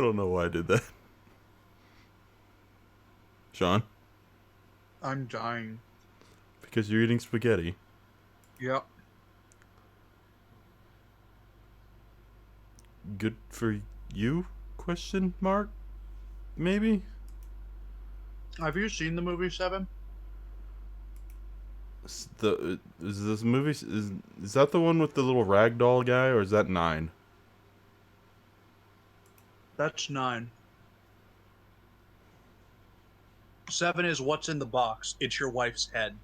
don't know why I did that. Sean? I'm dying. Because you're eating spaghetti. Yep. Good for you? Question mark? Maybe? Have you seen the movie Seven? Is this movie is that the one with the little ragdoll guy, or is that 9? That's 9. 7 is what's in the box. It's your wife's head.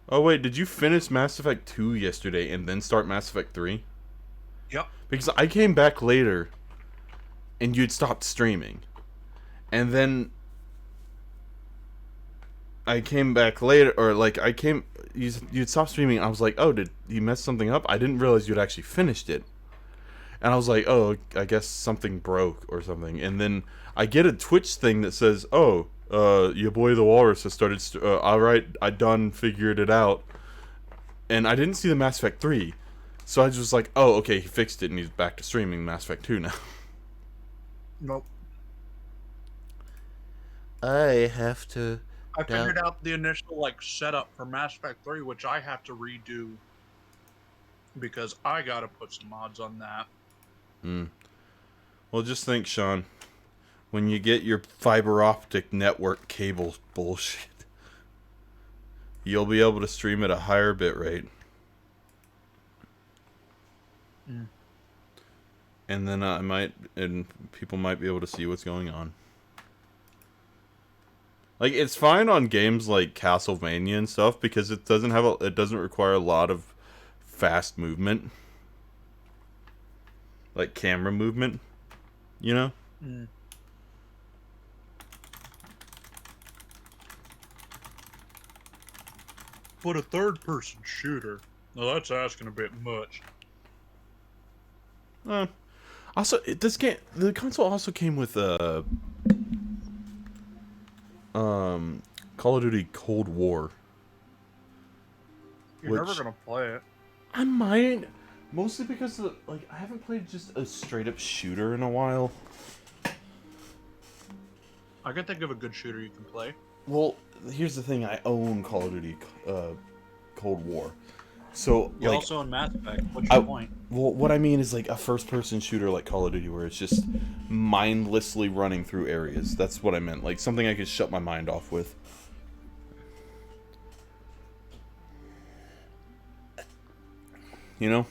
Oh wait, did you finish Mass Effect 2 yesterday and then start Mass Effect 3? Yep. Because I came back later and you'd stopped streaming. And then I came back later, or like you'd stopped streaming. And I was like, oh, did you mess something up? I didn't realize you'd actually finished it. And I was like, oh, I guess something broke or something. And then I get a Twitch thing that says, oh, your boy the Walrus has started. Alright, I done figured it out. And I didn't see the Mass Effect 3. So I was just like, oh, okay, he fixed it and he's back to streaming Mass Effect 2 now. Nope. I have to. I figured out the initial setup for Mass Effect 3, which I have to redo because I gotta put some mods on that. Well, just think, Sean, when you get your fiber optic network cable bullshit, you'll be able to stream at a higher bit rate. And then people might be able to see what's going on. Like, it's fine on games like Castlevania and stuff because it doesn't require a lot of fast movement, like camera movement, you know. But a third-person shooter, well, that's asking a bit much. Also, the console also came with Call of Duty Cold War. You're never gonna play it. I might, mostly because I haven't played just a straight up shooter in a while. I can think of a good shooter you can play. Well, here's the thing: I own Call of Duty Cold War, so You also own Mass Effect. What's your point? Well, what I mean is like a first-person shooter like Call of Duty, where it's just mindlessly running through areas. That's what I meant. Like something I could shut my mind off with. You know,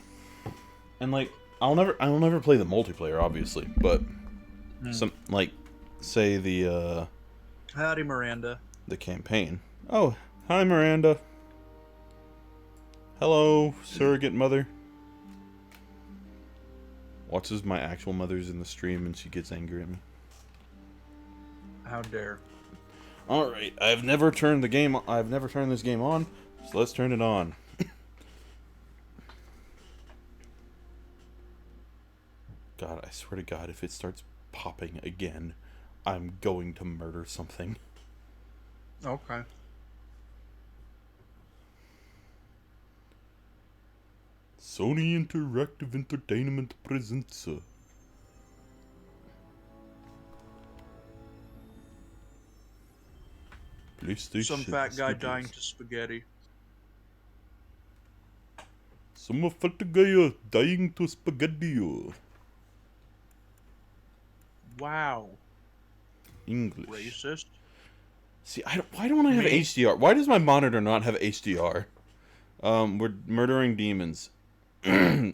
and like I'll never play the multiplayer, obviously, but say the Howdy, Miranda. the campaign. Oh, hi, Miranda. Hello, surrogate mother. Watches my actual mother's in the stream and she gets angry at me. How dare. Alright, I've never turned this game on, so let's turn it on. God, I swear to God, if it starts popping again, I'm going to murder something. Okay. Sony Interactive Entertainment presents. PlayStation. Some fat guy dying to spaghetti. Some fat guy dying to spaghetti. Wow. English. Racist. See, why don't I have HDR? Why does my monitor not have HDR? We're murdering demons. We're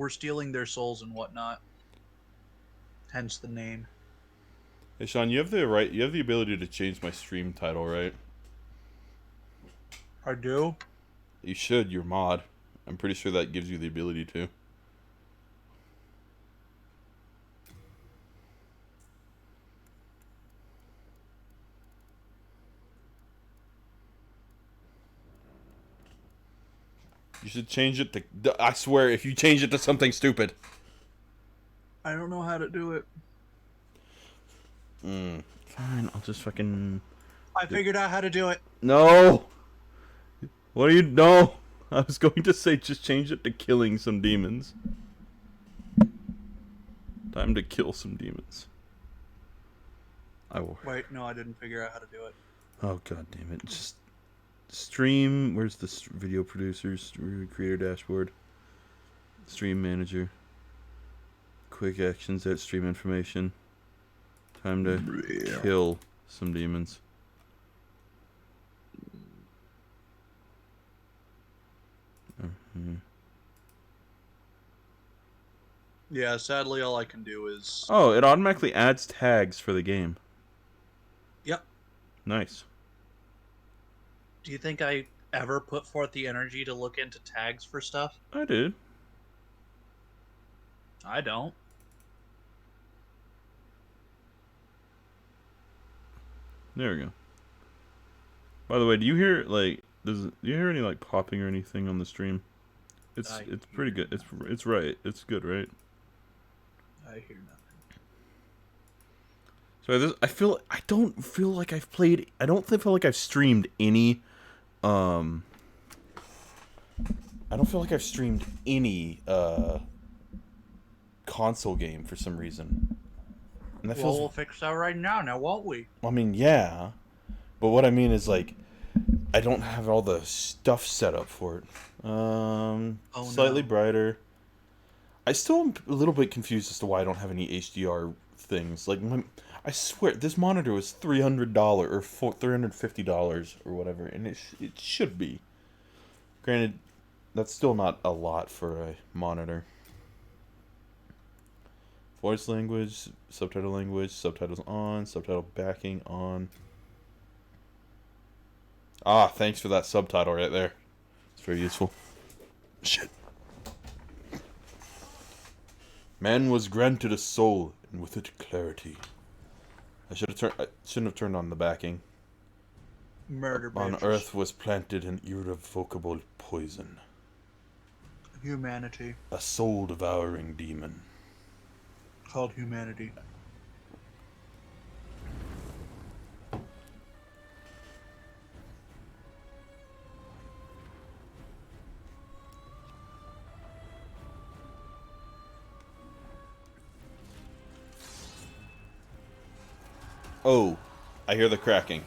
stealing their souls and whatnot. Hence the name. Hey Sean, you have the ability to change my stream title, right? I do? You should, you're mod. I'm pretty sure that gives you the ability to. You should change it to... I swear, if you change it to something stupid. I don't know how to do it. Fine, I'll just fucking... I figured out how to do it. No! What are you... No! I was going to say just change it to killing some demons. Time to kill some demons. I will. Wait, no, I didn't figure out how to do it. Oh god damn it! Just stream. Where's the video producers? Creator dashboard. Stream manager. Quick actions at stream information. Time to kill some demons. Yeah, sadly, all I can do is. Oh, it automatically adds tags for the game. Yep. Nice. Do you think I ever put forth the energy to look into tags for stuff? I did. I don't. There we go. By the way, do you hear do you hear any like popping or anything on the stream? It's pretty good. It's right. It's good, right? I hear nothing. So I don't feel like I've played. I don't feel like I've streamed any. I don't feel like I've streamed any console game for some reason. And that feels. Well, we'll fix that right now, won't we? I mean, yeah, but what I mean is like, I don't have all the stuff set up for it. Slightly brighter. I still am a little bit confused as to why I don't have any HDR things. Like, I swear, this monitor was $300 or $350 or whatever, and it should be. Granted, that's still not a lot for a monitor. Voice language, subtitles on, subtitle backing on. Ah, thanks for that subtitle right there. It's very useful. Shit. Man was granted a soul, and with it clarity. I shouldn't have turned on the backing. Murder On bitches. Earth was planted an irrevocable poison. Humanity. A soul-devouring demon. Called humanity. Oh, I hear the crackling.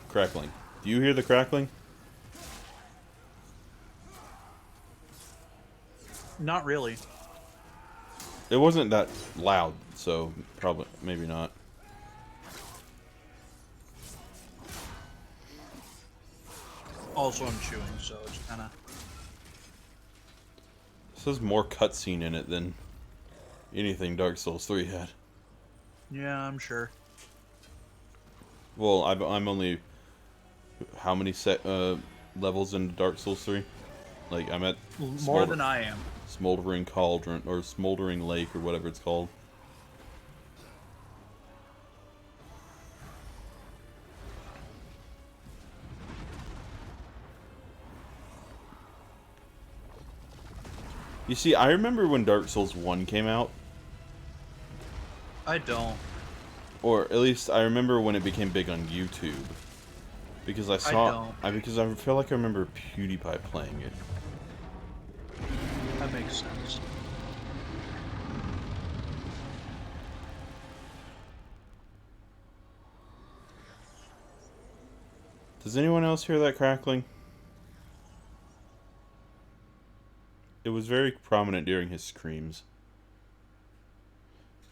Do you hear the crackling? Not really. It wasn't that loud, so probably, maybe not. Also, I'm chewing, so it's kind of... This has more cutscene in it than anything Dark Souls 3 had. Yeah, I'm sure. Well, I'm only... How many levels in Dark Souls 3? Like, I'm at... More than I am. Smoldering Cauldron, or Smoldering Lake, or whatever it's called. You see, I remember when Dark Souls 1 came out. I don't. Or at least I remember when it became big on YouTube. Because I feel like I remember PewDiePie playing it. That makes sense. Does anyone else hear that crackling? It was very prominent during his screams.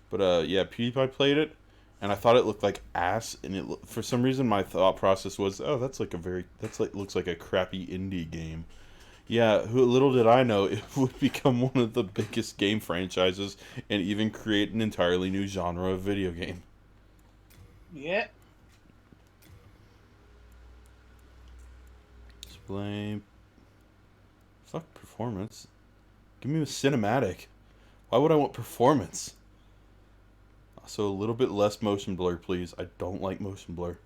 But yeah, PewDiePie played it, and I thought it looked like ass. And for some reason, my thought process was, oh, looks like a crappy indie game. Yeah, little did I know it would become one of the biggest game franchises and even create an entirely new genre of video game. Yeah. Display. Fuck performance. Give me a cinematic. Why would I want performance? So a little bit less motion blur, please. I don't like motion blur.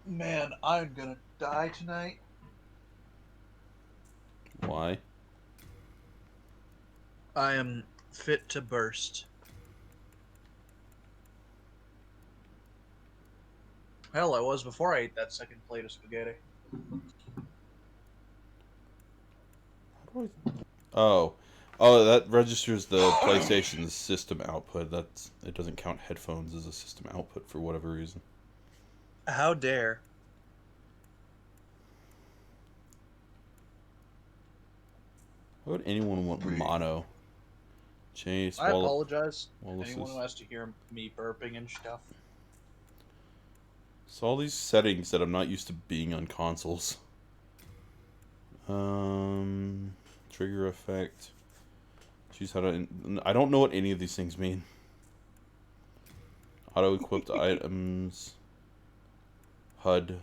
Man, I'm gonna die tonight. Why? I am fit to burst. Hell, I was before I ate that second plate of spaghetti. Oh. Oh, that registers the PlayStation's system output. It doesn't count headphones as a system output for whatever reason. How dare. Why would anyone want mono? Chase, I apologize to Wallace's. anyone who has to hear me burping and stuff. So all these settings that I'm not used to being on consoles. Trigger effect. Choose how to. I don't know what any of these things mean. Auto equipped items. HUD.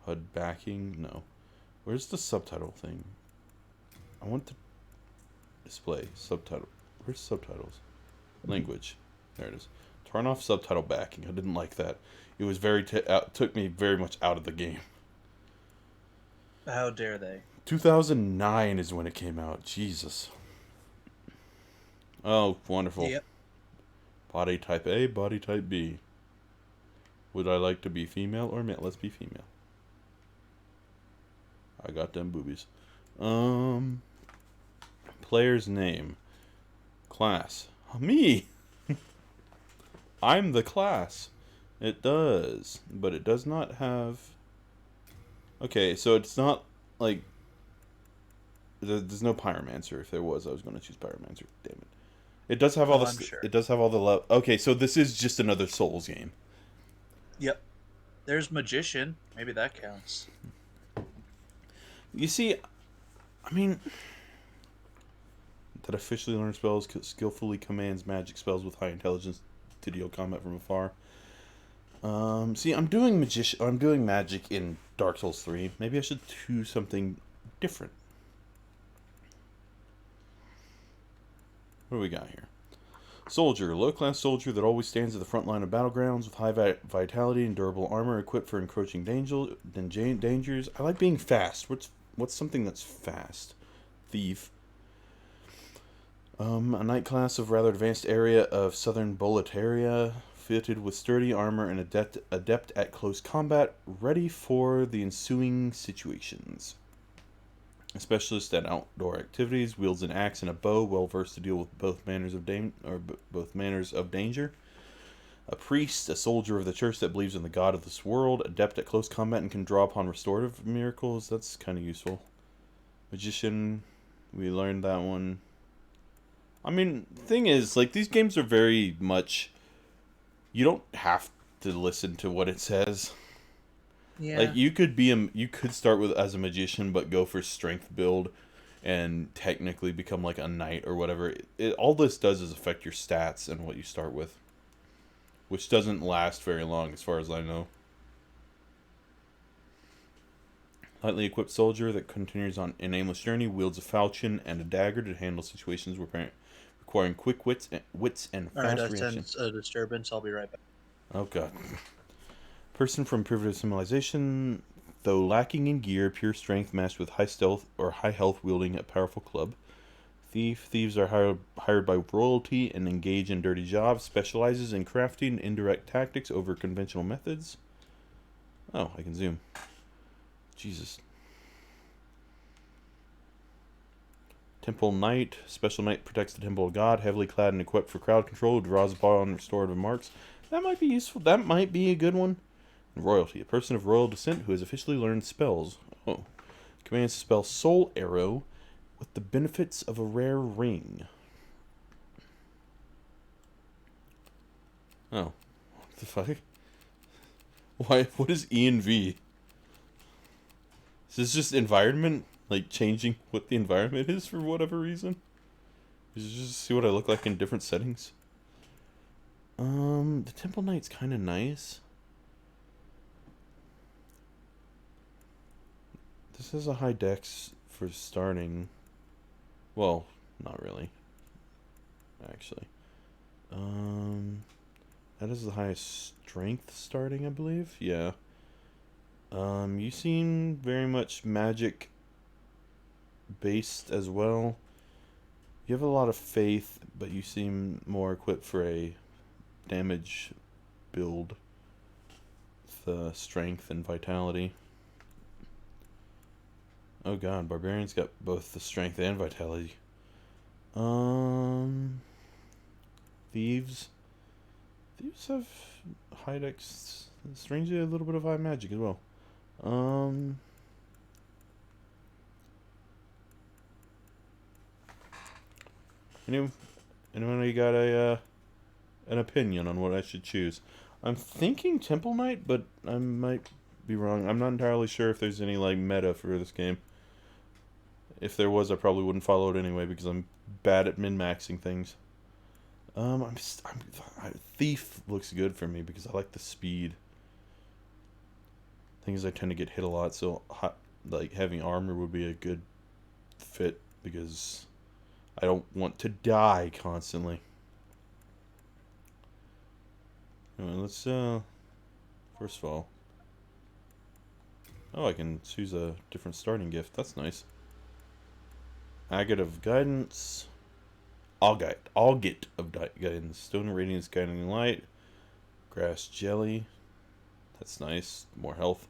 HUD backing? No. Where's the subtitle thing? I want to display subtitle. Where's subtitles? Language. There it is. Turn off subtitle backing. I didn't like that. It was took me very much out of the game. How dare they? 2009 is when it came out. Jesus. Oh, wonderful. Yep. Body type A, body type B. Would I like to be female or male? Let's be female. I got them boobies. Player's name. Class. Me! I'm the class. It does. But it does not have... Okay, so it's not like... There's no Pyromancer. If there was, I was going to choose Pyromancer. Damn it. It does have all the... Sure. It does have all the... Okay, so this is just another Souls game. Yep. There's Magician. Maybe that counts. You see, I mean... That officially learns spells, skillfully commands magic spells with high intelligence to deal combat from afar. See, I'm doing magic in Dark Souls 3. Maybe I should do something different. What do we got here? Soldier, low-class soldier that always stands at the front line of battlegrounds with high vitality and durable armor, equipped for encroaching dangers. I like being fast. What's something that's fast? Thief. A knight class of rather advanced area of southern Boletaria, fitted with sturdy armor and adept at close combat, ready for the ensuing situations. A specialist at outdoor activities, wields an axe and a bow, well versed to deal with both manners of danger. A priest, a soldier of the church that believes in the God of this world, adept at close combat and can draw upon restorative miracles. That's kind of useful. Magician, we learned that one. I mean, the thing is, like, these games are very much... You don't have to listen to what it says. Yeah. Like, you could start with as a magician, but go for strength build, and technically become like a knight or whatever. All this does is affect your stats and what you start with, which doesn't last very long, as far as I know. Lightly equipped soldier that continues on an aimless journey, wields a falchion and a dagger to handle situations requiring quick wits and fast reaction. Alright, I sense a disturbance. I'll be right back. Oh god. Person from primitive civilization, though lacking in gear, pure strength matched with high stealth or high health, wielding a powerful club. Thief. Thieves are hired by royalty and engage in dirty jobs. Specializes in crafting indirect tactics over conventional methods. Oh, I can zoom. Jesus. Temple Knight. Special Knight protects the Temple of God. Heavily clad and equipped for crowd control. Draws upon restorative marks. That might be useful. That might be a good one. Royalty. A person of royal descent who has officially learned spells. Oh. Commands the spell Soul Arrow with the benefits of a rare ring. Oh. What the fuck? Why? What is E and V? Is this just environment? Like, changing what the environment is for whatever reason? Did you just see what I look like in different settings? The Temple Knight's kind of nice. This has a high dex for starting. Well, not really. Actually. That is the highest strength starting, I believe. Yeah. You seem very much magic based as well. You have a lot of faith, but you seem more equipped for a damage build with strength and vitality. Oh god, Barbarian's got both the strength and vitality. Um, Thieves. Thieves have high dex, strangely a little bit of high magic as well. Um, anyone, anyone got a an opinion on what I should choose? I'm thinking Temple Knight, but I might be wrong. I'm not entirely sure if there's any like meta for this game. If there was, I probably wouldn't follow it anyway because I'm bad at min-maxing things. Thief looks good for me because I like the speed. Thing is, I tend to get hit a lot, so like having armor would be a good fit because I don't want to die constantly. Anyway, let's first of all, oh, I can choose a different starting gift. That's nice. Agate of Guidance. Agate of Guidance. Stone Radiance Guiding Light. Grass Jelly. That's nice. More health.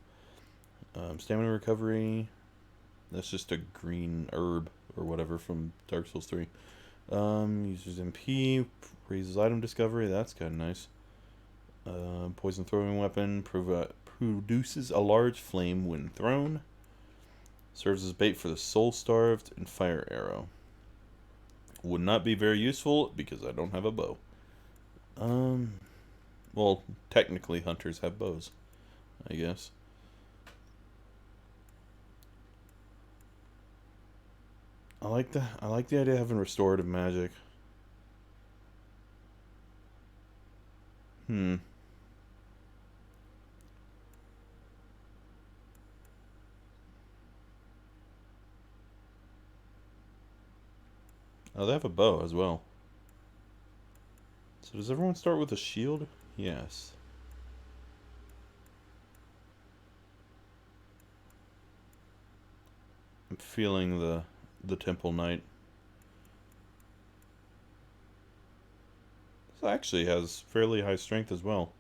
Stamina Recovery. That's just a green herb or whatever from Dark Souls 3. Uses MP. Raises item discovery. That's kind of nice. Poison Throwing Weapon. Produces a large flame when thrown. Serves as bait for the Soul Starved and Fire Arrow. Would not be very useful because I don't have a bow. Well, technically hunters have bows, I guess. I like the idea of having restorative magic. Oh, they have a bow as well. So does everyone start with a shield? Yes. I'm feeling the Temple Knight. This actually has fairly high strength as well.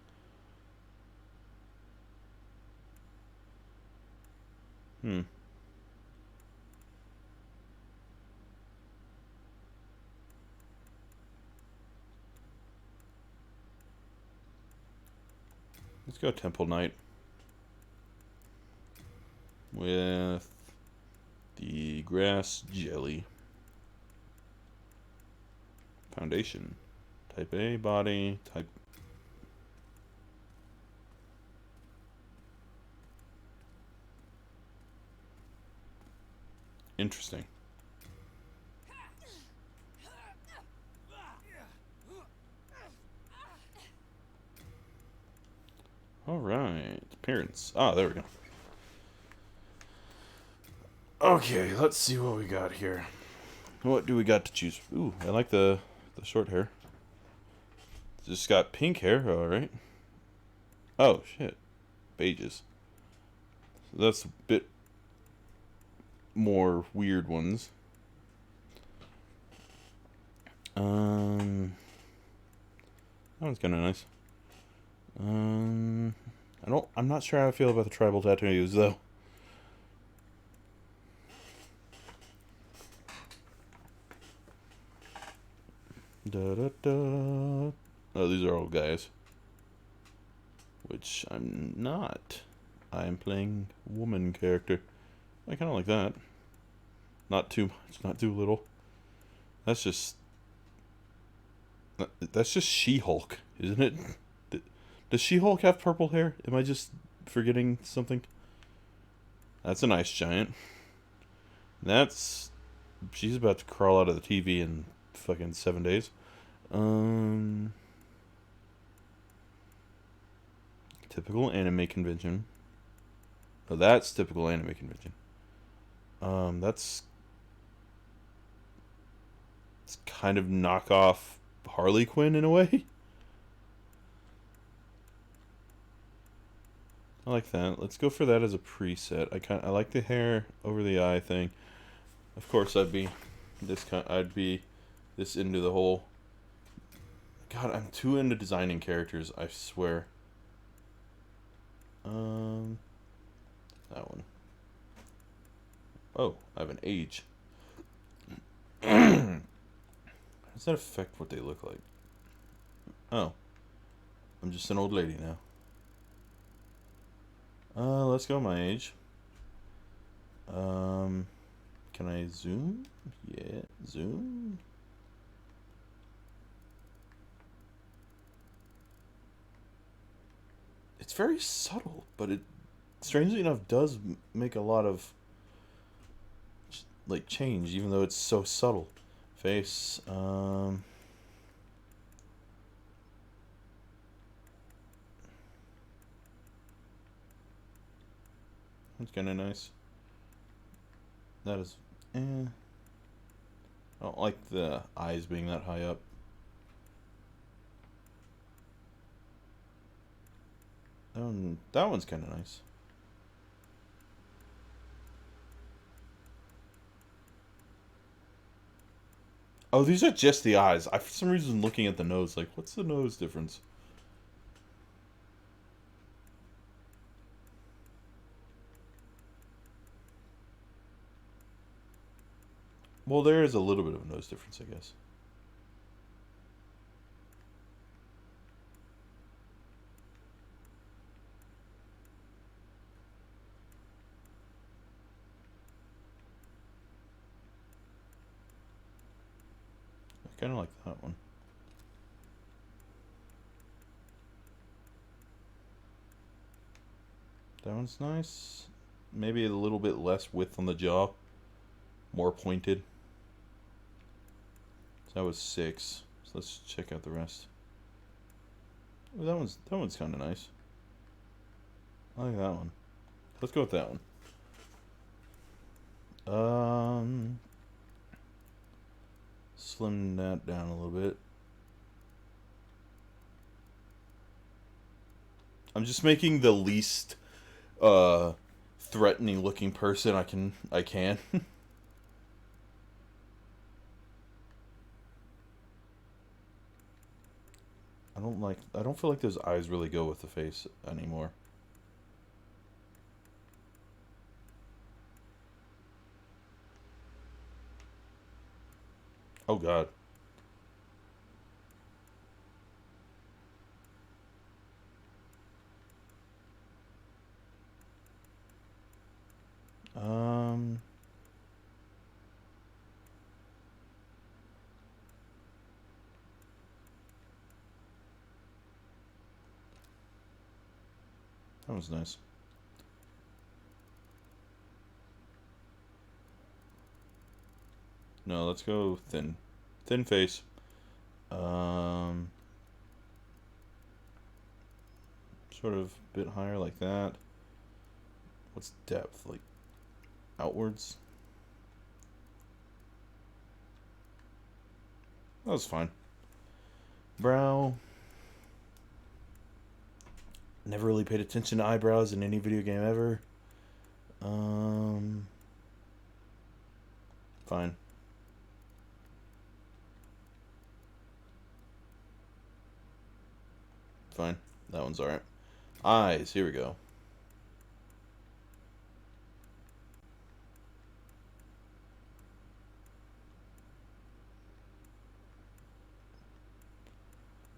Let's go Temple Knight. With the Grass Jelly. Foundation. Type A, body, type... Interesting. Alright. Appearance. Ah, there we go. Okay, let's see what we got here. What do we got to choose? Ooh, I like the short hair. Just got pink hair, alright. Oh, shit. Pages. So that's a bit more weird ones. That one's kind of nice. I'm not sure how I feel about the tribal tattoos, though. Oh, these are all guys. Which I'm not. I'm playing woman character. I kind of like that. Not too much, not too little. That's just She-Hulk, isn't it? Does She-Hulk have purple hair? Am I just forgetting something? That's an ice giant. She's about to crawl out of the TV in fucking 7 days. Typical anime convention. Oh, that's typical anime convention. It's kind of knockoff Harley Quinn in a way. I like that. Let's go for that as a preset. I like the hair over the eye thing. Of course, I'd be this into the whole. God, I'm too into designing characters, I swear. That one. Oh, I have an age. How does that affect what they look like? Oh, I'm just an old lady now. Let's go my age. Can I zoom? Yeah, zoom. It's very subtle, but it, strangely enough, does make a lot of like change, even though it's so subtle. Face. That's kind of nice. That is. Eh. I don't like the eyes being that high up. That one's kind of nice. Oh, these are just the eyes. I, for some reason, looking at the nose, like, what's the nose difference? Well, there is a little bit of a nose difference, I guess. I kind of like that one. That one's nice. Maybe a little bit less width on the jaw. More pointed. So that was 6. So let's check out the rest. Oh, that one's kind of nice. I like that one. Let's go with that one. Slim that down a little bit. I'm just making the least threatening looking person I can. I don't feel like those eyes really go with the face anymore. Oh god. Um that was nice. No, let's go thin. Thin face. Sort of a bit higher like that. What's depth? Like outwards? That was fine. Brow. Never really paid attention to eyebrows in any video game ever. Fine. Fine. That one's alright. Eyes. Here we go.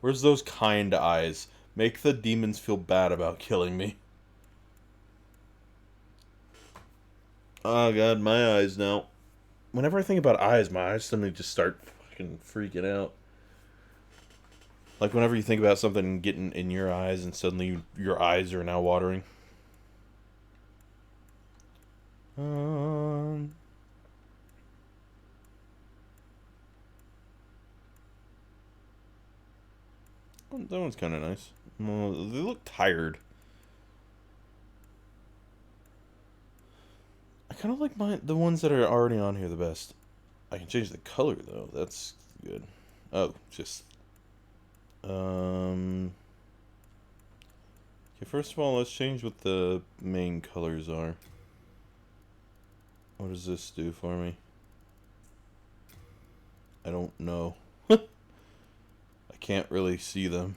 Where's those kind eyes? Make the demons feel bad about killing me. Oh god, my eyes now. Whenever I think about eyes, my eyes suddenly just start fucking freaking out. Like whenever you think about something getting in your eyes and suddenly your eyes are now watering. That one's kind of nice. Well, they look tired. I kind of like the ones that are already on here the best. I can change the color though. That's good. Oh, just okay. First of all, let's change what the main colors are. What does this do for me? I don't know. I can't really see them.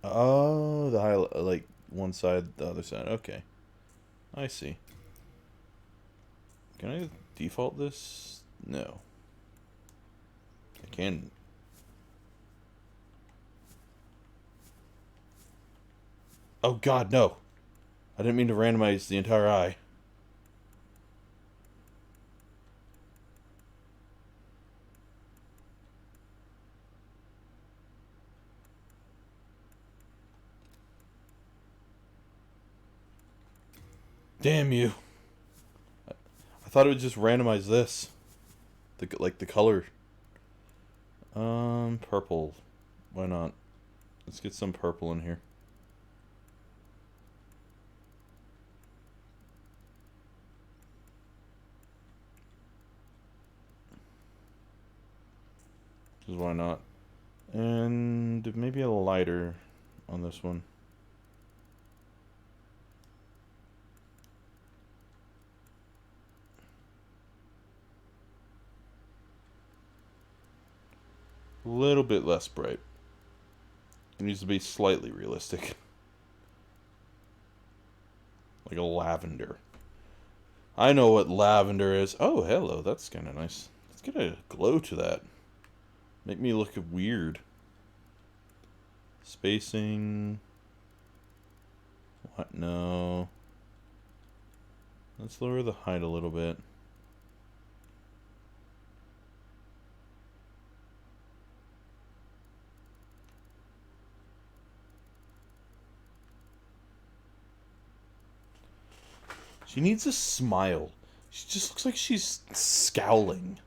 Oh, the highlight, like one side, the other side. Okay, I see. Can I default this? No. I can. Oh god, no. I didn't mean to randomize the entire eye. Damn you. I thought it would just randomize this. Like the color. Purple. Why not? Let's get some purple in here. Because why not? And maybe a lighter on this one. A little bit less bright. It needs to be slightly realistic. Like a lavender. I know what lavender is. Oh, hello. That's kind of nice. Let's get a glow to that. Make me look weird. Spacing. What? No. Let's lower the height a little bit. She needs a smile. She just looks like she's scowling.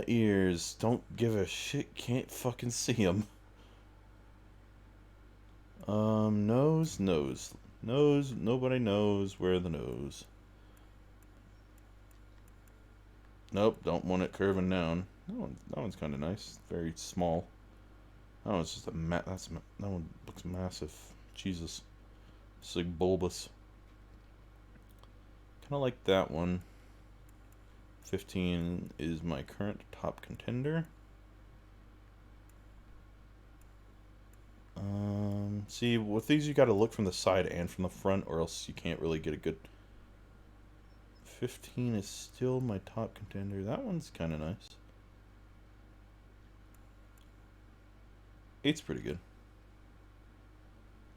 Ears. Don't give a shit. Can't fucking see them. Nose. Nose. Nobody knows where the nose. Nope. Don't want it curving down. That one's kind of nice. Very small. That one's just a that one looks massive. Jesus. It's like bulbous. Kind of like that one. 15 is my current top contender. See, with these you gotta look from the side and from the front, or else you can't really get a good... 15 is still my top contender. That one's kind of nice. 8's pretty good.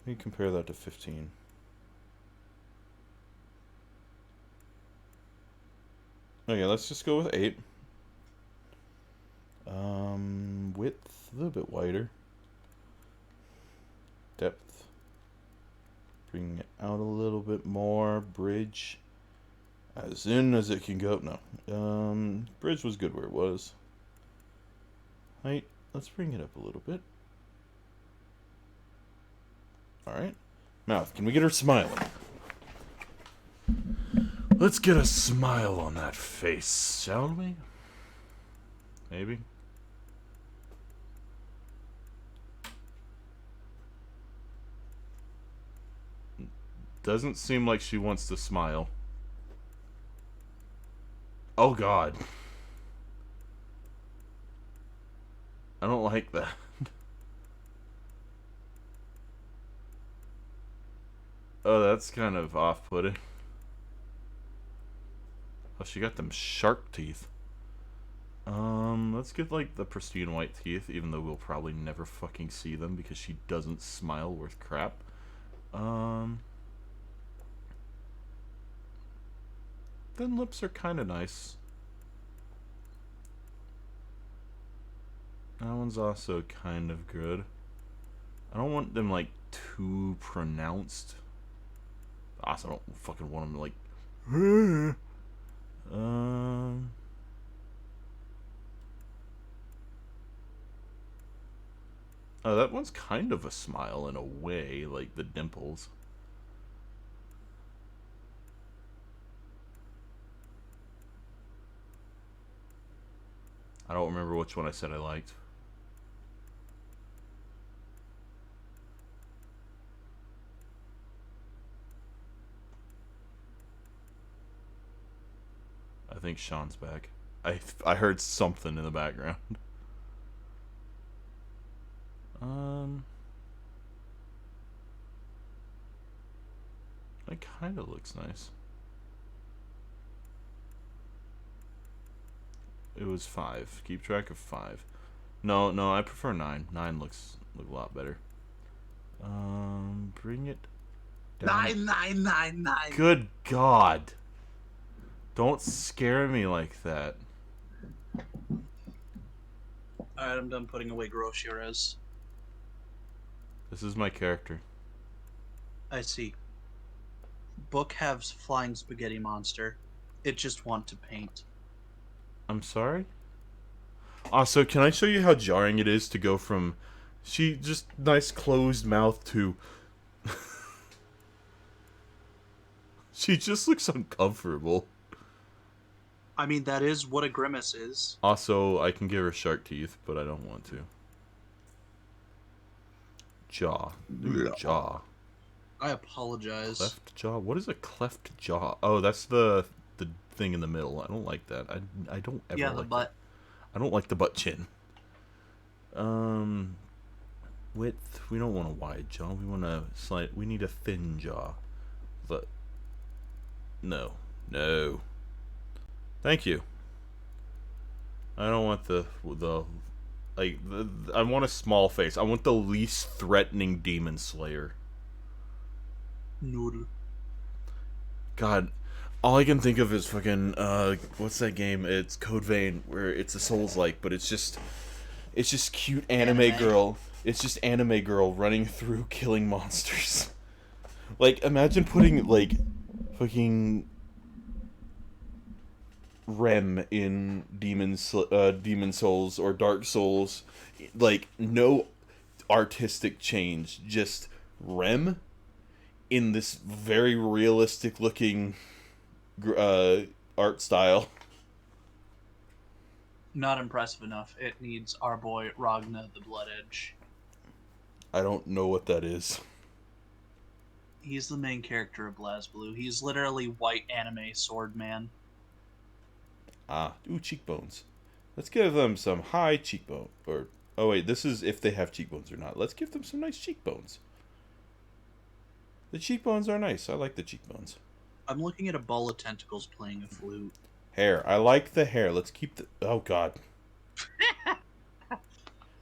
Let me compare that to 15. Okay, let's just go with 8. Width, a little bit wider. Depth. Bring it out a little bit more. Bridge. As in as it can go. No. Bridge was good where it was. Height. Let's bring it up a little bit. Alright. Mouth. Can we get her smiling? Let's get a smile on that face, shall we? Maybe. Doesn't seem like she wants to smile. Oh god. I don't like that. Oh, that's kind of off-putting. Oh, she got them shark teeth. Let's get like the pristine white teeth, even though we'll probably never fucking see them because she doesn't smile worth crap. Then lips are kind of nice. That one's also kind of good. I don't want them like too pronounced. I also don't fucking want them like. Oh, that one's kind of a smile in a way, like the dimples. I don't remember which one I said I liked. I think Sean's back. I heard something in the background. It kind of looks nice. It was 5. Keep track of 5. No, no, I prefer 9. 9 looks a lot better. Bring it down. 99999. Good God. Don't scare me like that. Alright, I'm done putting away Groshires. This is my character. I see. Book has flying spaghetti monster. It just want to paint. I'm sorry? Also, can I show you how jarring it is to go from she just nice closed mouth to she just looks uncomfortable. I mean, that is what a grimace is. Also, I can give her shark teeth, but I don't want to. Jaw. Ooh, jaw. I apologize. Cleft jaw? What is a cleft jaw? Oh, that's the thing in the middle. I don't like that. I don't ever Yeah, like the butt. I don't like the butt chin. Width. We don't want a wide jaw. We want a slight. We need a thin jaw. But no, no. Thank you. I don't want the like. I want a small face. I want the least threatening demon slayer. Noodle. God, all I can think of is fucking what's that game? It's Code Vein, where it's a Souls-like, but it's just cute anime girl. It's just anime girl running through killing monsters. Like, imagine putting like fucking Rem in Demon Souls or Dark Souls. Like, no artistic change, just Rem in this very realistic looking art style. Not impressive enough. It needs our boy Ragna the Blood Edge. I don't know what that is. He's the main character of BlazBlue. He's literally white anime sword man. Ah, ooh, cheekbones. Let's give them some high cheekbone. Or, oh wait, this is if they have cheekbones or not. Let's give them some nice cheekbones. The cheekbones are nice. I like the cheekbones. I'm looking at a ball of tentacles playing a flute. Hair. I like the hair. Let's keep the... Oh, God.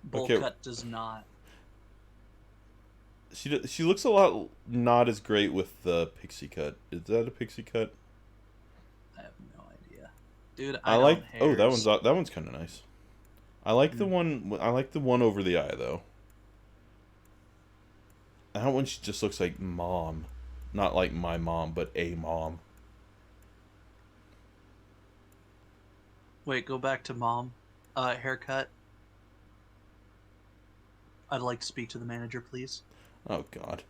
Bowl Okay. cut does not. She looks a lot not as great with the pixie cut. Is that a pixie cut? I have no idea. Dude, I like... don't Oh, hairs. that one's kind of nice. I like the one... I like the one over the eye, though. That one she just looks like mom. Not like my mom, but a mom. Wait, go back to mom. Haircut. I'd like to speak to the manager, please. Oh, God.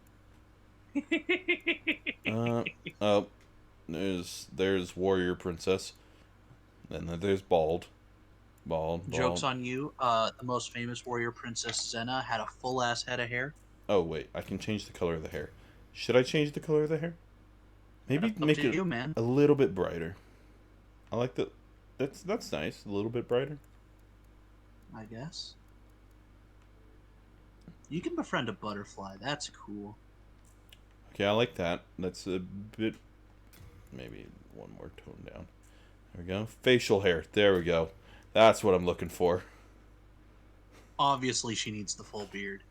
Oh. There's Warrior Princess. And then there's Bald. Bald. Joke's on you. The most famous warrior princess Xena had a full ass head of hair. Oh, wait. I can change the color of the hair. Should I change the color of the hair? Maybe Up make to it you, man. a little bit brighter. I like the... That's nice. A little bit brighter. I guess. You can befriend a butterfly. That's cool. Okay, I like that. That's a bit... Maybe one more tone down. There we go. Facial hair. There we go. That's what I'm looking for. Obviously, she needs the full beard.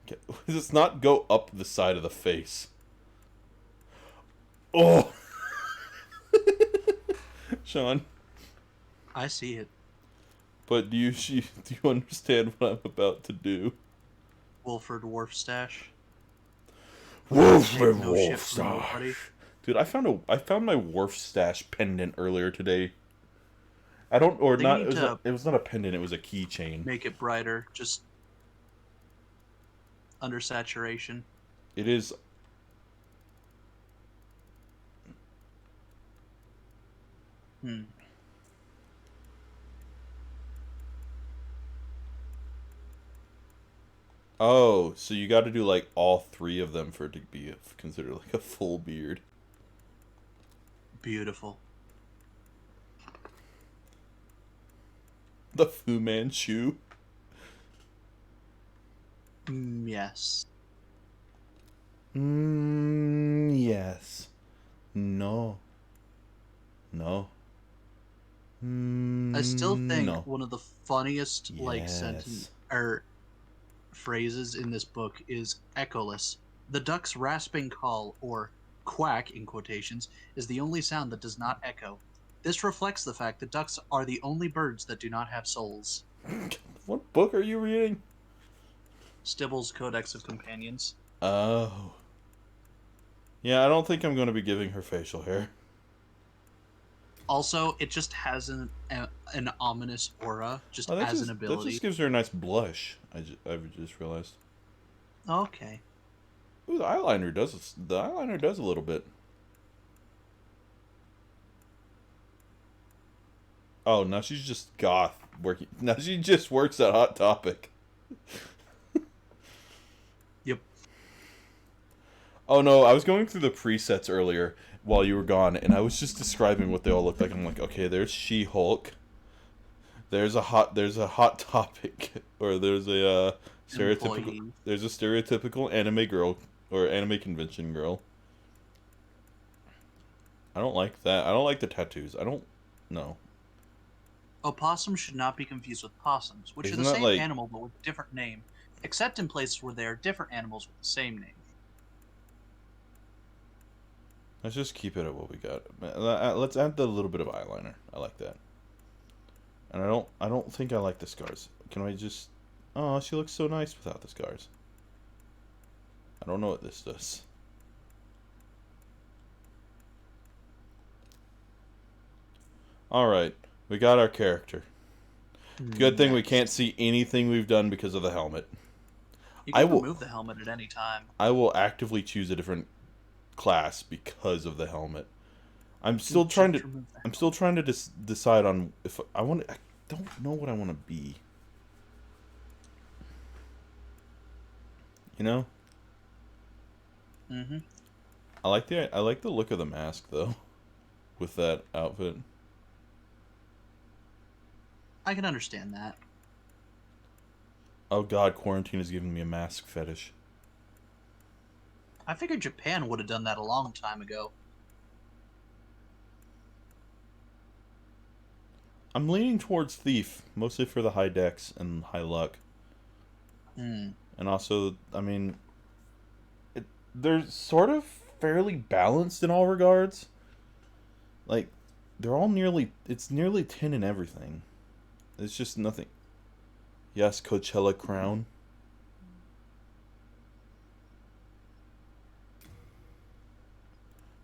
Okay. Let's not go up the side of the face. Oh! Sean, I see it. but do you understand what I'm about to do? Wolford Warfstache. Wolford No shit from nobody. Dude, I found my Worf stash pendant earlier today. I don't or They not need it was, to- not it was not a pendant, it was a keychain. Make it brighter. Just under saturation. It is Hmm. Oh, so you got to do like all 3 of them for it to be considered like a full beard. Beautiful. The Fu Manchu. Yes. Yes. No. No. I still think No. one of the funniest sentence Yes. or phrases in this book is echoless. The duck's rasping call, or quack in quotations, is the only sound that does not echo. This reflects the fact that ducks are the only birds that do not have souls. What book are you reading? Stibble's Codex of Companions. Oh. Yeah, I don't think I'm going to be giving her facial hair. Also, it just has an ominous aura, just Oh, as an that ability. just gives her a nice blush. I've just realized. Okay. Ooh, the eyeliner does a little bit. Oh, now she's just goth working. Now she just works at Hot Topic. Yep. Oh no, I was going through the presets earlier while you were gone, and I was just describing what they all look like. I'm like, okay, there's She-Hulk. There's a hot topic, or there's a Employee. stereotypical anime girl or anime convention girl. I don't like that. I don't like the tattoos. I don't. No. Opossums should not be confused with possums, which Isn't are the that same like- animal but with a different name, except in places where they are different animals with the same name. Let's just keep it at what we got. Let's add the little bit of eyeliner. I like that. And I don't think I like the scars. Can I just... Oh, she looks so nice without the scars. I don't know what this does. Alright, we got our character. Good thing we can't see anything we've done because of the helmet. You I can will- remove the helmet at any time. I will actively choose a different class because of the helmet. I'm still trying to... Remove the I'm still trying to decide on if I want. I don't know what I want to be. You know, Mm-hmm. I like the look of the mask though, with that outfit. I can understand that. Oh God, quarantine is giving me a mask fetish. I figured Japan would have done that a long time ago. I'm leaning towards thief, mostly for the high dex and high luck, Hmm. and also, I mean, they're sort of fairly balanced in all regards. Like, they're all it's nearly 10 in everything. It's just nothing. Yes, Coachella crown.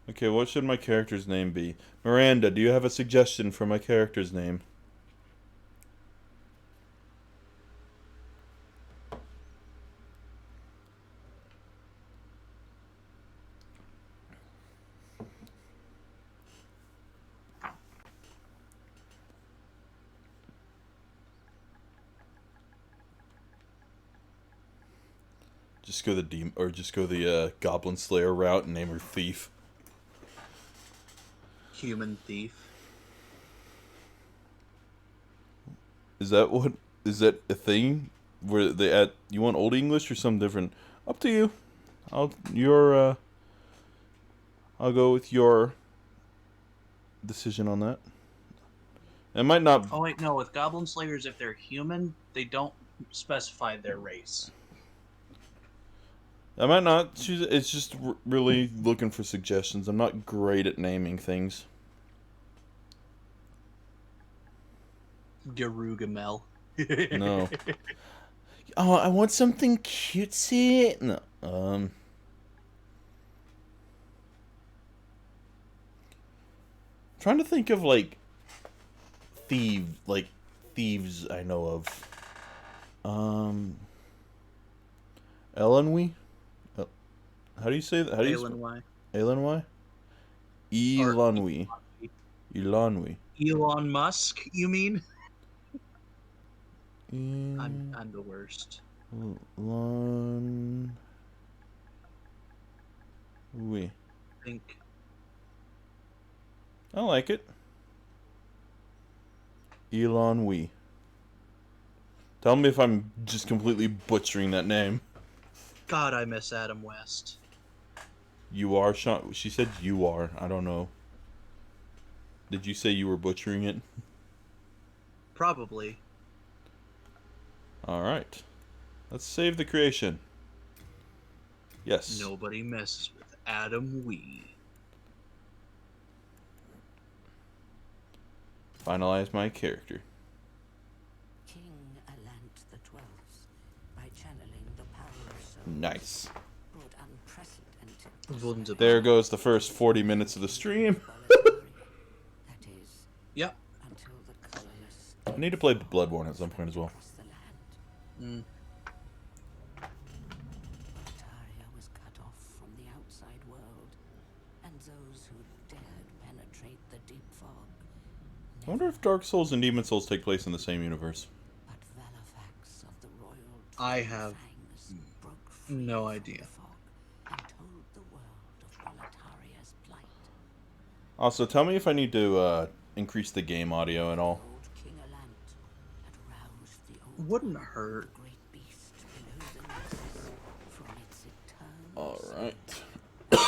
Okay, what should my character's name be? Miranda, do you have a suggestion for my character's name? Just go the Goblin Slayer route and name her Thief. Human thief. Is that a thing? Where they add? You want Old English or something different? Up to you. I'll go with your decision on that. It might not. Oh wait, no. With Goblin Slayers, if they're human, they don't specify their race. I might not choose it. It's just really looking for suggestions. I'm not great at naming things. Garugamel. No. Oh, I want something cutesy. No. Trying to think of thieves I know of. Elenwy? How do you say that? How do you Alan Y. Elenwy? Elanwy. Elanwy. Elon Musk, you mean? Elon. I'm the worst. We. Think. I like it. Elon We. Tell me if I'm just completely butchering that name. God, I miss Adam West. You are Sean. She said you are. I don't know. Did you say you were butchering it? Probably. All right. Let's save the creation. Yes. Nobody messes with Adam Wee. Finalize my character. King Alant the Twelfth, by channeling the power of soul, Nice. brought unprecedented Wunderbar. There goes the first 40 minutes of the stream. Boletaria. That is, Yep. until the colorless I need to play Bloodborne at some point as well. across the land. Mm. Boletaria was cut off from the outside world, and those who dared penetrate the deep fog. I wonder if Dark Souls and Demon Souls take place in the same universe. But Valifax of the royal I have fangs broke free no from idea. the fog and told the world of Boletaria's plight. Also, tell me if I need to increase the game audio at all. Old King Alant had roused the old Wouldn't one, hurt. the great beast below the nexus, from its eternal All right.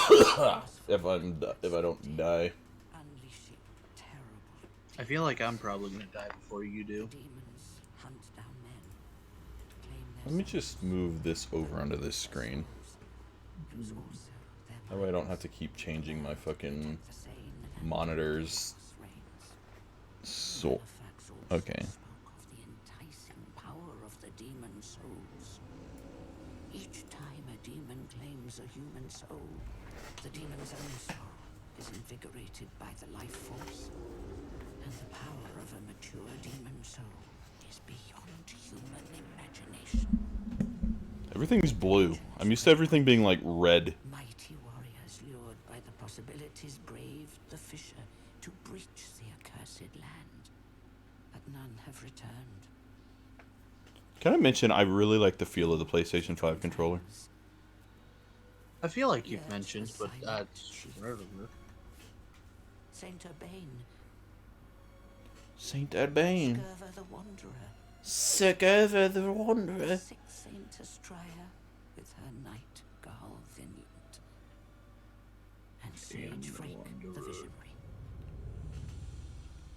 sleep, if I don't die. unleashing terrible I feel like I'm probably gonna die before you do. demons hunt down men to claim their Let me just move this over onto this screen. It was also their That way I don't have to keep changing my fucking the same and monitors. reigns. So, Halifax also okay. spoke of the enticing power of the demon souls. Each time a demon claims a human soul, the demon's own soul is invigorated by the life force. And the power of a mature demon soul is beyond human imagination. everything's blue. I'm used to everything being like red. Mighty warriors lured by the possibilities braved the fissure to breach the accursed land. But none have returned. Can I mention I really like the feel of the PlayStation 5 controller? I feel like you've mentioned, but that's irrelevant. Saint Urbane, Saint Urbane. Skurva the Wanderer, Skurva the Wanderer. Sick Saint Astraea with her knight Garl Vinland, and Sage Frake the Visionary.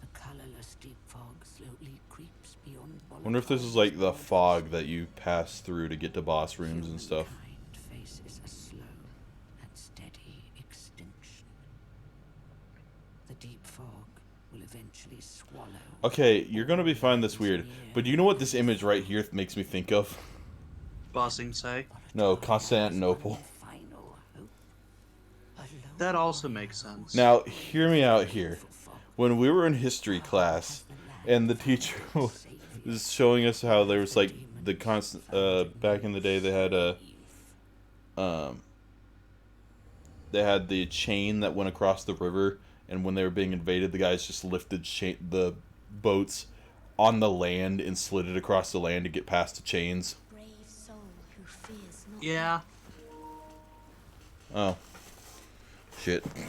The colourless deep fog slowly creeps beyond. Wonder if this is like the fog that you pass through to get to boss rooms and stuff. Humankind faces a slow and steady extinction. The deep fog will eventually swallow. Okay, you're gonna be finding this weird, but do you know what this image right here makes me think of? Bossing say. No, Constantinople. Final hope. Alone That also makes sense. Now, hear me out here. When we were in history class, and the teacher was showing us how there was like the constant back in the day they had the chain that went across the river, and when they were being invaded, the guys just lifted the boats on the land and slid it across the land to get past the chains. Brave soul who fears not. Yeah. Oh, shit. I shall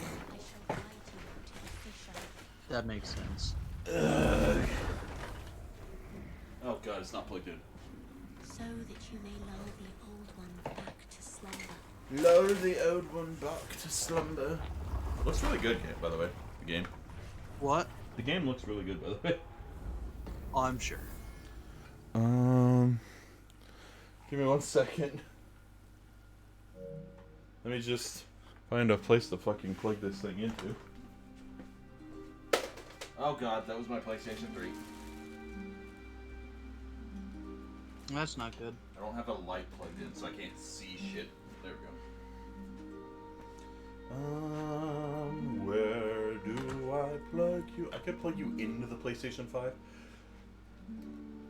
guide you to the fissure. That makes sense. Oh god, it's not plugged in. So that you may lull the old one back to slumber. Lull the old one back to slumber. Looks really good, by the way. The game. What? The game looks really good, by the way. Oh, I'm sure. Give me 1 second. Let me just find a place to fucking plug this thing into. Oh god, that was my PlayStation 3. That's not good. I don't have a light plugged in, so I can't see shit. There we go. Where do I plug you? I could plug you into the PlayStation 5,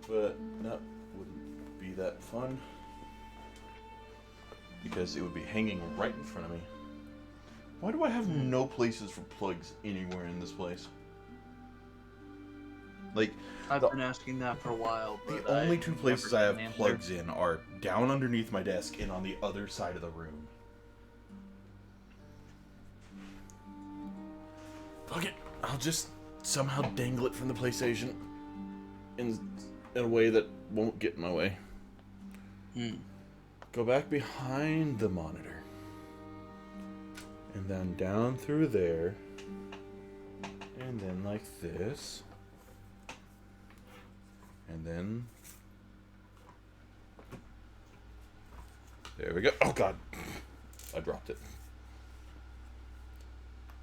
but that wouldn't be that fun because it would be hanging right in front of me. Why do I have no places for plugs anywhere in this place? Like, I've the- been asking that for a while. the But only I two never places I got have an answer. plugs in are down underneath my desk and on the other side of the room. Fuck it. I'll just somehow dangle it from the PlayStation in a way that won't get in my way. Go back behind the monitor. And then down through there. And then like this. And then... There we go. Oh, God. I dropped it.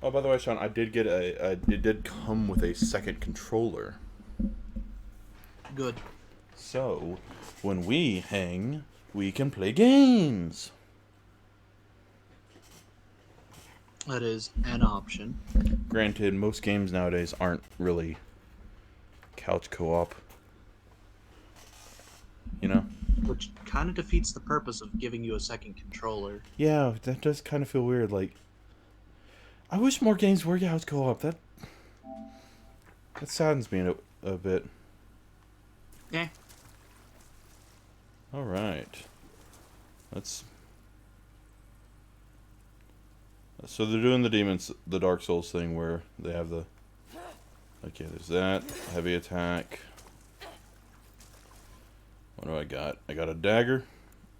Oh, by the way, Sean, I did get it did come with a second controller. Good. So, when we hang, we can play games. That is an option. Granted, most games nowadays aren't really couch co-op. You know? Which kind of defeats the purpose of giving you a second controller. Yeah, that does kind of feel weird. Like, I wish more games were couch co-op. That saddens me a bit. Yeah. All right. So they're doing the Dark Souls thing where they have the... Okay, there's that. Heavy attack. What do I got? I got a dagger.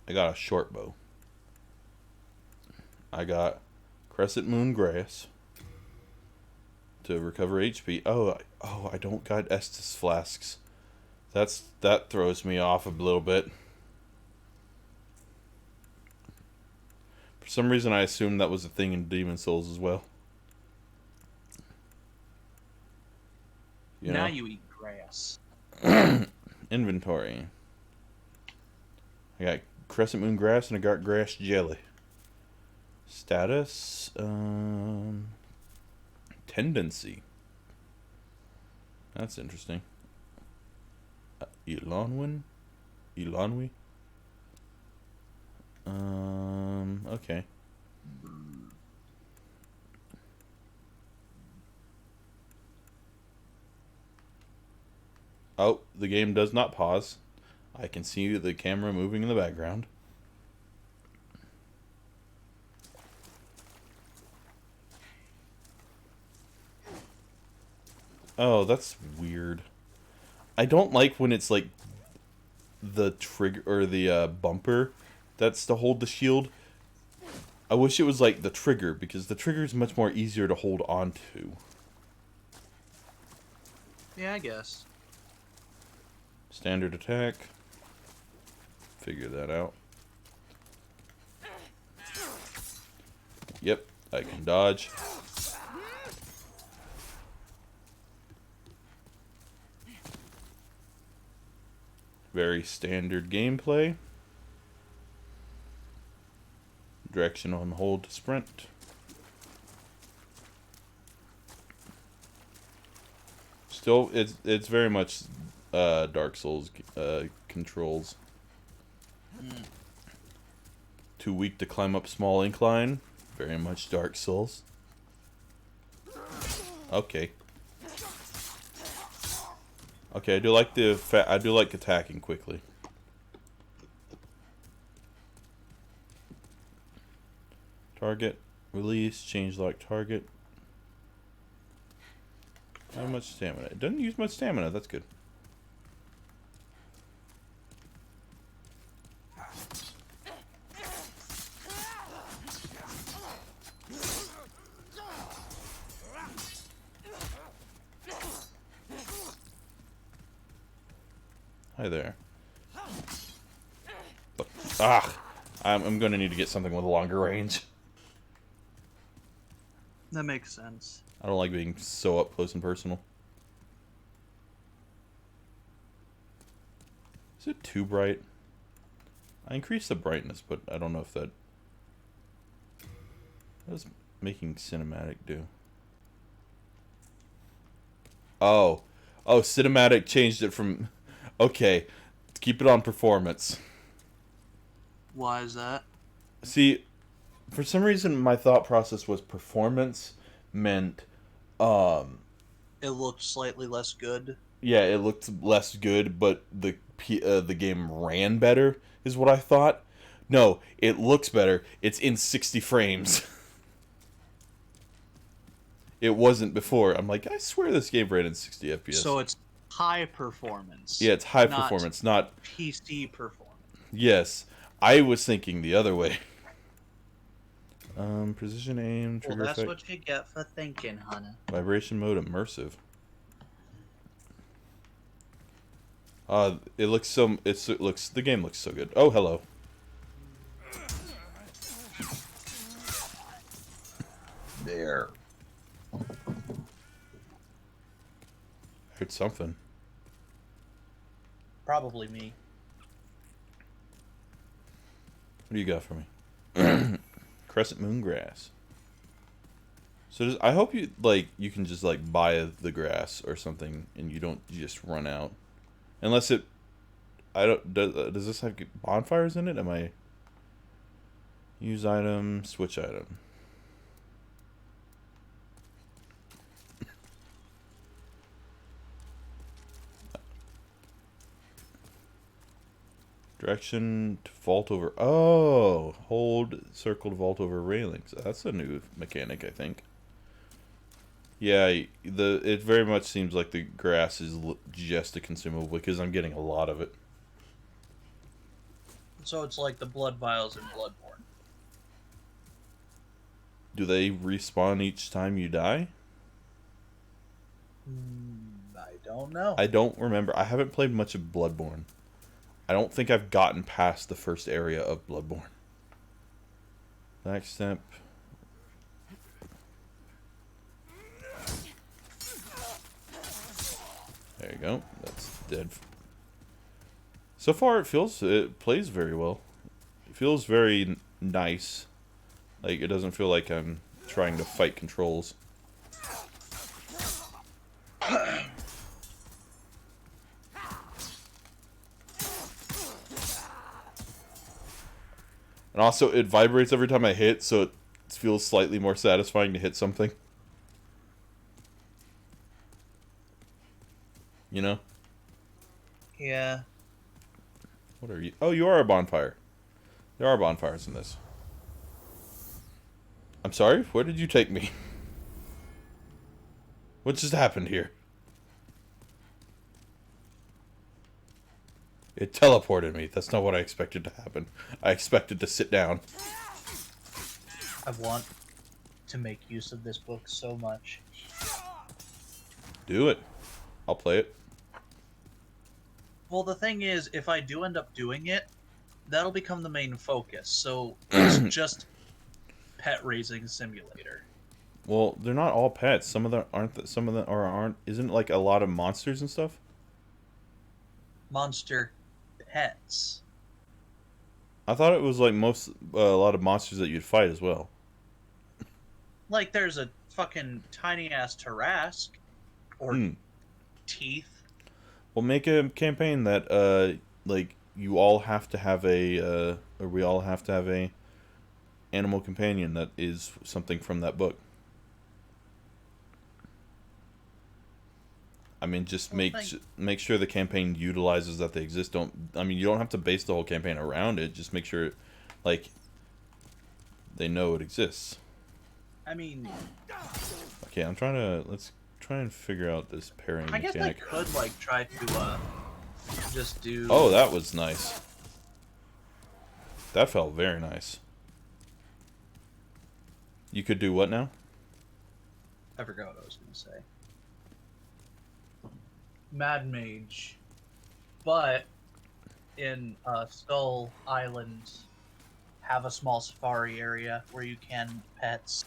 I got a short bow. I got Crescent Moon Grass to recover HP. Oh, I don't got Estus flasks. That throws me off a little bit. For some reason, I assumed that was a thing in Demon Souls as well. Now you eat grass. Inventory. I got Crescent Moon Grass and I got Grass Jelly. Status, Tendency. That's interesting. Elanwi? Okay. Oh, the game does not pause. I can see the camera moving in the background. Oh, that's weird. I don't like when it's like the trigger or the bumper that's to hold the shield. I wish it was like the trigger, because the trigger is much more easier to hold on to. Yeah, I guess. Standard attack. Figure that out. Yep, I can dodge. Very standard gameplay. Direction on hold to sprint. Still, it's very much Dark Souls controls. Too weak to climb up small incline. Very much Dark Souls. Okay. Okay, I do like attacking quickly. Target, release, change lock target. How much stamina? It doesn't use much stamina, that's good. Hi there. Look. I'm gonna need to get something with a longer range. That makes sense. I don't like being so up close and personal. Is it too bright? I increased the brightness, but I don't know if that... What does making cinematic do? Oh, cinematic changed it from... Okay, keep it on performance. Why is that? See, for some reason my thought process was performance meant... It looked slightly less good. Yeah, it looked less good, but the game ran better, is what I thought. No, it looks better. It's in 60 frames. It wasn't before. I'm like, I swear this game ran in 60 FPS. So it's high performance. Yeah, it's high not performance, not... PC performance. Yes, I was thinking the other way. Precision aim, Well, trigger that's effect, what you get for thinking, Hannah. vibration mode, immersive. It looks so. It looks. The game looks so good. Oh, hello. There. Heard something. Probably me. What do you got for me? Crescent moon grass. So I hope you you can just buy the grass or something and you just run out. Unless it I don't does this have bonfires in it? Am I use item, switch item. Direction to vault over. Oh, hold circle to vault over railings. That's a new mechanic, I think. Yeah, it very much seems like the grass is just a consumable because I'm getting a lot of it. So it's like the blood vials in Bloodborne. Do they respawn each time you die? I don't know. I don't remember. I haven't played much of Bloodborne. I don't think I've gotten past the first area of Bloodborne. Backstep. There you go. That's dead. So far, it plays very well. It feels very nice. Like, it doesn't feel like I'm trying to fight controls. And also, it vibrates every time I hit, so it feels slightly more satisfying to hit something. You know? Yeah. What are you? Oh, you are a bonfire. There are bonfires in this. I'm sorry? Where did you take me? What just happened here? It teleported me. That's not what I expected to happen. I expected to sit down. I want to make use of this book so much. Do it. I'll play it. Well, the thing is, if I do end up doing it, that'll become the main focus. So it's just pet raising simulator. Well, they're not all pets. Some of them aren't. Some of them aren't. Isn't like a lot of monsters and stuff? Monster pets. I thought it was like a lot of monsters that you'd fight as well. Like there's a fucking tiny ass Tarrasque or teeth. Well, make a campaign that like you all have to have or we all have to have a animal companion that is something from that book. I mean, just make sure the campaign utilizes that they exist. You don't have to base the whole campaign around it. Just make sure, like, they know it exists. I mean, Okay, let's try and figure out this pairing I guess mechanic. I could like try to just do. Oh, that was nice. That felt very nice. You could do what now? I forgot what I was gonna say. Mad Mage. But in Skull Island, have a small safari area where you can pets.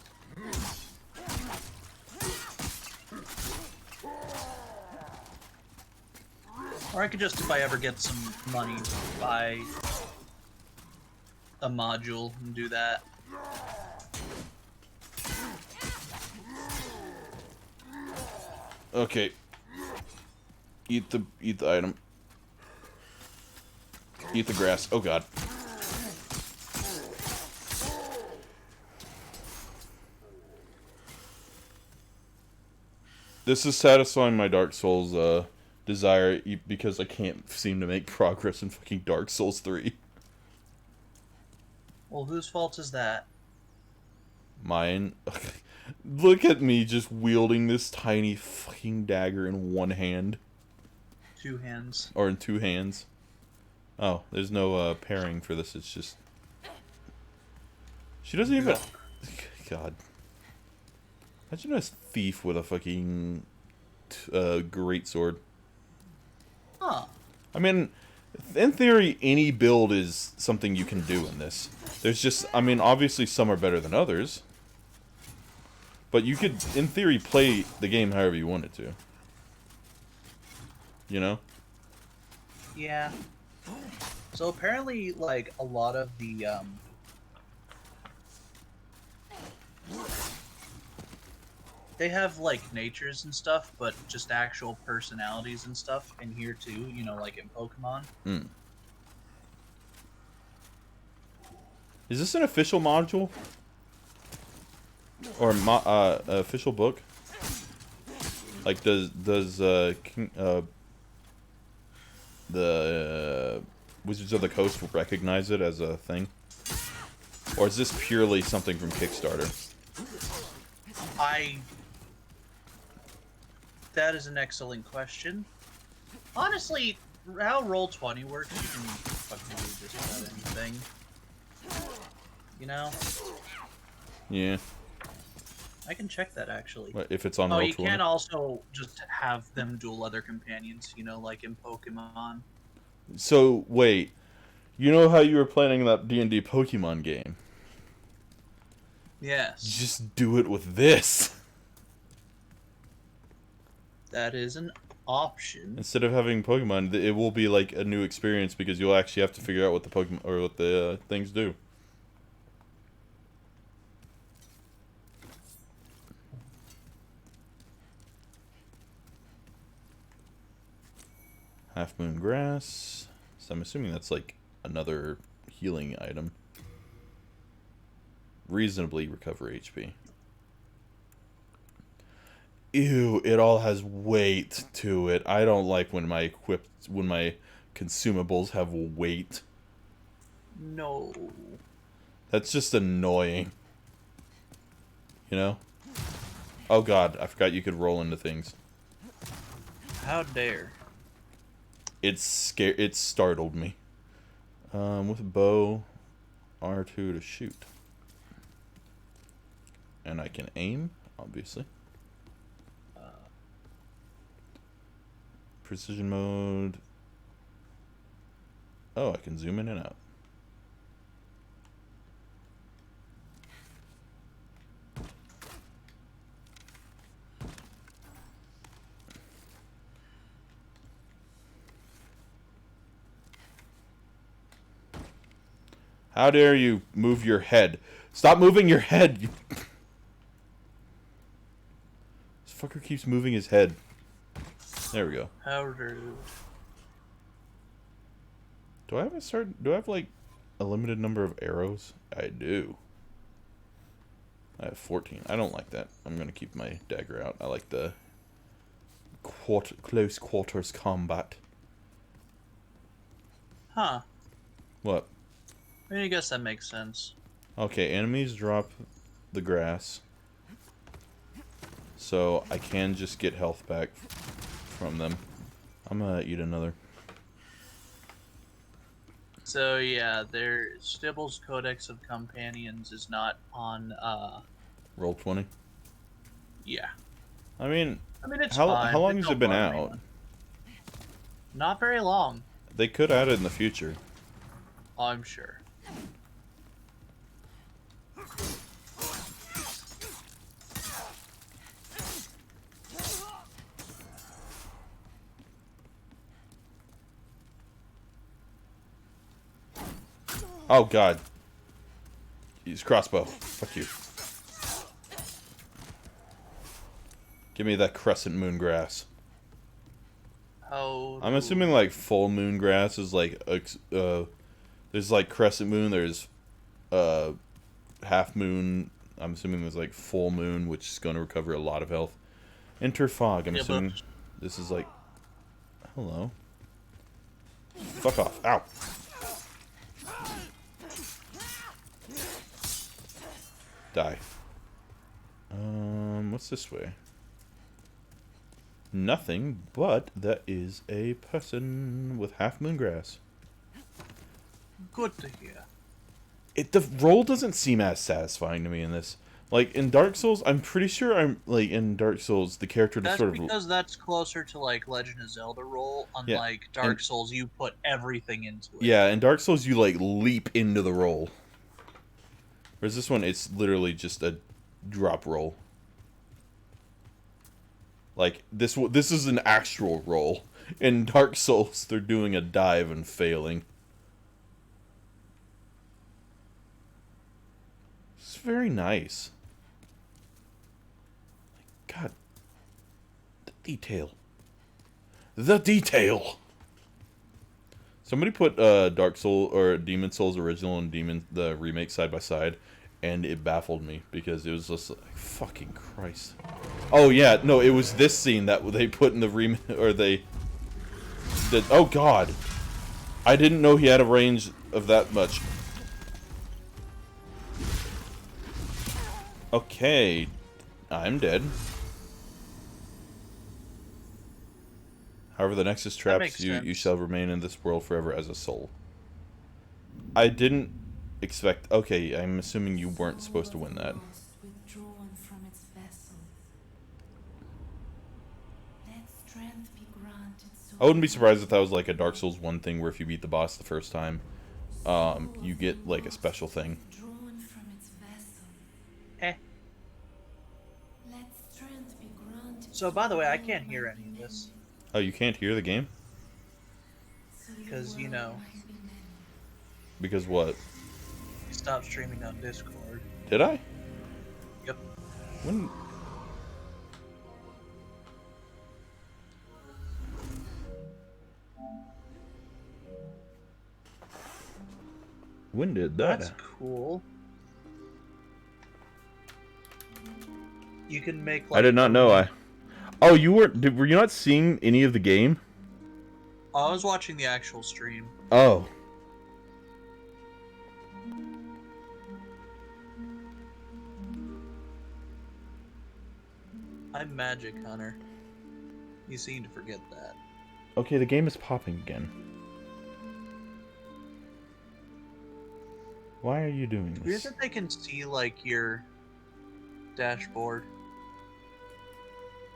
Or I could just, if I ever get some money, buy a module and do that. Okay. Eat the item. Eat the grass. Oh god. This is satisfying my Dark Souls desire because I can't seem to make progress in fucking Dark Souls 3. Well, whose fault is that? Mine. Look at me just wielding this tiny fucking dagger in one hand. 2 hands. Or in 2 hands. Oh, there's no pairing for this. It's just... She doesn't even... God. Imagine a thief with a fucking great sword. Huh. I mean, in theory, any build is something you can do in this. There's just, I mean, obviously some are better than others. But you could, in theory, play the game however you wanted to. You know? Yeah. So apparently, like, a lot of the, they have, like, natures and stuff, but just actual personalities and stuff in here, too, you know, like in Pokemon. Mm. Is this an official module? Or official book? Like, does the Wizards of the Coast recognize it as a thing? Or is this purely something from Kickstarter? That is an excellent question. Honestly, how Roll20 works, you can fucking do just about anything. You know? Yeah. I can check that, actually. If it's on Oh, Roll20. you can also just have them duel other companions, you know, like in Pokemon. So, wait. You know how you were planning that D&D Pokemon game? Yes. Just do it with this. That is an option. Instead of having Pokemon, it will be like a new experience because you'll actually have to figure out what the Pokemon or what the things do. Half Moon Grass. So I'm assuming that's like another healing item. Reasonably recover HP. Ew, it all has weight to it. I don't like when my consumables have weight. No. That's just annoying. You know? Oh god, I forgot you could roll into things. How dare. It startled me. With a bow, R2 to shoot. And I can aim, obviously. Precision mode. Oh, I can zoom in and out. How dare you move your head? Stop moving your head! This fucker keeps moving his head. There we go. How rude. Do I have like a limited number of arrows? I do. I have 14. I don't like that. I'm gonna keep my dagger out. I like the close quarters combat. Huh. What? I guess that makes sense. Okay, enemies drop the grass. So I can just get health back from them. I'm gonna eat another. So yeah, Stibble's Codex of Companions is not on Roll20. Yeah. I mean, It's how fine. long It has don't it been bother me out? none. Not very long. They could add it in the future. I'm sure. Oh god. Use crossbow. Fuck you. Give me that crescent moon grass. How I'm assuming like full moon grass is like there's like crescent moon, there's half moon. I'm assuming there's like full moon, which is going to recover a lot of health. Enter fog. I'm assuming this is like hello. Fuck off. Ow. Die. What's this way? Nothing, but that is a person with half moon grass. Good to hear. The roll doesn't seem as satisfying to me in this. Like in Dark Souls, I'm pretty sure I'm like in Dark Souls the character just That's sort of because that's closer to like Legend of Zelda role. Yeah, Unlike Dark Souls, you put everything into it. yeah, in Dark Souls you like leap into the roll. Whereas this one, it's literally just a drop roll. Like this is an actual roll. In Dark Souls, they're doing a dive and failing. It's very nice. God, the detail. The detail. Somebody put Dark Soul or Demon Souls original and the remake side by side, and it baffled me because it was just like, fucking Christ. Oh yeah, no, it was this scene that they put in the remake, or they did. Oh God, I didn't know he had a range of that much. Okay, I'm dead. However, the Nexus traps you. You shall remain in this world forever as a soul. I didn't expect. Okay, I'm assuming you weren't supposed to win that. Withdrawn from its vessel. Let strength be granted so I wouldn't be surprised if that was like a Dark Souls 1 thing where if you beat the boss the first time, you get like a special thing. withdrawn from its vessel. Eh. Let strength be granted. So, by the way, I can't hear any of this. Oh, you can't hear the game? Because, you know, Because what? you stopped streaming on Discord. Did I? Yep. When? When did that? That's cool. You can make like... I did not know. Oh, you were you not seeing any of the game? I was watching the actual stream. Oh. I'm Magic Hunter. You seem to forget that. Okay, the game is popping again. Why are you doing Weird this? that they can see like your dashboard.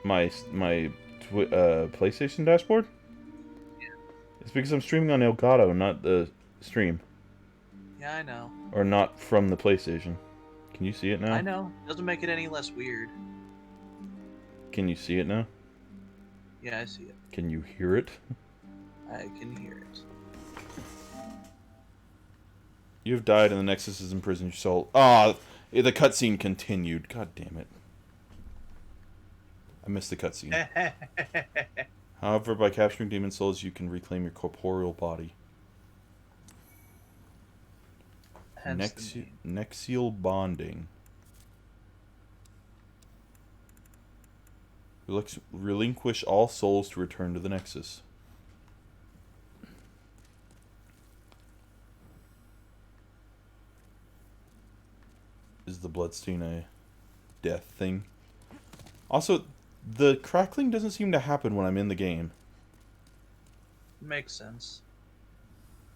My PlayStation dashboard? Yeah. It's because I'm streaming on Elgato, not the stream. Yeah, I know. Or not from the PlayStation. Can you see it now? I know. Doesn't make it any less weird. Can you see it now? Yeah, I see it. Can you hear it? I can hear it. You have died and the Nexus has imprisoned your soul. Ah, the cutscene continued. God damn it. I missed the cutscene. However, by capturing demon souls, you can reclaim your corporeal body. Nexial bonding. Relinquish all souls to return to the Nexus. Is the bloodstain a death thing? Also, the crackling doesn't seem to happen when I'm in the game. Makes sense.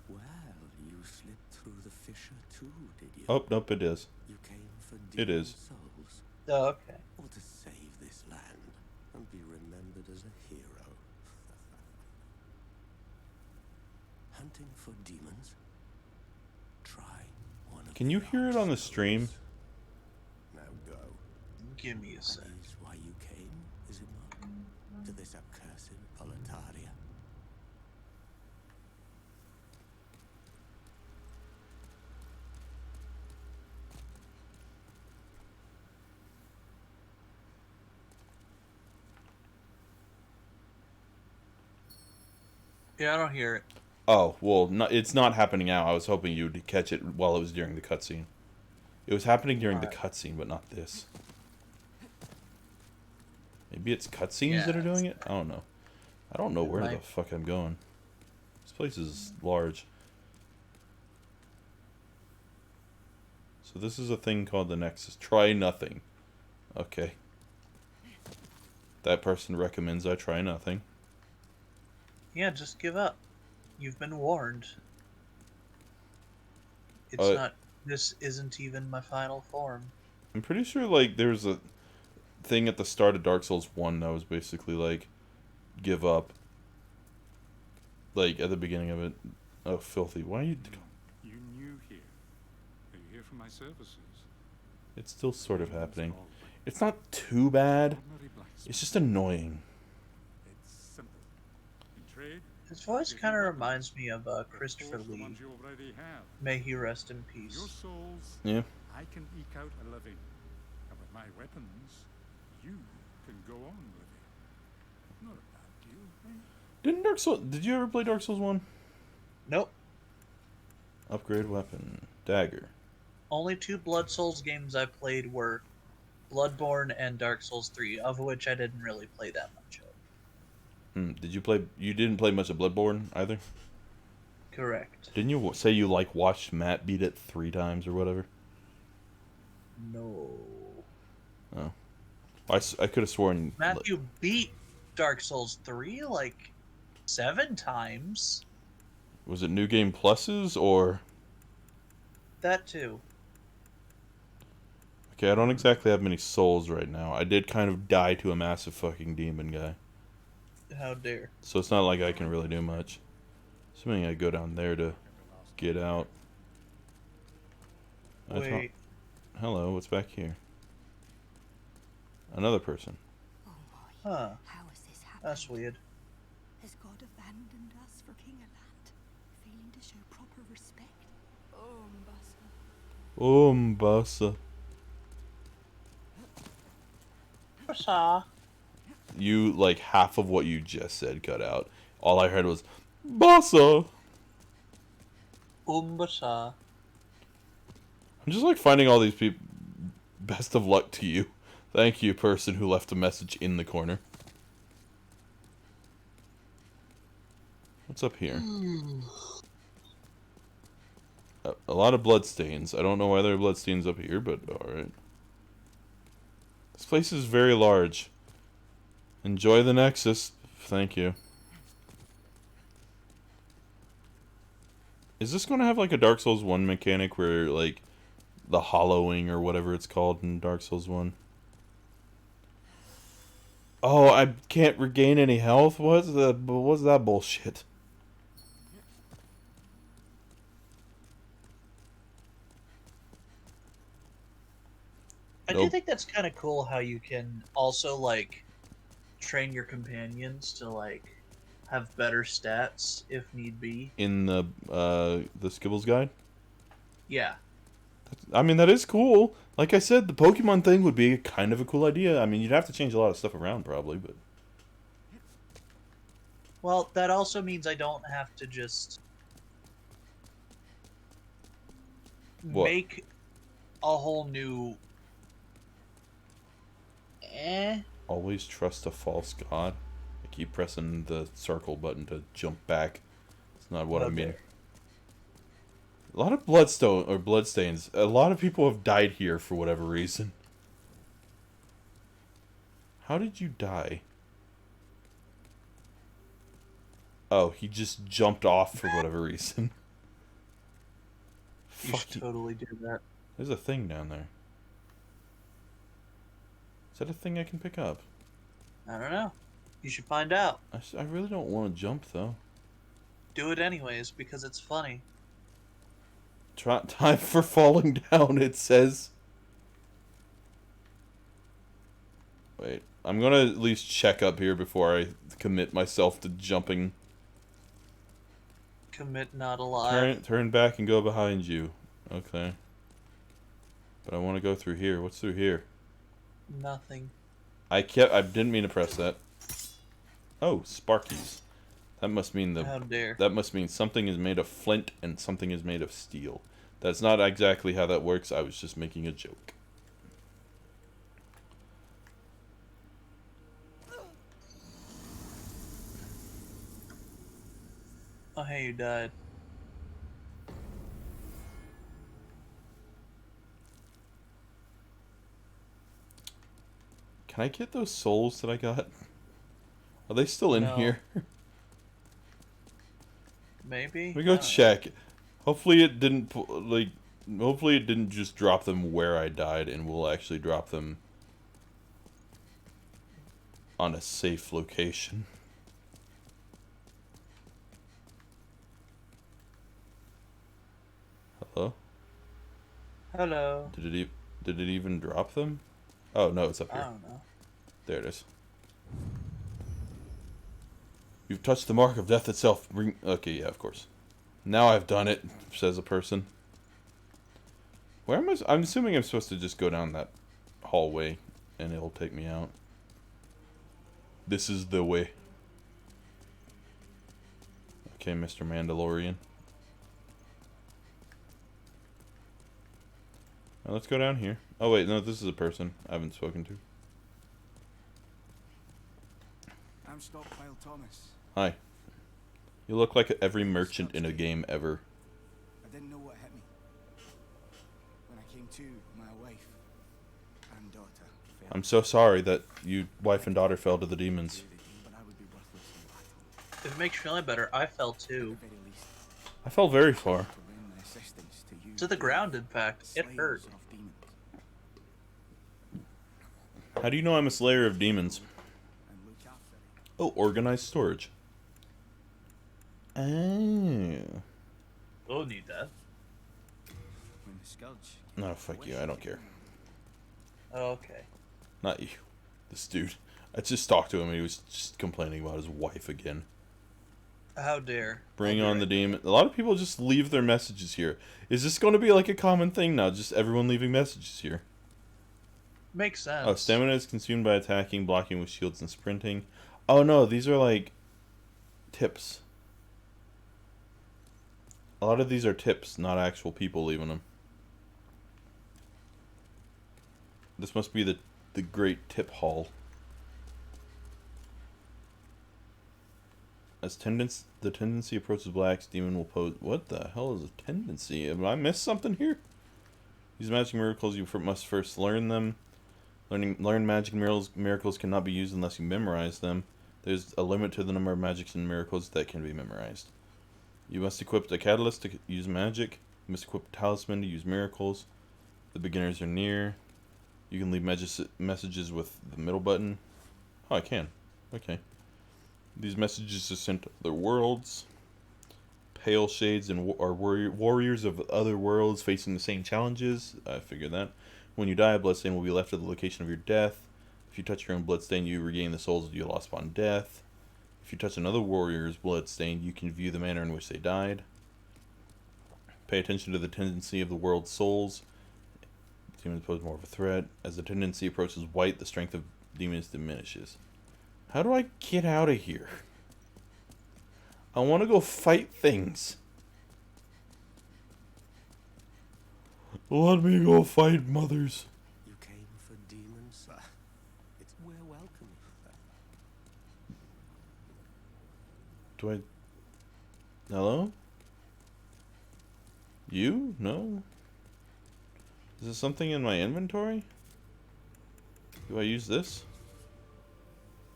Well, you slipped through the fissure too, did you? Oh, nope, it is. You came for It demon is. souls, Oh, okay. or to save this land and be remembered as a hero. Hunting for demons? Try one of Can you the hear it on the stream? archers. Now go. Give me a sec. That is why you came, is it not? To this accursed Boletaria. Yeah, I don't hear it. Oh, well, it's not happening now. I was hoping you'd catch it while it was during the cutscene. It was happening during the cutscene, but not this. Maybe it's cutscenes that are doing it? I don't know. I don't know where the fuck I'm going. This place is large. So this is a thing called the Nexus. Try nothing. Okay. That person recommends I try nothing. Yeah, just give up. You've been warned. It's Uh, not... This isn't even my final form. I'm pretty sure like there was a thing at the start of Dark Souls 1 that was basically like give up. Like at the beginning of it. Oh, filthy. Why are you You new here. Are you here for my services? It's still sort of happening. It's not too bad. Ordinary blacksmith. It's just annoying. It's simple. In trade, His voice kind of reminds me of Christopher forge the Lee. ones you already have. May he rest in Your peace. souls, Yeah. I can eke out a living. And with my weapons, you can go on living. Not a bad deal, eh? Did you ever play Dark Souls 1? Nope. Upgrade weapon. Dagger. Only 2 Blood Souls games I played were Bloodborne and Dark Souls 3, of which I didn't really play that much of. Did you play... You didn't play much of Bloodborne, either? Correct. Didn't you say you, like, watched Matt beat it 3 times or whatever? No. Oh. I could have sworn... Matthew beat Dark Souls 3 like 7 times. Was it New Game Pluses, or... That too. Okay, I don't exactly have many souls right now. I did kind of die to a massive fucking demon guy. How dare. So it's not like I can really do much. Assuming I go down there to get out. I thought- Wait. Hello, what's back here? Another person. Oh boy. Huh. How has this happened? That's weird. Has God abandoned us for King Alant, failing to show proper respect? Oh, Mbasa. Mbasa. Basa. You, like, half of what you just said cut out. All I heard was, Basa! Umbasa. I'm just, like, finding all these people. Best of luck to you. Thank you, person who left a message in the corner. What's up here? A lot of bloodstains. I don't know why there are bloodstains up here, but alright. This place is very large. Enjoy the Nexus. Thank you. Is this going to have like a Dark Souls 1 mechanic where like the hollowing or whatever it's called in Dark Souls 1? Oh, I can't regain any health? What's that bullshit? I do Nope. think that's kind of cool how you can also like train your companions to like have better stats if need be. In the Skibbles guide? Yeah. I mean, that is cool. Like I said, the Pokemon thing would be kind of a cool idea. I mean, you'd have to change a lot of stuff around probably, but... Well, that also means I don't have to just What? make a whole new Always trust a false god. I keep pressing the circle button to jump back. It's not what I mean. Okay. A lot of bloodstains. A lot of people have died here for whatever reason. How did you die? Oh, he just jumped off for whatever reason. You Fuck. should totally do that. There's a thing down there. Is that a thing I can pick up? I don't know. You should find out. I really don't want to jump though. Do it anyways because it's funny. Time for falling down, it says. Wait, I'm gonna at least check up here before I commit myself to jumping. Commit not alive. Turn back and go behind you. Okay. But I want to go through here. What's through here? Nothing. I didn't mean to press that. Oh, Sparkies. That must mean How dare. that must mean something is made of flint and something is made of steel. That's not exactly how that works. I was just making a joke. Oh, hey, you died. Can I get those souls that I got? Are they still in No. here? Maybe? Let me go check. Hopefully it didn't like Hopefully it didn't just drop them where I died, and will actually drop them on a safe location. Hello? Hello. Did it even drop them? Oh no, it's up I here. don't know. There it is. You've touched the mark of death itself. Okay, yeah, of course. Now I've done it, says a person. Where am I? I'm assuming I'm supposed to just go down that hallway, and it'll take me out. This is the way. Okay, Mr. Mandalorian. Now let's go down here. Oh wait, no, this is a person I haven't spoken to. I'm Stockpile Thomas. Hi. You look like every merchant in a game ever. I didn't know what hit me. When I came to, my wife and daughter fell I'm so sorry that you wife and daughter fell to the demons. to the demon, but I would be worthless in battle. If it makes you feel any better, I fell At too. the very least, I fell very far. to lend my assistance to you. To the ground, in fact. It Slayers hurt. of demons. How do you know I'm a slayer of demons? And look after it. Oh, organized storage. Oh. We'll need that. When the scourge No, fuck you. I don't care. Okay. Not you. This dude. I just talked to him and he was just complaining about his wife again. How dare. Bring I'll be on the right demon. A lot of people just leave their messages here. Is this going to be like a common thing now? Just everyone leaving messages here? Makes sense. Oh, stamina is consumed by attacking, blocking with shields, and sprinting. Oh no, these are like tips. A lot of these are tips, not actual people leaving them. This must be the great tip hall. As the tendency approaches blacks, demon will pose. What the hell is a tendency? Have I missed something here? These magic miracles, you must first learn them. Learn magic miracles cannot be used unless you memorize them. There's a limit to the number of magics and miracles that can be memorized. You must equip a catalyst to use magic. You must equip a talisman to use miracles. The beginners are near. You can leave messages with the middle button. Oh, I can. Okay. These messages are sent to other worlds. Pale shades and are warriors of other worlds facing the same challenges. I figured that. When you die, a bloodstain will be left at the location of your death. If you touch your own bloodstain, you regain the souls you lost upon death. If you touch another warrior's bloodstain, you can view the manner in which they died. Pay attention to the tendency of the world's souls. Demons pose more of a threat. As the tendency approaches white, the strength of demons diminishes. How do I get out of here? I want to go fight things. Let me go fight mothers. You came for demons? We're welcome. Do I... Hello? You? No? Is there something in my inventory? Do I use this?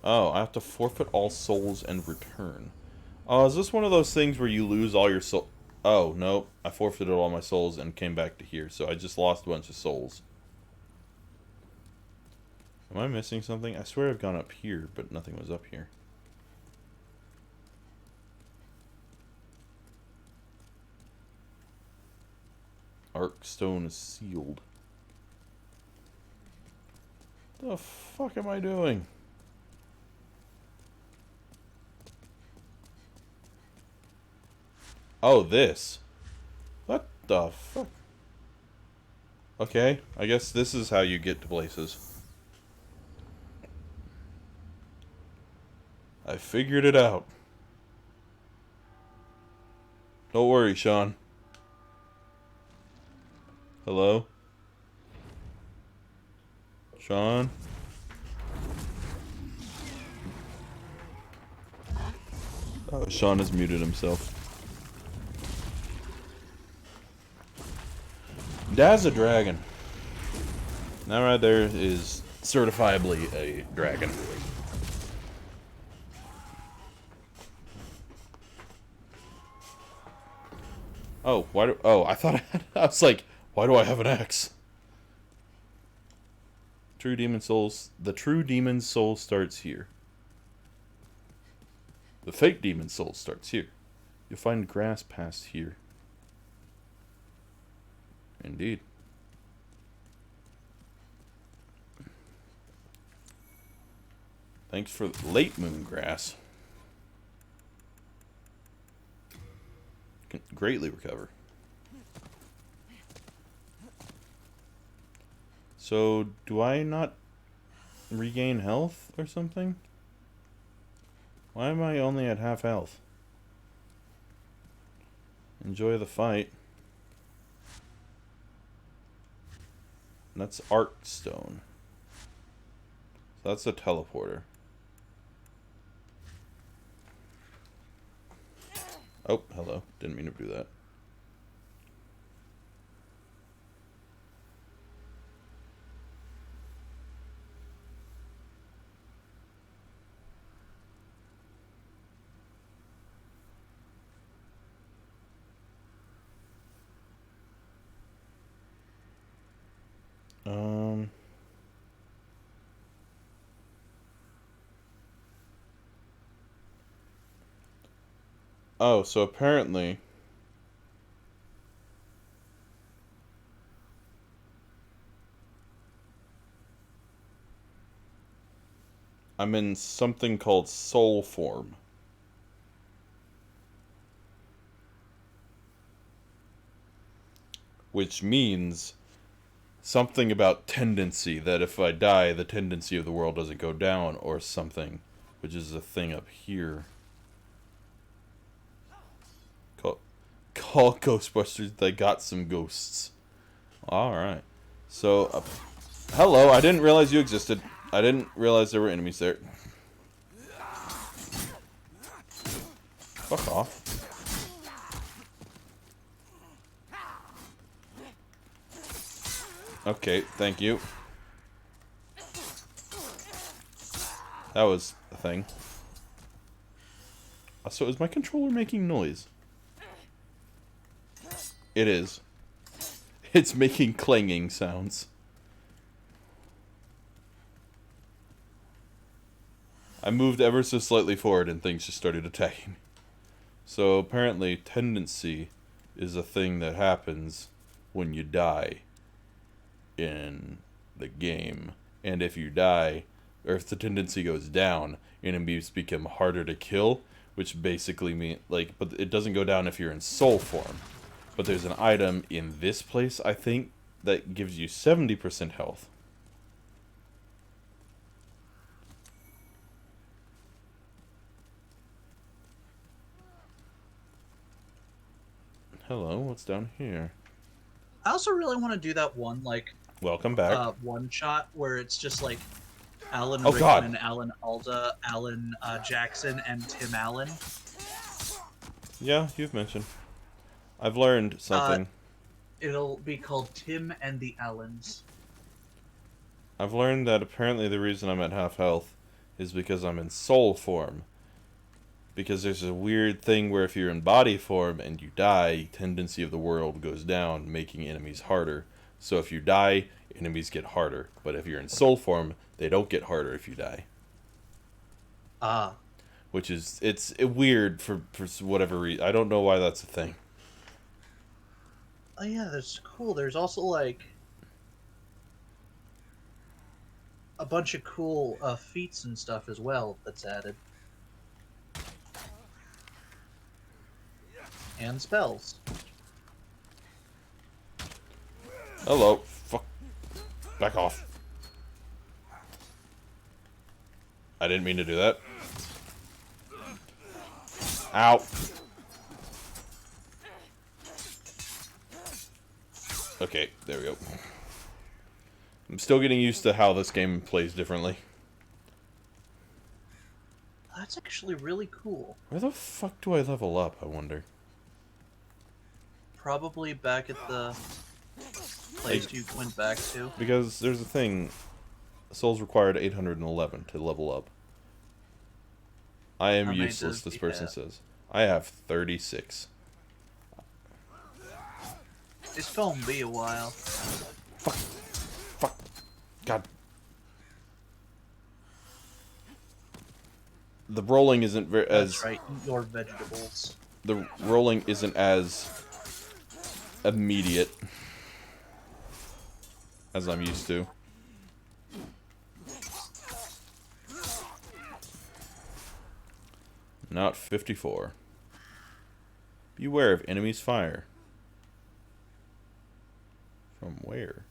Oh, I have to forfeit all souls and return. Oh, is this one of those things where you lose all your soul? Oh, no. I forfeited all my souls and came back to here, so I just lost a bunch of souls. Am I missing something? I swear I've gone up here, but nothing was up here. Arc stone is sealed. The fuck am I doing? Oh, this. What the fuck? Okay, I guess this is how you get to places. I figured it out. Don't worry, Sean. Hello? Sean? Oh, Sean has muted himself. Dad's a dragon. That right there is certifiably a dragon. Oh, why do... Oh, I thought I was like, Why do I have an axe? The true demon soul starts here. The fake demon soul starts here. You'll find grass past here. Indeed. Thanks for the late moon grass. Can greatly recover. So, do I not regain health or something? Why am I only at half health? Enjoy the fight. That's Art Stone. So that's a teleporter. Oh, hello. Didn't mean to do that. Oh, so apparently I'm in something called soul form. Which means something about tendency, that if I die, the tendency of the world doesn't go down or something, which is a thing up here. Call Ghostbusters, they got some ghosts. Alright. So, hello, I didn't realize you existed. I didn't realize there were enemies there. Fuck off. Okay, thank you. That was a thing. So is my controller making noise? It is. It's making clanging sounds. I moved ever so slightly forward and things just started attacking me. So apparently tendency is a thing that happens when you die in the game. And if you die, or if the tendency goes down, enemies become harder to kill, which basically means, like, but it doesn't go down if you're in soul form. But there's an item in this place, I think, that gives you 70% health. Hello, what's down here? I also really want to do that one, like, Welcome back. one shot where it's just like Alan Oh, God. Rickman, Alan Alda, Alan Jackson, and Tim Allen. Yeah, you've mentioned. I've learned something. It'll be called Tim and the Allens. I've learned that apparently the reason I'm at half health is because I'm in soul form. Because there's a weird thing where if you're in body form and you die, tendency of the world goes down, making enemies harder. So if you die, enemies get harder. But if you're in soul form, they don't get harder if you die. Ah. Which is, it's weird for whatever reason. I don't know why that's a thing. Oh yeah, that's cool. There's also like a bunch of cool feats and stuff as well that's added. And spells. Hello. Fuck. Back off. I didn't mean to do that. Ow. Okay, there we go. I'm still getting used to how this game plays differently. That's actually really cool. Where the fuck do I level up, I wonder? Probably back at the place you went back to. Because there's a thing. Souls required 811 to level up. I am How many useless, does this he person have? says. I have 36. It's gonna be a while. Fuck. God. The rolling isn't very That's right, eat your vegetables. The rolling isn't as immediate as I'm used to. Not 54. Beware of enemy's fire. From where?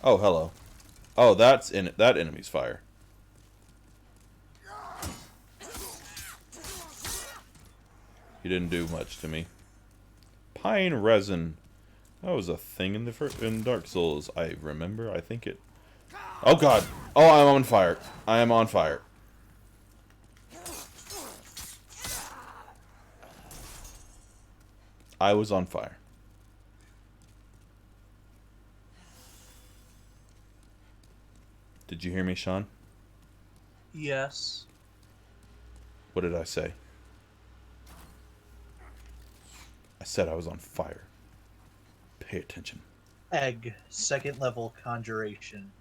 Oh, hello. Oh, that's in that enemy's fire. He didn't do much to me. Pine resin. That was a thing in in Dark Souls. I remember. I think it. Oh God! Oh, I'm on fire. I am on fire. I was on fire. Did you hear me, Sean? Yes. What did I say? I said I was on fire. Pay attention. Egg, second level conjuration.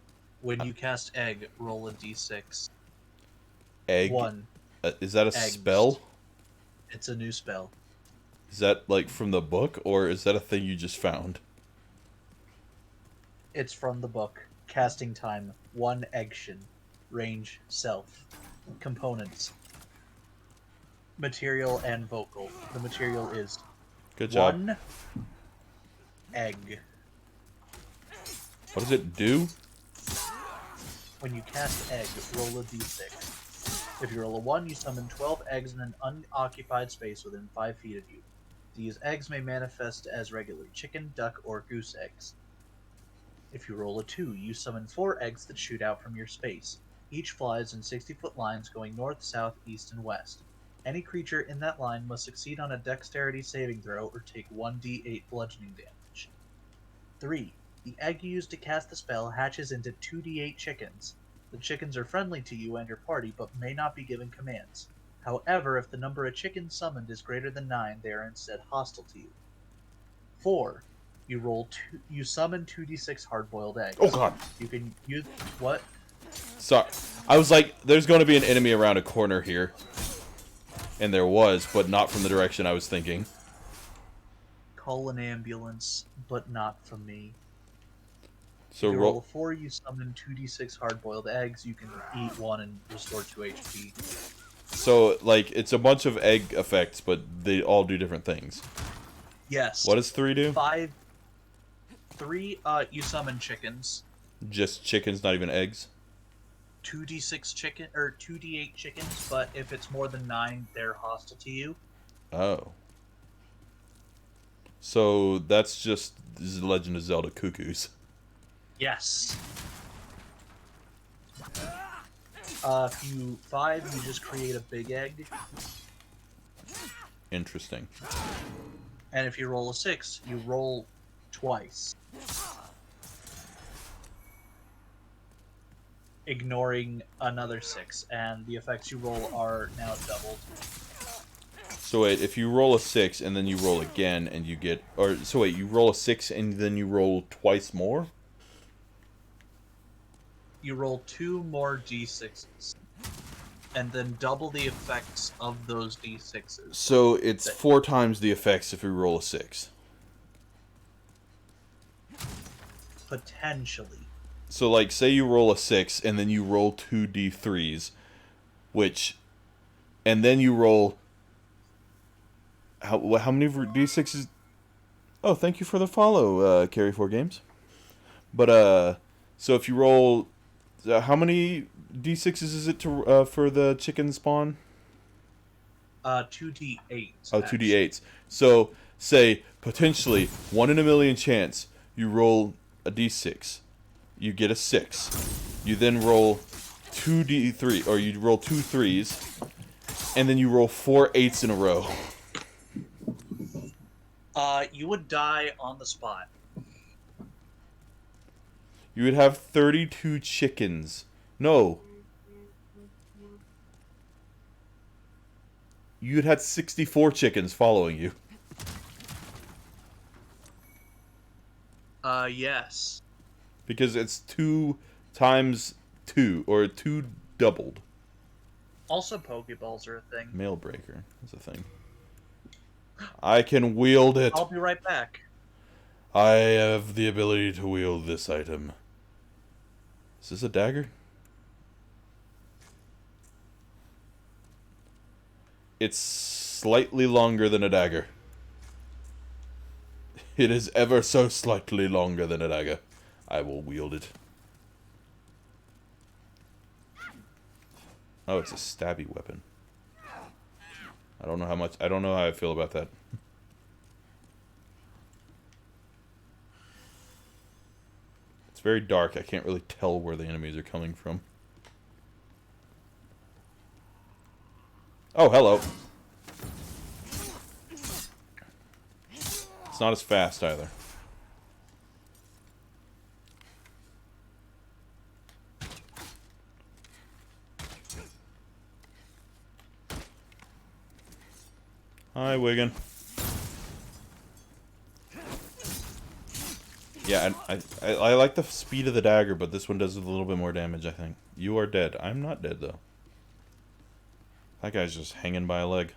When you cast egg, roll a d6. Egg? 1. Is that a Eggs. spell? It's a new spell. Is that like from the book, or is that a thing you just found? It's from the book. Casting time, 1 eggshin. Range, self. Components. Material and vocal. The material is Good job. 1 egg. What does it do? When you cast egg, roll a d6. If you roll a 1, you summon 12 eggs in an unoccupied space within 5 feet of you. These eggs may manifest as regular chicken, duck, or goose eggs. If you roll a 2, you summon 4 eggs that shoot out from your space. Each flies in 60-foot lines going north, south, east, and west. Any creature in that line must succeed on a dexterity saving throw or take 1d8 bludgeoning damage. 3. The egg you used to cast the spell hatches into 2d8 chickens. The chickens are friendly to you and your party, but may not be given commands. However, if the number of chickens summoned is greater than 9, they are instead hostile to you. 4. You summon 2d6 hard-boiled eggs. Oh God! You can use what? Sorry, I was like, there's going to be an enemy around a corner here, and there was, but not from the direction I was thinking. Call an ambulance, but not from me. So You roll a roll. 4, you summon 2d6 hard-boiled eggs. You can eat 1 and restore 2 HP. So like, it's a bunch of egg effects, but they all do different things. Yes. What does 3 do? 3, you summon chickens. Just chickens, not even eggs. 2d6 chicken or 2d8 chickens, but if it's more than 9, they're hostile to you. Oh. So that's just Legend of Zelda cuckoos. Yes. If you 5, you just create a big egg, Interesting. and if you roll a 6, you roll twice, ignoring another 6, and the effects you roll are now doubled. So wait, if you roll a 6 and then you roll again and you get, or so wait, you roll a 6 and then you roll twice more? You roll 2 more d6s, and then double the effects of those d6s. So it's 4 times the effects if you roll a 6. Potentially. So like, say you roll a 6 and then you roll 2 d3s, and then you roll, how many d6s? Oh, thank you for the follow, Carry4Games. But so if you roll, how many d6s is it to for the chicken spawn? 2d8. Oh, 2d8s. So say potentially 1 in a million chance you roll a d6, you get a 6. You then roll 2d3, or you roll 2 3s, and then you roll 4 8s in a row. You would die on the spot. You would have 32 chickens. No. you'd had 64 chickens following you. Yes. Because it's 2 times 2, or 2 doubled. Also, Pokeballs are a thing. Mail breaker is a thing. I can wield it. I'll be right back. I have the ability to wield this item. Is this a dagger? It's slightly longer than a dagger. It is ever so slightly longer than a dagger. I will wield it. Oh, it's a stabby weapon. I don't know how I feel about that. It's very dark. I can't really tell where the enemies are coming from. Oh, hello. It's not as fast either. Hi, Wigan. Yeah, I like the speed of the dagger, but this one does a little bit more damage, I think. You are dead. I'm not dead, though. That guy's just hanging by a leg.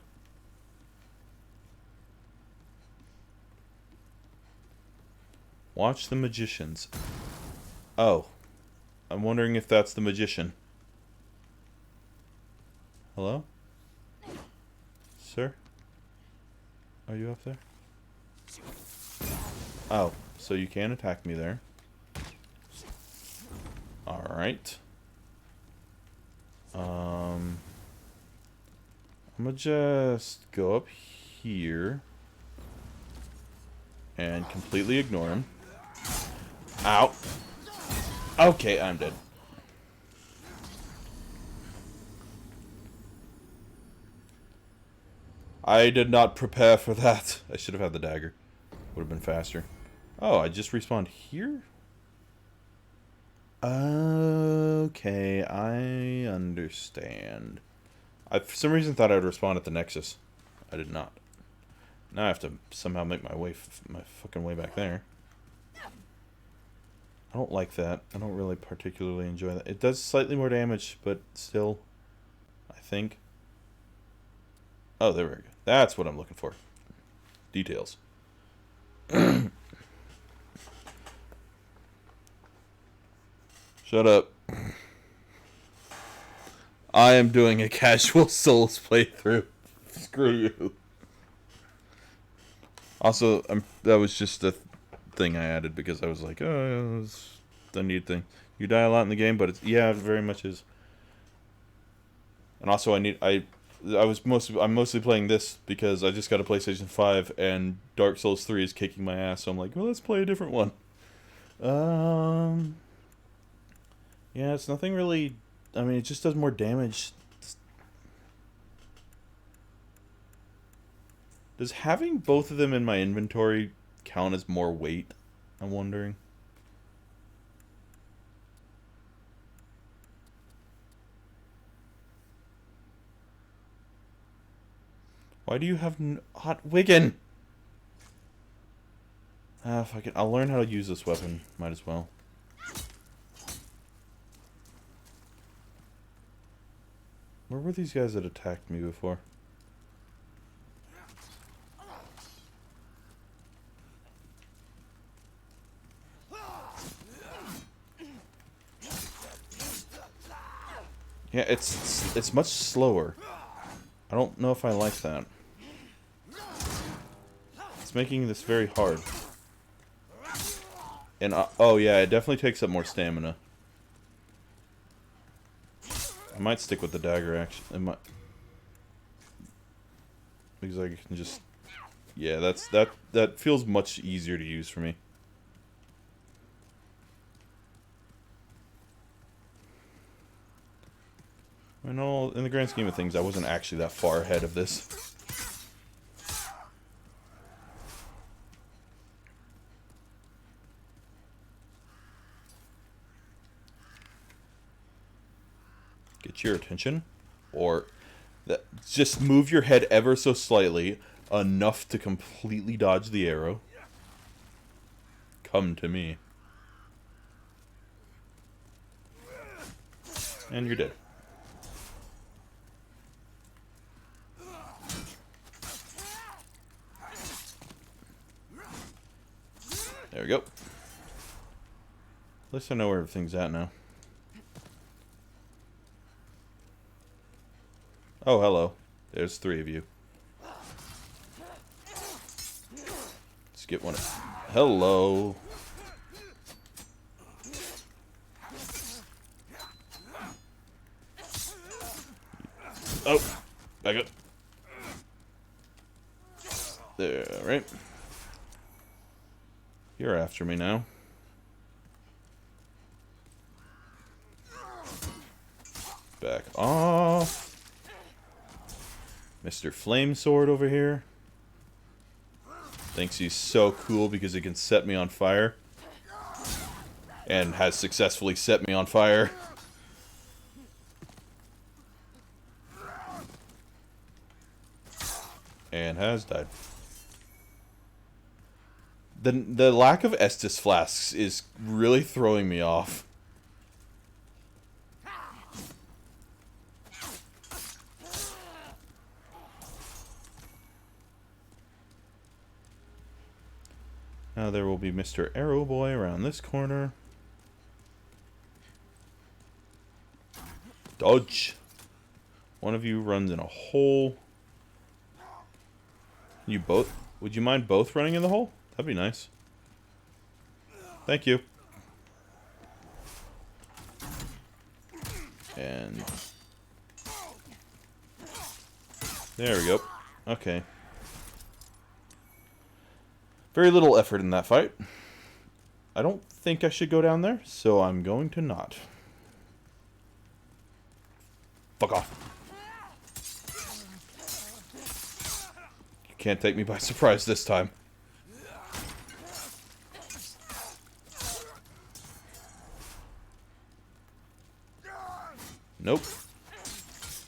Watch the magicians. Oh. I'm wondering if that's the magician. Hello? Sir? Are you up there? Oh, so you can attack me there. Alright. I'm gonna just go up here and completely ignore him. Ow. Okay, I'm dead. I did not prepare for that. I should have had the dagger. Would have been faster. Oh, I just respawned here? Okay, I understand. I, for some reason, thought I would respawn at the Nexus. I did not. Now I have to somehow make my fucking way back there. I don't like that. I don't really particularly enjoy that. It does slightly more damage, but still, I think. Oh, there we go. That's what I'm looking for. Details. Shut up. I am doing a casual Souls playthrough. Screw you. Also, that was just a thing I added because I was like, oh, it's a neat thing. You die a lot in the game, but it's, yeah, it very much is. And also, I'm mostly playing this because I just got a PlayStation 5 and Dark Souls 3 is kicking my ass, so I'm like, well, let's play a different one. Yeah, it's nothing really. I mean, it just does more damage. Does having both of them in my inventory count as more weight? I'm wondering. Why do you have hot Wigan? Ah, fuck it. I'll learn how to use this weapon. Might as well. Where were these guys that attacked me before? Yeah, it's much slower. I don't know if I like that. It's making this very hard. And oh yeah, it definitely takes up more stamina. I might stick with the dagger actually. It might, because I can just, yeah, that feels much easier to use for me. I know, in the grand scheme of things, I wasn't actually that far ahead of this. Get your attention, or Just move your head ever so slightly, enough to completely dodge the arrow. Come to me. And you're dead. There we go. At least I know where everything's at now. Oh, hello. There's 3 of you. Let's get one. Hello. Oh, back up. There, right. You're after me now. Back off. Mr. Flame Sword over here. Thinks he's so cool because he can set me on fire. And has successfully set me on fire. And has died. The lack of Estus flasks is really throwing me off. Now there will be Mr. Arrow Boy around this corner. Dodge. One of you runs in a hole. You both... Would you mind both running in the hole? That'd be nice. Thank you. And... there we go. Okay. Very little effort in that fight. I don't think I should go down there, so I'm going to not. Fuck off. You can't take me by surprise this time. Nope.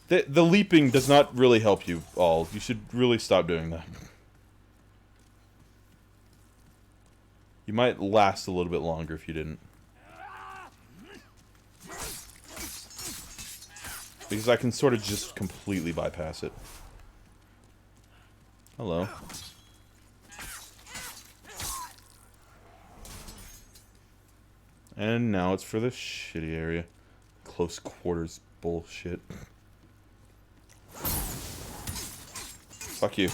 The leaping does not really help you all. You should really stop doing that. You might last a little bit longer if you didn't. Because I can sort of just completely bypass it. Hello. And now it's for the shitty area. Close quarters bullshit. Fuck you.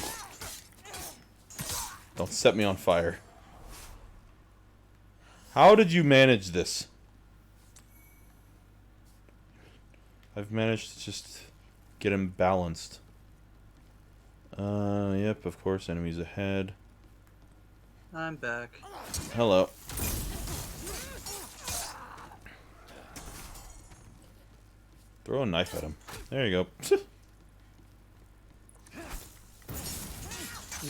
Don't set me on fire. How did you manage this? I've managed to just get him balanced. Yep, of course, enemies ahead. I'm back. Hello. Throw a knife at him. There you go.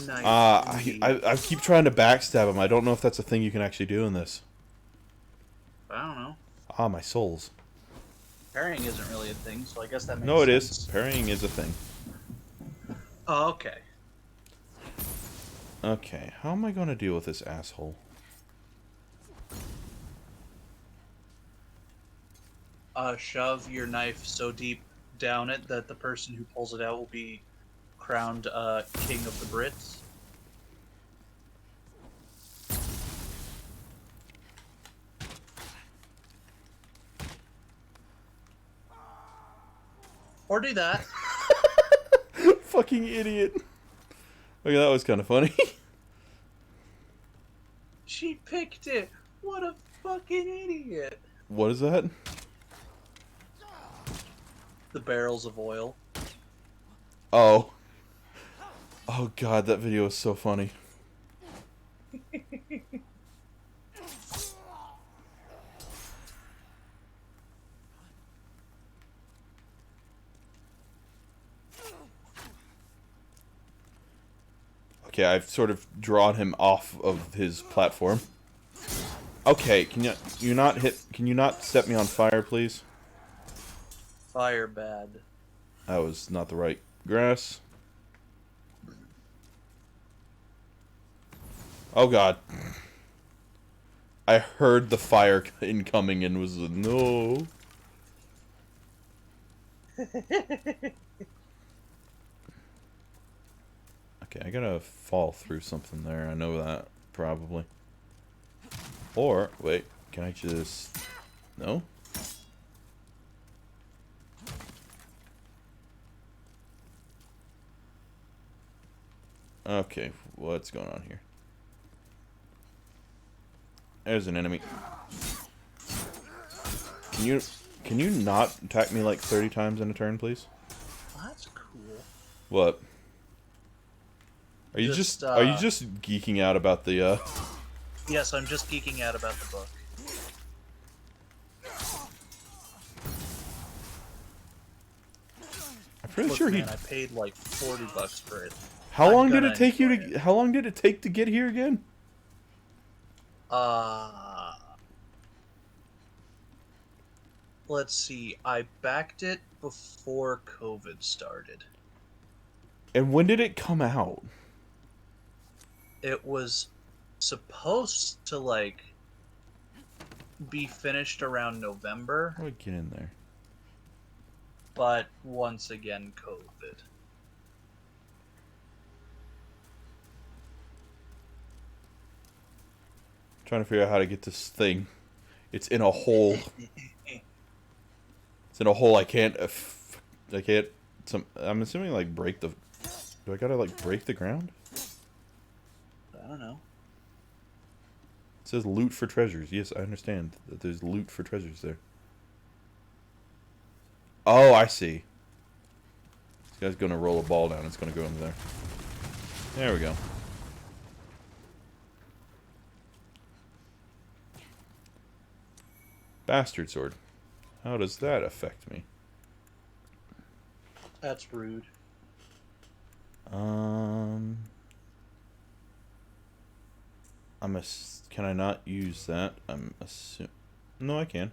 Nice. I keep trying to backstab him. I don't know if that's a thing you can actually do in this. I don't know. Ah, my souls. Parrying isn't really a thing, so I guess that makes No, it sense. is. Parrying is a thing. Oh, okay. Okay, how am I going to deal with this asshole? Shove your knife so deep down it that the person who pulls it out will be crowned King of the Brits. Or do that. Fucking idiot. Okay, that was kind of funny. She picked it. What a fucking idiot. What is that? The barrels of oil. Oh. Oh god, that video is so funny. Okay, I've sort of drawn him off of his platform. Okay, can you not set me on fire, please? Fire bad. That was not the right grass. Oh god. I heard the fire incoming and was like, no. Okay, I gotta fall through something there. I know that, probably. Or, wait, can I just... No? Okay, what's going on here? There's an enemy. Can you not attack me like 30 times in a turn, please? That's cool. What? Are you are you just geeking out about the Yes, I'm just geeking out about the book. I'm pretty Look, sure man, I paid like $40 for it. How I'm long did gonna it take you enjoy to how long did it take to get here again? Let's see. I backed it before COVID started. And when did it come out? It was supposed to like be finished around November, How do I get in there? but once again COVID. Trying to figure out how to get this thing. It's in a hole. It's in a hole. I can't. I can't. I'm assuming like break the. Do I gotta like break the ground? I don't know. It says loot for treasures. Yes, I understand that there's loot for treasures there. Oh, I see. This guy's gonna roll a ball down. It's gonna go in there. There we go. Bastard sword. How does that affect me? That's rude. Can I not use that? No, I can.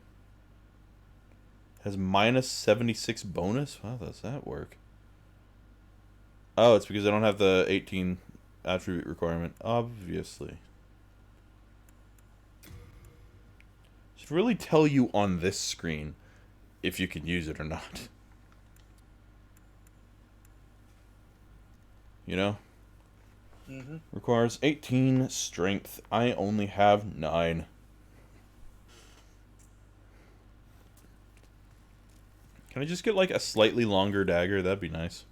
Has minus 76 bonus? How does that work? Oh, it's because I don't have the 18 attribute requirement. Obviously. Should really tell you on this screen if you can use it or not. You know? Mm-hmm. Requires 18 strength. I only have 9. Can I just get like a slightly longer dagger? That'd be nice.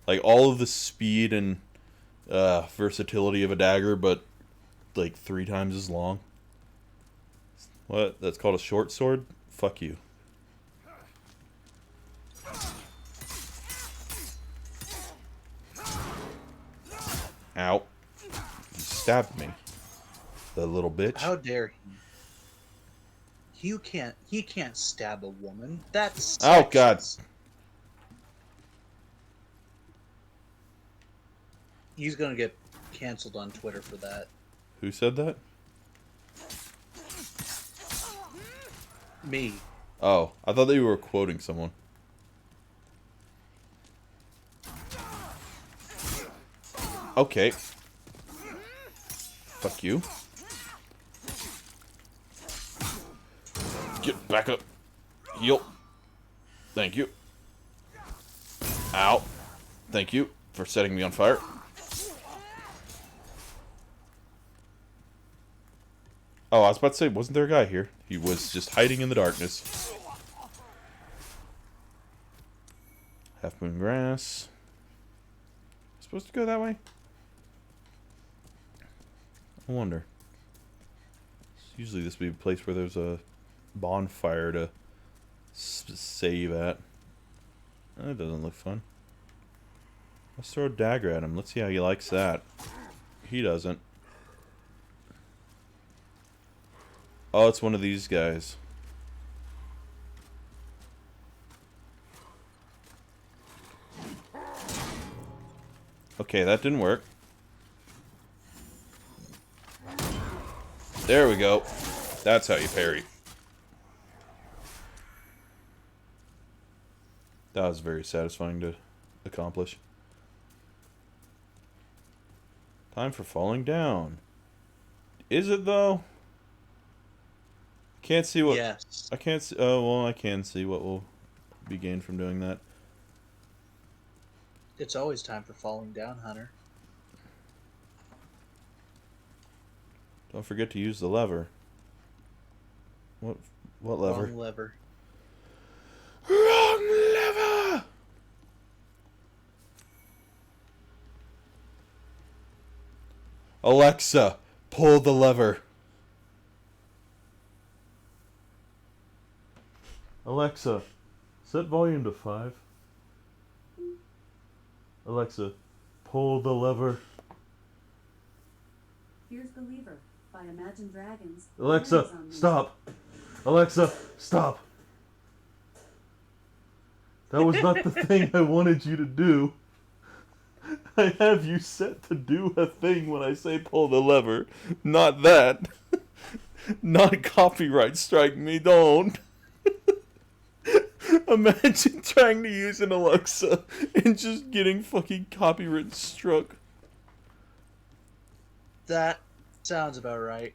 Like all of the speed and versatility of a dagger, but like 3 times as long. What? That's called a short sword? Fuck you. Ow. You stabbed me. The little bitch. How dare he? He can't stab a woman. That's Oh, sexist. God. He's gonna get canceled on Twitter for that. Who said that? Me. Oh, I thought they were quoting someone. Okay. Fuck you. Get back up. Heal. Thank you. Ow. Thank you for setting me on fire. Oh, I was about to say, wasn't there a guy here? He was just hiding in the darkness. Half Moon Grass. Supposed to go that way? I wonder. Usually this would be a place where there's a bonfire to save at. That doesn't look fun. Let's throw a dagger at him. Let's see how he likes that. He doesn't. Oh, it's one of these guys. Okay, that didn't work. There we go. That's how you parry. That was very satisfying to accomplish. Time for falling down. Is it though? Can't see what. Yes. I can't see. Oh well, I can see what will be gained from doing that. It's always time for falling down, Hunter. Don't forget to use the lever. What lever? Wrong lever. Wrong lever! Alexa, pull the lever. Alexa, set volume to 5. Alexa, pull the lever. Here's the lever by Imagine Dragons. Alexa, Amazon Music. stop. Alexa, stop. That was not the thing I wanted you to do. I have you set to do a thing when I say pull the lever. Not that. Not copyright strike me, don't. Imagine trying to use an Alexa and just getting fucking copyright struck. That sounds about right.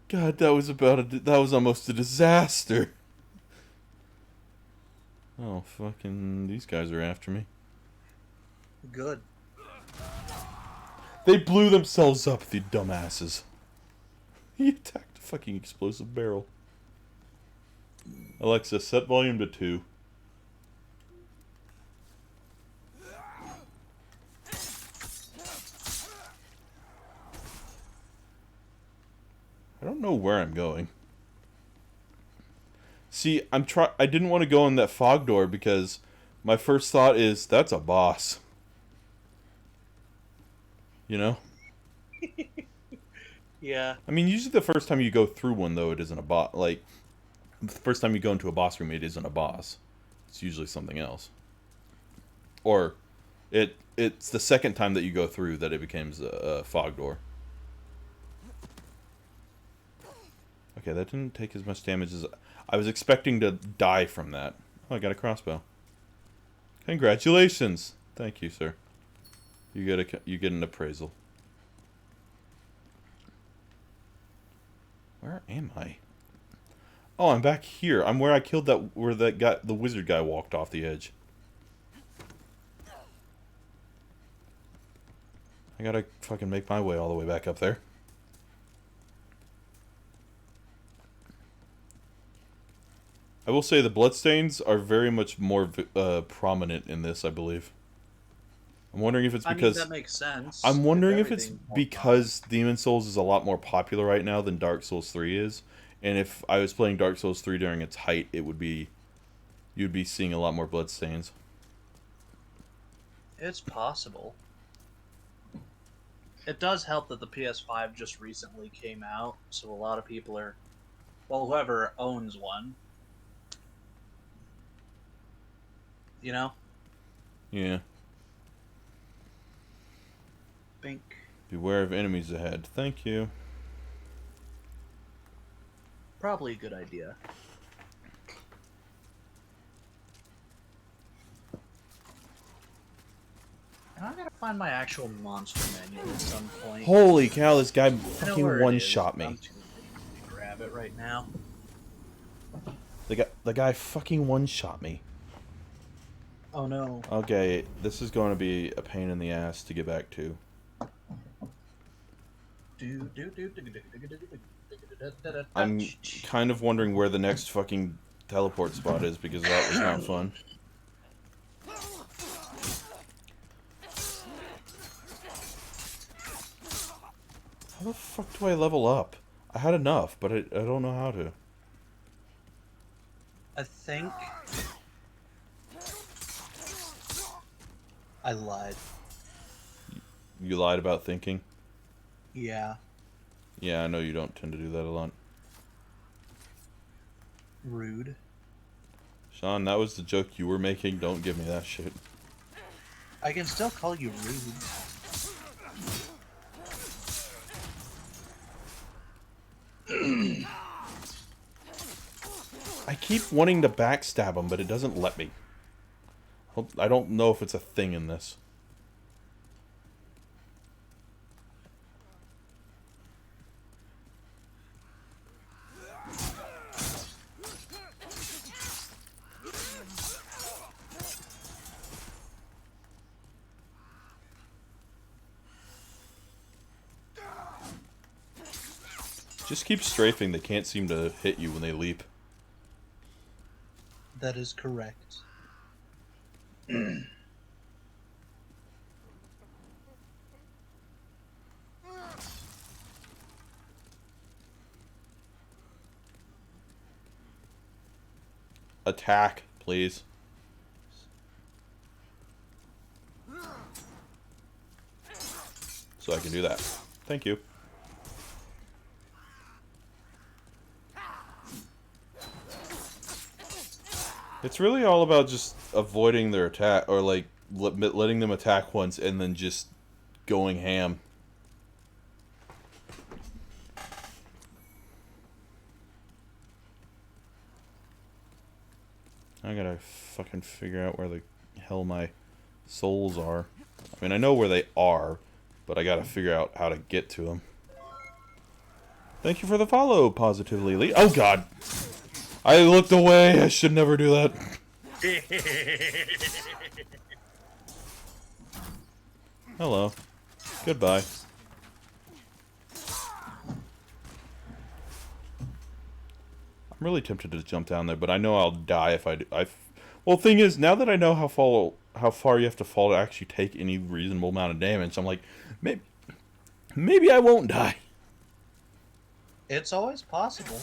God, that was almost a disaster. Oh, fucking, these guys are after me. Good. They blew themselves up, the dumbasses. He attacked a fucking explosive barrel. Alexa, set volume to 2. I don't know where I'm going. See, I didn't want to go in that fog door because my first thought is that's a boss. You know? Yeah. I mean, usually the first time you go through one, though, it isn't a boss. Like, the first time you go into a boss room, it isn't a boss. It's usually something else. Or, it's the second time that you go through that it becomes a fog door. Okay, that didn't take as much damage as I was expecting to die from that. Oh, I got a crossbow. Congratulations! Thank you, sir. You get an appraisal. Where am I? Oh, I'm back here. I'm where I killed where that guy, the wizard guy, walked off the edge. I gotta fucking make my way all the way back up there. I will say the bloodstains are very much more prominent in this, I believe. I'm wondering if it's because... I mean, that makes sense. I'm wondering if it's everything's more because Demon Souls is a lot more popular right now than Dark Souls 3 is. And if I was playing Dark Souls 3 during its height, it would be... You'd be seeing a lot more bloodstains. It's possible. It does help that the PS5 just recently came out, so a lot of people are... Well, whoever owns one. You know? Yeah. Bink. Beware of enemies ahead. Thank you. Probably a good idea. And I gotta find my actual monster manual at some point. Holy cow, this guy I know fucking where it is. one-shot me. I'm too lazy to grab it right now. The guy fucking one-shot me. Oh no. Okay, this is going to be a pain in the ass to get back to. I'm kind of wondering where the next fucking teleport spot is because that was not fun. How the fuck do I level up? I had enough, but I don't know how to. I think I lied. You lied about thinking? Yeah. Yeah, I know you don't tend to do that a lot. Rude. Sean, that was the joke you were making. Don't give me that shit. I can still call you rude. I keep wanting to backstab him, but it doesn't let me. I don't know if it's a thing in this. Just keep strafing. They can't seem to hit you when they leap. That is correct. Attack, please. So I can do that. Thank you. It's really all about just avoiding their attack, or like letting them attack once and then just going ham. I gotta fucking figure out where the hell my souls are. I mean, I know where they are, but I gotta figure out how to get to them. Thank you for the follow, Positively Elite. Oh god! I looked away! I should never do that. Hello. Goodbye. I'm really tempted to jump down there, but I know I'll die if I do. Well, thing is, now that I know how far you have to fall to actually take any reasonable amount of damage, I'm like, maybe I won't die. It's always possible.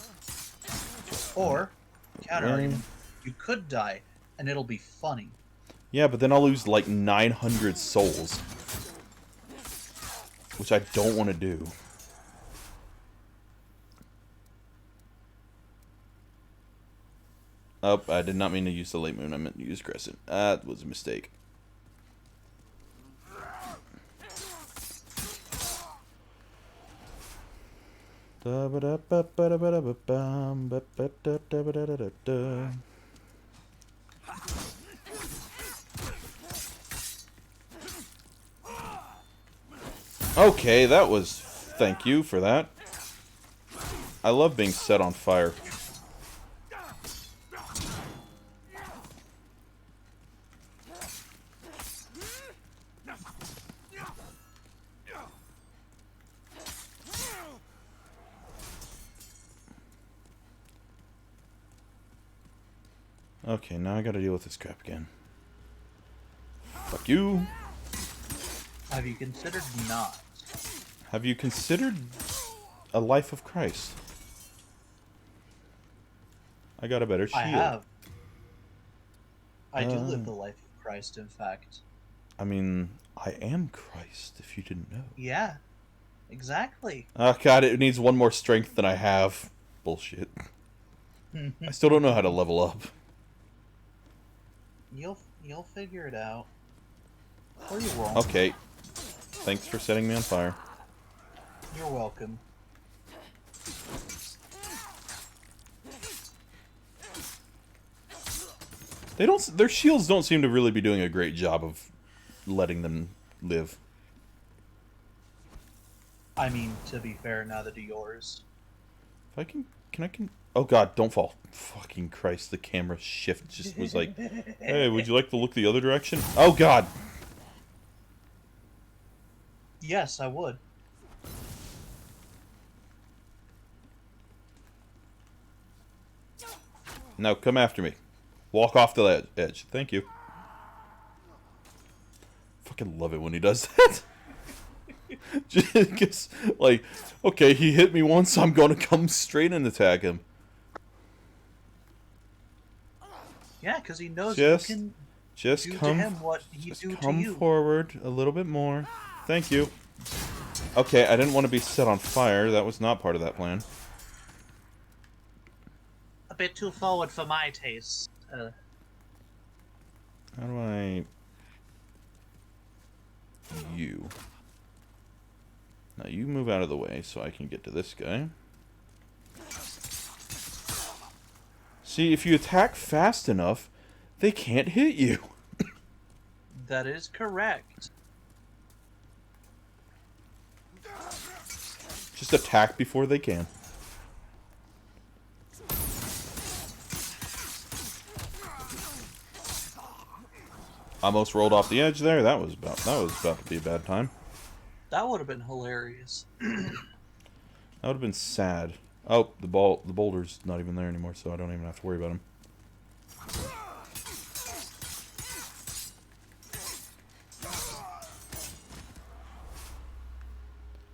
Or, counter argument, you could die, and it'll be funny. Yeah, but then I'll lose like 900 souls, which I don't want to do. Oh, I did not mean to use the late moon. I meant to use crescent. That was a mistake. Okay, that was... Thank you for that. I love being set on fire. Okay, now I gotta deal with this crap again. Fuck you. Have you considered not? Have you considered a life of Christ? I got a better shield. I have. I do live the life of Christ, in fact. I mean, I am Christ, if you didn't know. Yeah, exactly. Oh god, it needs one more strength than I have. Bullshit. I still don't know how to level up. You'll figure it out. Or you won't. Okay. Thanks for setting me on fire. You're welcome. Their shields don't seem to really be doing a great job of letting them live. I mean, to be fair, neither do yours. If I can oh god, don't fall. Fucking Christ, the camera shift just was like, hey, would you like to look the other direction? Oh god! Yes, I would. Now come after me. Walk off the edge. Thank you. Fucking love it when he does that. Just like, okay, he hit me once, I'm gonna come straight and attack him. Yeah, because he knows Just you can Just do come, to him what he just do to come you. forward a little bit more. Thank you. Okay, I didn't want to be set on fire. That was not part of that plan. A bit too forward for my taste. How do I... You. Now you move out of the way so I can get to this guy. See, if you attack fast enough, they can't hit you. That is correct. Just attack before they can. Almost rolled off the edge there. That was about to be a bad time. That would have been hilarious. That would have been sad. Oh, the boulder's not even there anymore, so I don't even have to worry about him.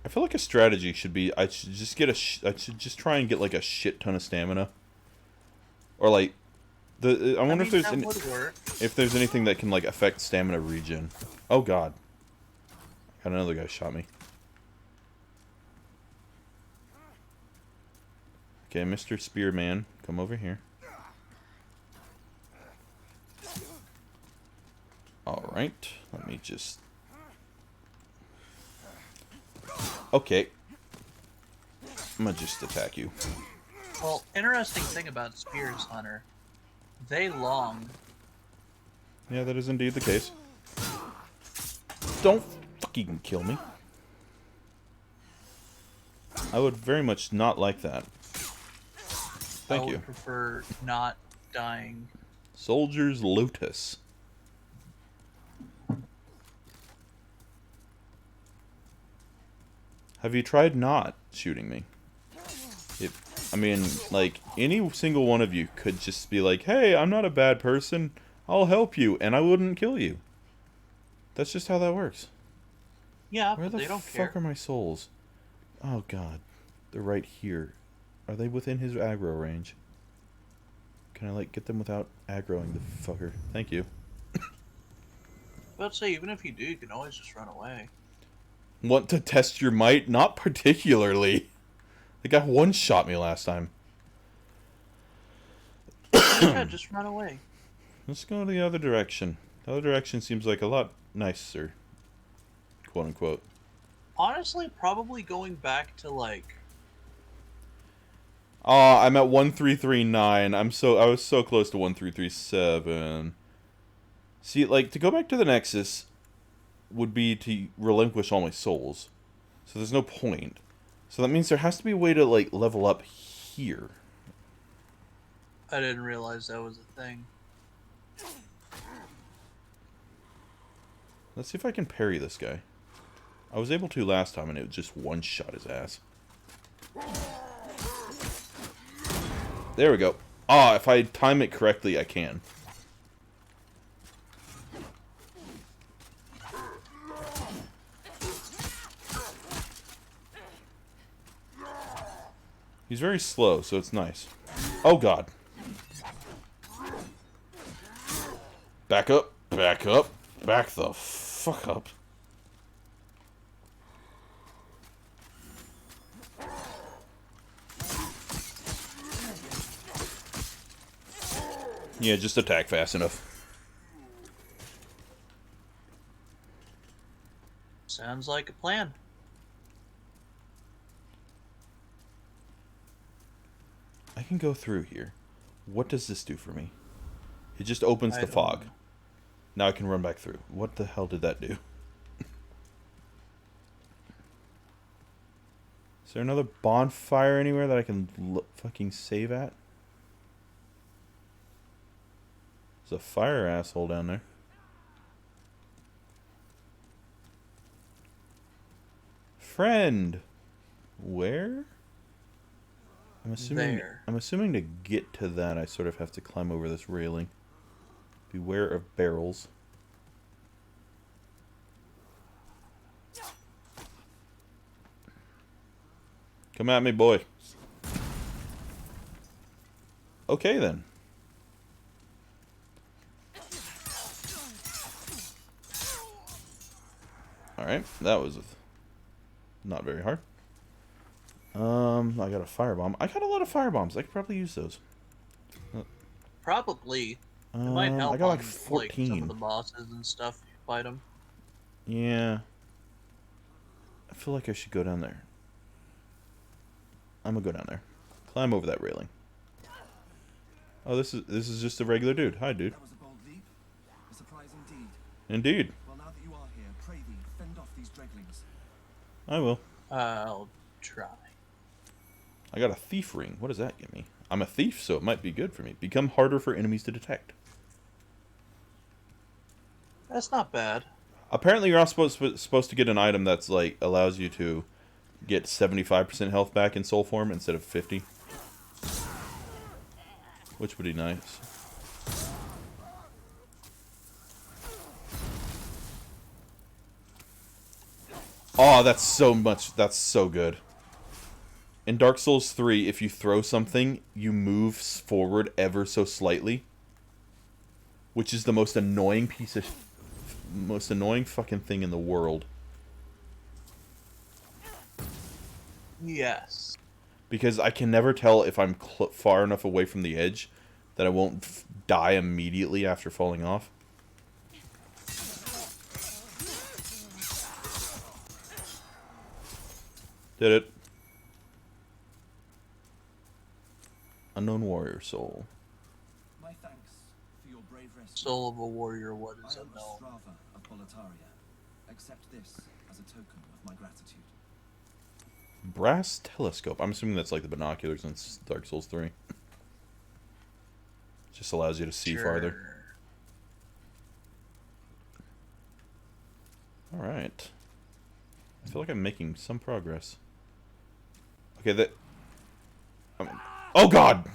I feel like a strategy should be I should just try and get like a shit ton of stamina, or like I wonder if there's anything that can like affect stamina regen. Oh god, got another guy shot me. Okay, Mr. Spearman, come over here. Alright, let me just... Okay. I'm gonna just attack you. Well, interesting thing about spears, Hunter. They long. Yeah, that is indeed the case. Don't fucking kill me. I would very much not like that. Thank you. I would prefer not dying. Soldier's Lotus. Have you tried not shooting me? I mean, like, any single one of you could just be like, hey, I'm not a bad person. I'll help you, and I wouldn't kill you. That's just how that works. Yeah, Where but they the don't fuck care. are my souls? Oh, God. They're right here. Are they within his aggro range? Can I, like, get them without aggroing the fucker? Thank you. But say, even if you do, you can always just run away. Want to test your might? Not particularly. The guy one-shot me last time. Yeah, just run away. Let's go the other direction. The other direction seems like a lot nicer. Quote unquote. Honestly, probably going back to like... I'm at 1339. I was so close to 1337. See, like, to go back to the Nexus would be to relinquish all my souls. So there's no point. So that means there has to be a way to, like, level up here. I didn't realize that was a thing. Let's see if I can parry this guy. I was able to last time, and it just one-shot his ass. There we go. Ah, if I time it correctly, I can. He's very slow, so it's nice. Oh, God. Back up, back up, back the fuck up. Yeah, just attack fast enough. Sounds like a plan. I can go through here. What does this do for me? It just opens I the don't fog. know. Now I can run back through. What the hell did that do? Is there another bonfire anywhere that I can fucking save at? There's a fire asshole down there. Friend! Where? I'm assuming to get to that I sort of have to climb over this railing. Beware of barrels. Come at me, boy. Okay, then. Alright, that was not very hard. I got a firebomb. I got a lot of firebombs. I could probably use those. Probably. It might help I got like on, 14. some of the bosses and stuff. If you fight them. Yeah. I feel like I should go down there. I'm gonna go down there. Climb over that railing. Oh, this is just a regular dude. Hi, dude. That was a bold leap. A surprise indeed. Indeed. Well, now that you are here, pray thee, fend off these dreglings. I will. I'll try. I got a thief ring. What does that give me? I'm a thief, so it might be good for me. Become harder for enemies to detect. That's not bad. Apparently, you're also supposed to get an item that's like allows you to get 75% health back in soul form instead of 50, which would be nice. Oh, that's so much. That's so good. In Dark Souls 3, if you throw something, you move forward ever so slightly, which is the most annoying fucking thing in the world. Yes. Because I can never tell if I'm far enough away from the edge that I won't die immediately after falling off. Did it. Unknown warrior soul. My thanks for your brave rescue. Soul of a warrior, what is I am unknown? Strava of Boletaria. Accept this as a token of my gratitude. Brass telescope. I'm assuming that's like the binoculars in Dark Souls 3. Just allows you to see farther. Alright. I feel like I'm making some progress. Okay, that... Oh god!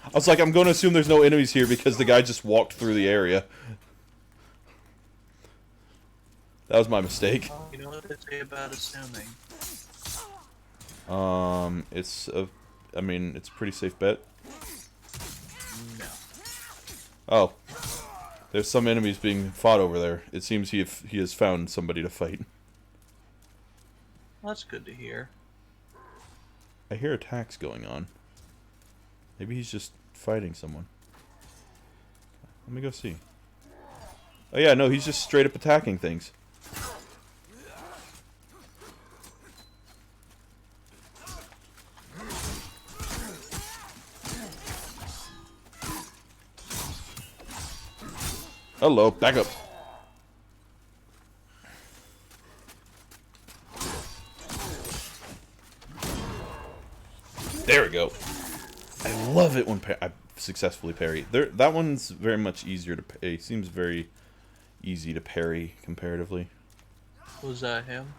I was like, I'm going to assume there's no enemies here because the guy just walked through the area. That was my mistake. You know what they say about assuming? It's a... I mean, it's a pretty safe bet. No. Oh. There's some enemies being fought over there. It seems he has found somebody to fight. Well, that's good to hear. I hear attacks going on. Maybe he's just fighting someone. Let me go see. Oh yeah, no, he's just straight up attacking things. Hello, back up. There we go. I love it when I successfully parry. That one's very much easier to parry. Seems very easy to parry comparatively. Was that him?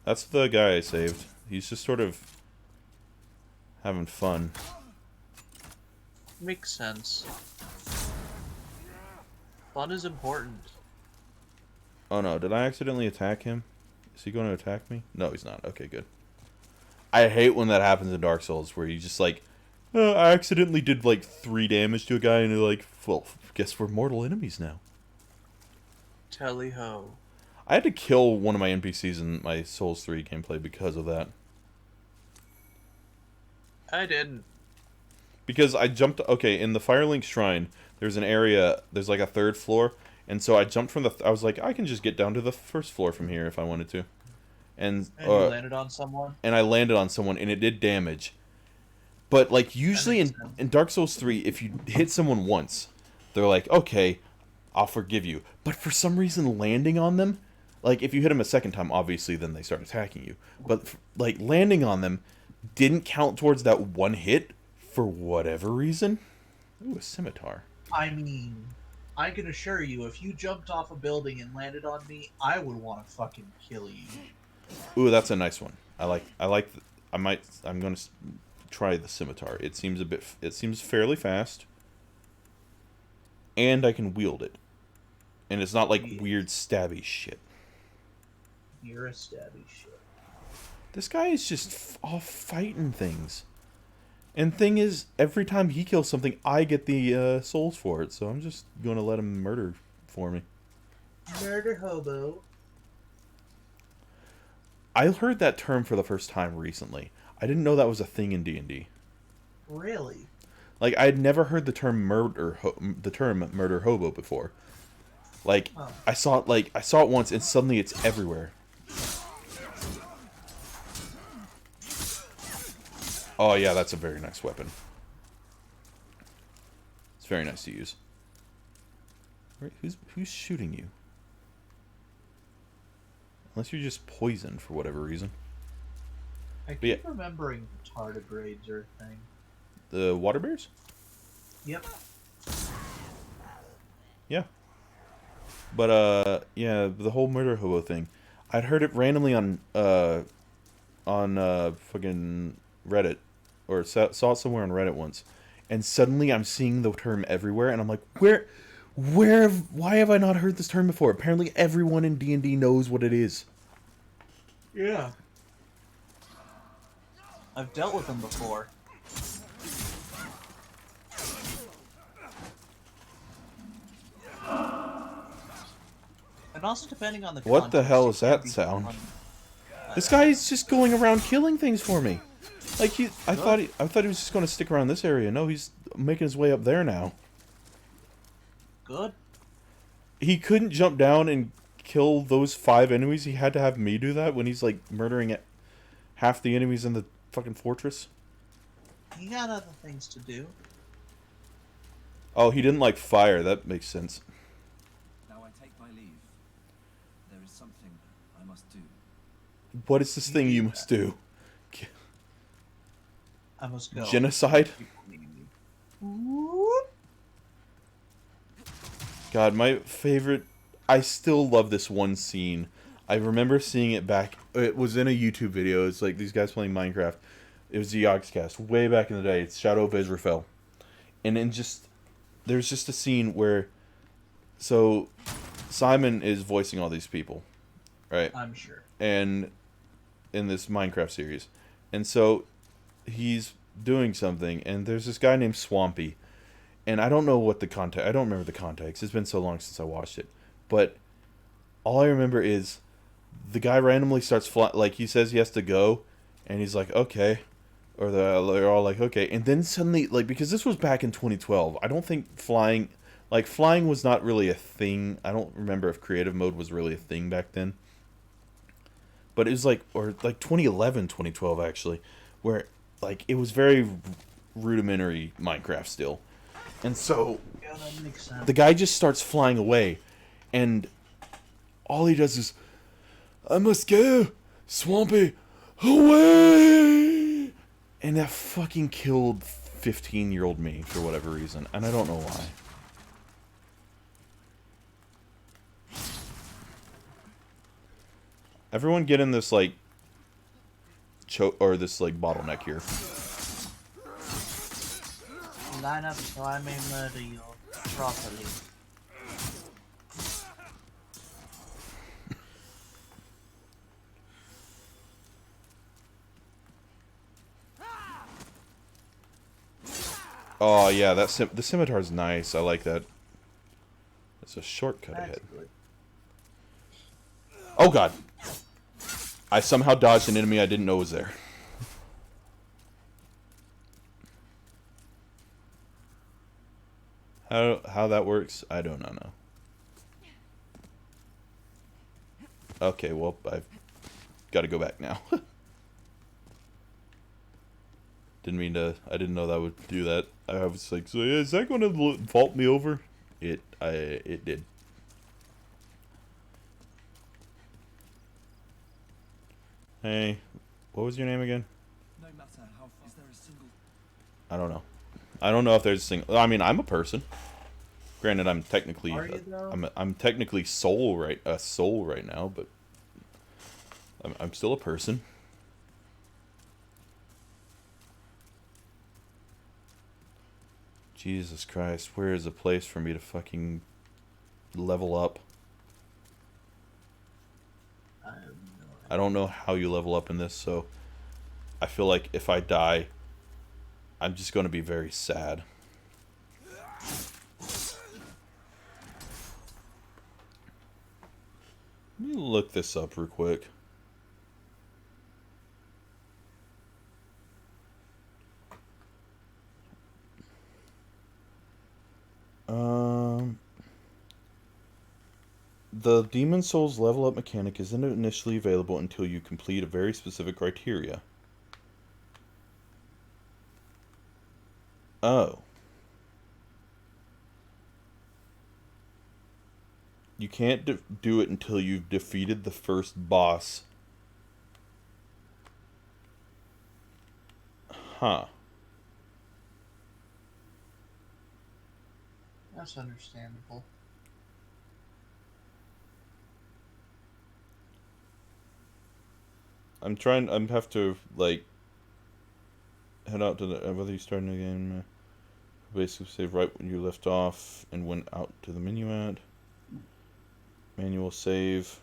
That's the guy I saved. He's just sort of having fun. Makes sense. Fun is important. Oh no, did I accidentally attack him? Is he going to attack me? No, he's not. Okay, good. I hate when that happens in Dark Souls, where you just like, I accidentally did like 3 damage to a guy, and you're like, well, guess we're mortal enemies now. Tally ho. I had to kill one of my NPCs in my Souls 3 gameplay because of that. I didn't. Because I jumped, okay, in the Firelink Shrine, there's an area, there's like a 3rd floor, and so I jumped from I was like, I can just get down to the 1st floor from here if I wanted to. And you landed on someone? And I landed on someone, and it did damage. But, like, usually in Dark Souls 3, if you hit someone once, they're like, okay, I'll forgive you. But for some reason, landing on them, like, if you hit them a second time, obviously, then they start attacking you. But, like, landing on them didn't count towards that one hit for whatever reason. Ooh, a scimitar. I mean, I can assure you, if you jumped off a building and landed on me, I would want to fucking kill you. Ooh, that's a nice one. I'm gonna try the scimitar. It seems fairly fast, and I can wield it, and it's not like weird stabby shit. You're a stabby shit. This guy is just off fighting things, and thing is, every time he kills something, I get the souls for it. So I'm just gonna let him murder for me. Murder hobo. I heard that term for the first time recently. I didn't know that was a thing in D&D. Really? Like, I had never heard the term murder hobo before. Like, oh. I saw it once, and suddenly it's everywhere. Oh yeah, that's a very nice weapon. It's very nice to use. Right? Who's shooting you? Unless you're just poisoned for whatever reason. I yeah. keep remembering tardigrades are a thing. The water bears? Yep. Yeah. But yeah, the whole murder hobo thing. I'd heard it randomly on fucking Reddit, or saw it somewhere on Reddit once, and suddenly I'm seeing the term everywhere, and I'm like, why have I not heard this term before? Apparently, everyone in D&D knows what it is. Yeah. I've dealt with them before. And also depending on the What the context, hell it is can that be sound? fun. This guy is just going around killing things for me. Like I thought he was just going to stick around this area. No, he's making his way up there now. Good. He couldn't jump down and kill those 5 enemies. He had to have me do that when he's like murdering half the enemies in the fucking fortress. You got other things to do. Oh, he didn't like fire. That makes sense. Now I take my leave. There is something I must do. What is this thing you must do? I must go. Genocide? God, my favorite... I still love this one scene. I remember seeing it back... It was in a YouTube video. It's like these guys playing Minecraft. It was the Yogscast. Way back in the day. It's Shadow of Israfel. And then there's just a scene where... So, Simon is voicing all these people. Right? I'm sure. And... In this Minecraft series. And so... He's doing something. And there's this guy named Swampy. And I don't know what the context... I don't remember the context. It's been so long since I watched it. But... All I remember is... The guy randomly starts flying... Like, he says he has to go. And he's like, okay. Or they're all like, okay. And then suddenly... Like, because this was back in 2012. I don't think flying... Like, flying was not really a thing. I don't remember if creative mode was really a thing back then. But it was like... Or, like, 2011, 2012, actually. Where... Like, it was very rudimentary Minecraft still. And so, Yeah, that makes sense. the guy just starts flying away. And all he does is, I must go, Swampy, away! And that fucking killed 15-year-old me for whatever reason. And I don't know why. Everyone get in this, like, this, like, bottleneck here. Line up so I may murder you properly. Oh, yeah, the scimitar's nice. I like that. It's a shortcut That's ahead. good. Oh, God. I somehow dodged an enemy I didn't know was there. How that works, I do not know. Okay, well, I've got to go back now. I didn't know that would do that. I was like, so is that going to vault me over? It did. Hey, what was your name again? No matter how far, is there a single... I don't know. I don't know if there's a single... I mean, I'm a person. Granted, I'm technically... Are you, though? I'm technically soul right now, but... I'm still a person. Jesus Christ, where is a place for me to fucking level up? I don't know how you level up in this, so I feel like if I die, I'm just going to be very sad. Let me look this up real quick. The Demon Souls level up mechanic isn't initially available until you complete a very specific criteria. Oh. You can't do it until you've defeated the first boss. Huh. That's understandable. I'm have to, like, head out to the, whether you start a game, basically save right when you left off, and went out to the menu ad. Manual save.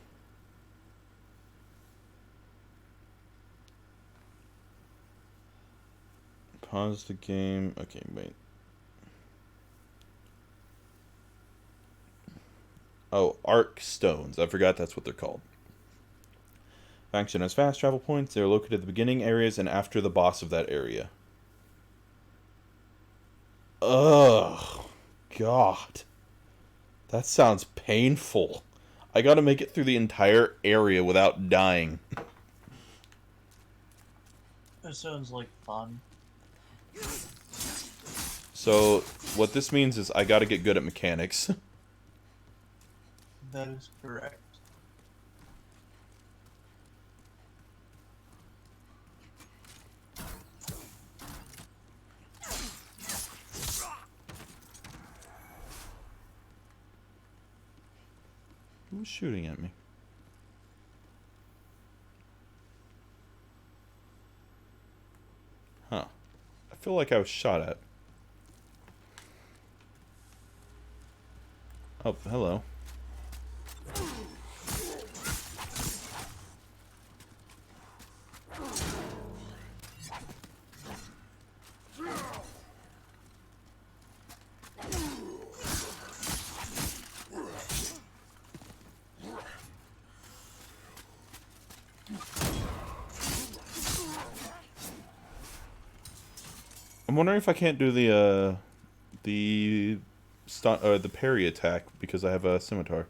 Pause the game. Okay, wait. Oh, arc stones. I forgot that's what they're called. Function as fast travel points. They're located at the beginning areas and after the boss of that area. Ugh. God. That sounds painful. I gotta make it through the entire area without dying. That sounds like fun. So, what this means is I gotta get good at mechanics. That is correct. Who's shooting at me? Huh. I feel like I was shot at. Oh, hello. I'm wondering if I can't do the parry attack because I have a scimitar.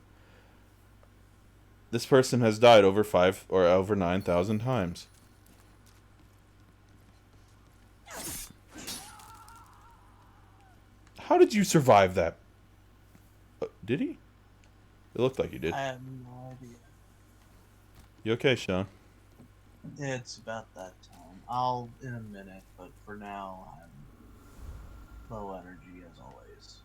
This person has died over 9,000 times. How did you survive that? Did he? It looked like he did. I have no idea. You okay, Sean? It's about that time. I'll in a minute, but for now I'm low energy as always.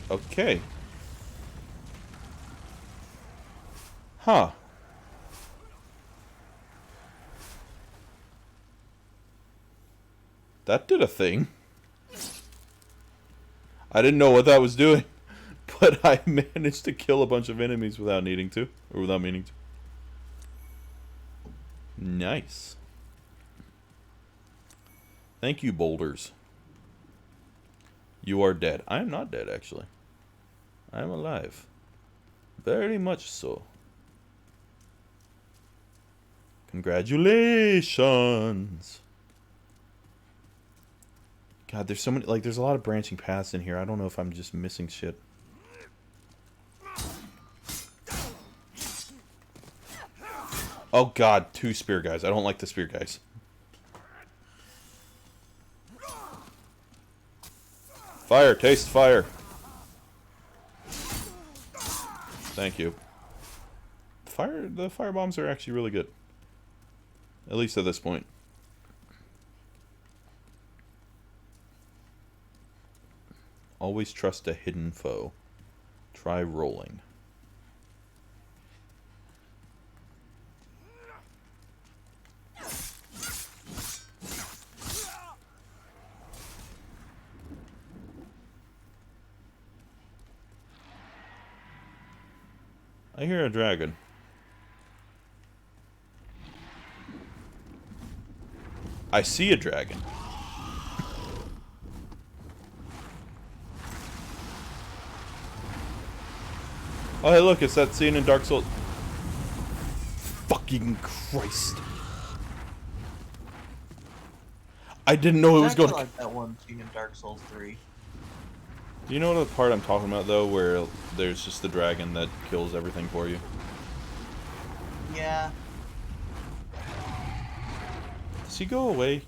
Okay. Huh. That did a thing. I didn't know what that was doing, but I managed to kill a bunch of enemies without needing to, or without meaning to. Nice. Thank you, boulders. You are dead. I am not dead, actually. I am alive. Very much so. Congratulations. God, there's so many, like, there's a lot of branching paths in here. I don't know if I'm just missing shit. Oh God, 2 spear guys. I don't like the spear guys. Fire, taste fire. Thank you. The fire bombs are actually really good. At least at this point. Always trust a hidden foe. Try rolling. I hear a dragon. I see a dragon. Oh, hey, look, it's that scene in Dark Souls. Fucking Christ. I didn't know it was going to... like that one scene in Dark Souls 3. Do you know the part I'm talking about, though, where there's just the dragon that kills everything for you? Yeah. Does he go away?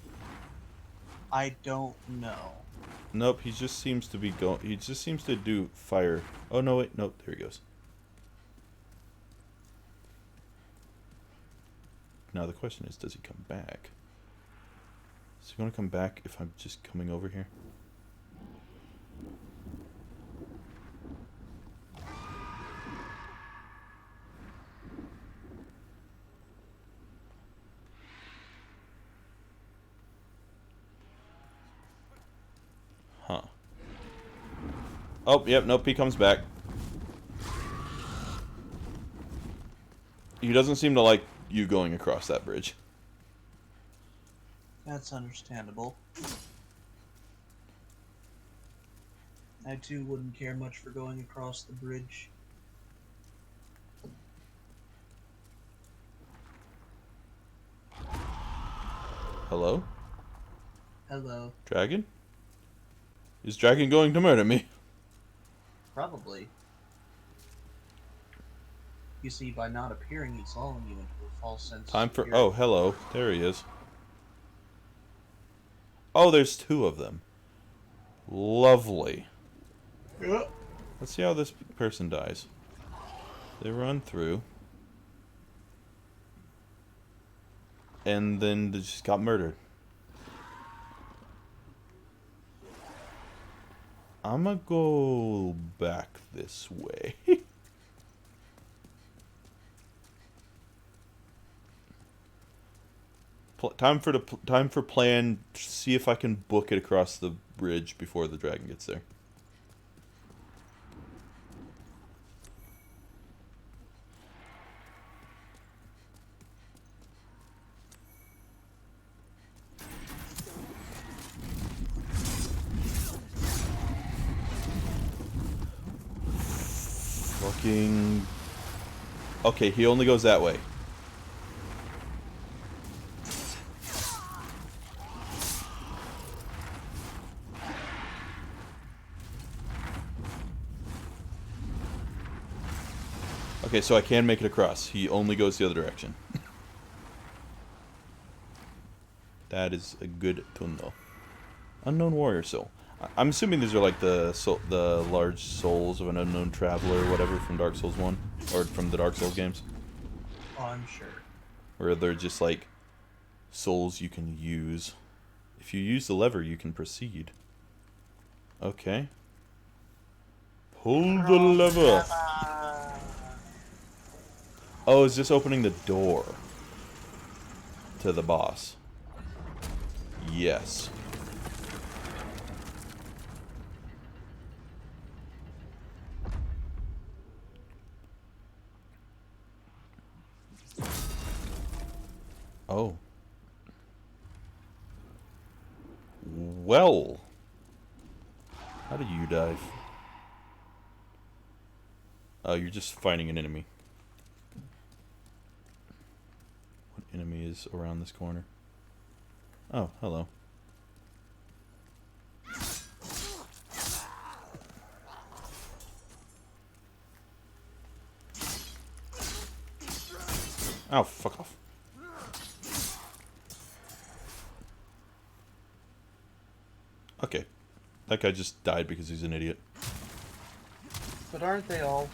I don't know. Nope, he just seems to be going. He just seems to do fire. Oh no, wait, nope, there he goes. Now the question is, does he come back? Is he going to come back if I'm just coming over here? Huh. Oh, yep, nope, he comes back. He doesn't seem to like you going across that bridge. That's understandable. I too wouldn't care much for going across the bridge. Hello? Hello. Dragon? Is Dragon going to murder me? Probably. You see, by not appearing, he's lulling you into a false sense Time of for... security. Oh, hello. There he is. Oh, there's two of them. Lovely. Yeah. Let's see how this person dies. They run through. And then they just got murdered. I'ma go back this way. Time for plan. See if I can book it across the bridge before the dragon gets there. Fucking. Okay, he only goes that way. Okay, so I can make it across. He only goes the other direction. That is a good to know. Unknown warrior soul. I'm assuming these are like the large souls of an unknown traveler or whatever from Dark Souls 1. Or from the Dark Souls games. Oh, I'm sure. Where they're just like souls you can use. If you use the lever, you can proceed. Okay. Pull the lever. Oh, is this opening the door to the boss? Yes. Oh. Well. How did you dive? Oh, you're just fighting an enemy. What enemy is around this corner? Oh, hello. Oh, fuck off. Okay. That guy just died because he's an idiot. But aren't they all?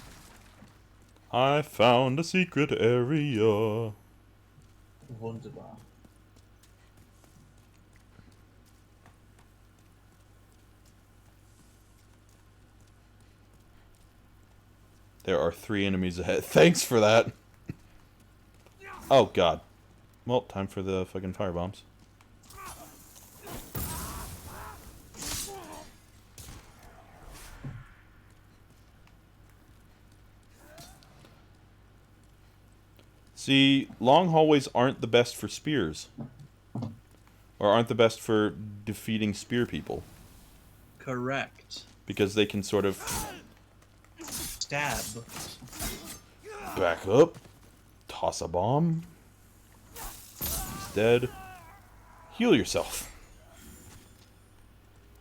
I found a secret area. Wunderbar. There are 3 enemies ahead. Thanks for that. Oh, God. Well, time for the fucking firebombs. See, long hallways aren't the best for spears. Or aren't the best for defeating spear people. Correct. Because they can sort of Stab. back up, toss a bomb. He's dead. Heal yourself.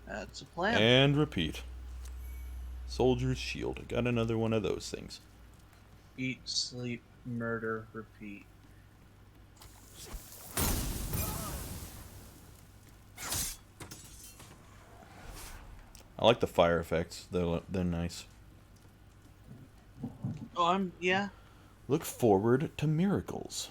That's a plan. And repeat. Soldier's shield. Got another one of those things. Eat, sleep, murder, repeat. I like the fire effects. They're nice. Oh, yeah. Look forward to miracles.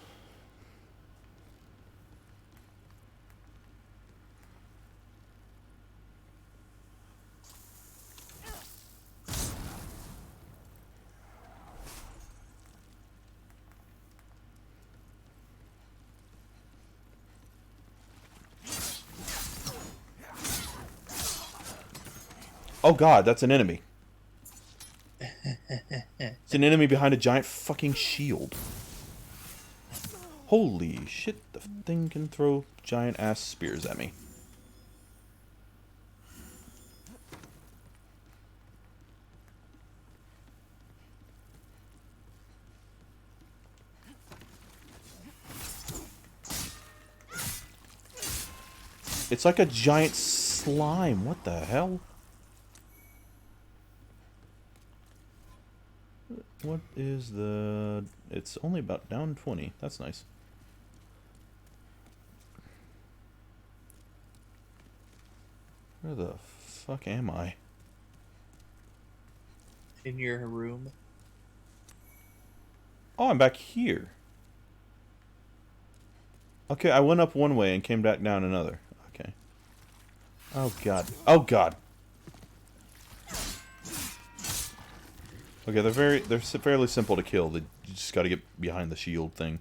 Oh god, that's an enemy. It's an enemy behind a giant fucking shield. Holy shit, the thing can throw giant ass spears at me. It's like a giant slime. What the hell? What is the... It's only about down 20. That's nice. Where the fuck am I? In your room. Oh, I'm back here. Okay, I went up one way and came back down another. Okay. Oh god. Oh god. Okay, they're fairly simple to kill. You just got to get behind the shield thing.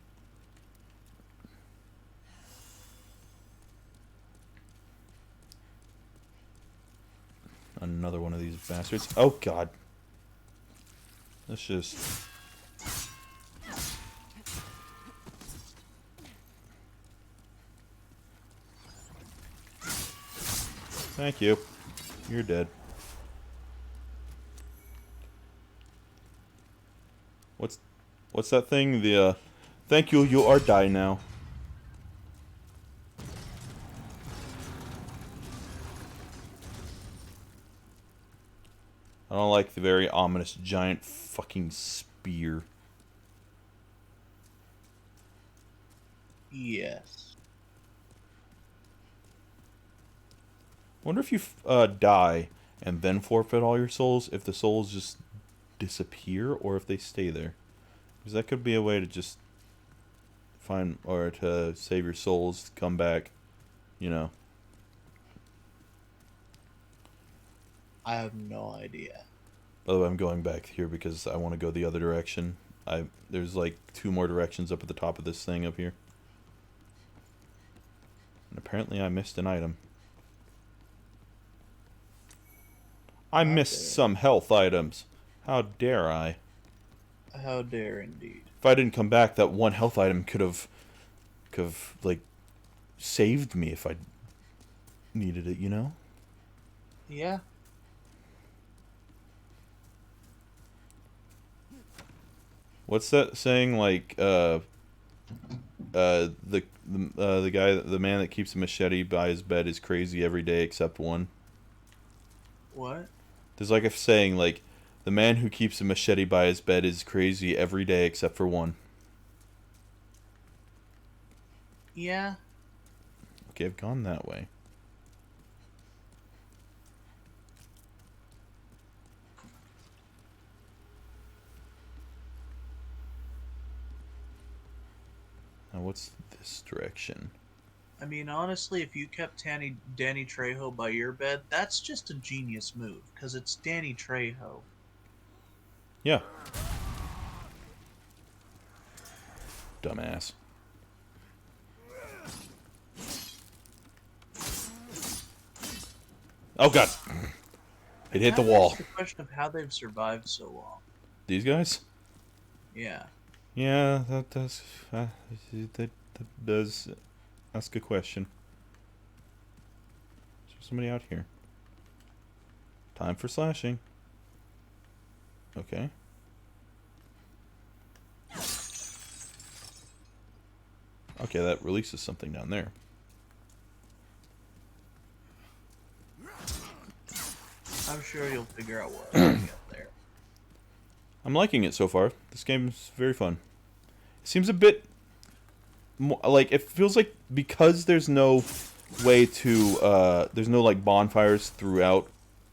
Another one of these bastards. Oh god. Let's just... Thank you. You're dead. What's that thing? The, thank you, you are die now. I don't like the very ominous giant fucking spear. Yes. Wonder if you die and then forfeit all your souls, if the souls just disappear or if they stay there. Because that could be a way to just find, or to save your souls, come back, you know. I have no idea. By the way, I'm going back here because I want to go the other direction. There's like 2 more directions up at the top of this thing up here. And apparently I missed an item. I missed some health items. How dare I? How dare indeed. If I didn't come back, that one health item could have like saved me if I needed it, you know? Yeah. What's that saying? Like the man that keeps a machete by his bed is crazy every day except one. What? There's like a saying like, the man who keeps a machete by his bed is crazy every day except for one. Yeah. Okay, I've gone that way. Now what's this direction? I mean, honestly, if you kept Danny Trejo by your bed, that's just a genius move, because it's Danny Trejo. Yeah. Dumbass. Oh god. It hit the wall. The question of how they've survived so long. These guys? Yeah. Yeah, that does ask a question. Is there somebody out here? Time for slashing. Okay. Okay, that releases something down there. I'm sure you'll figure out what to get there. I'm liking it so far. This game is very fun. It seems a bit more, like, it feels like because there's no way to there's no like bonfires throughout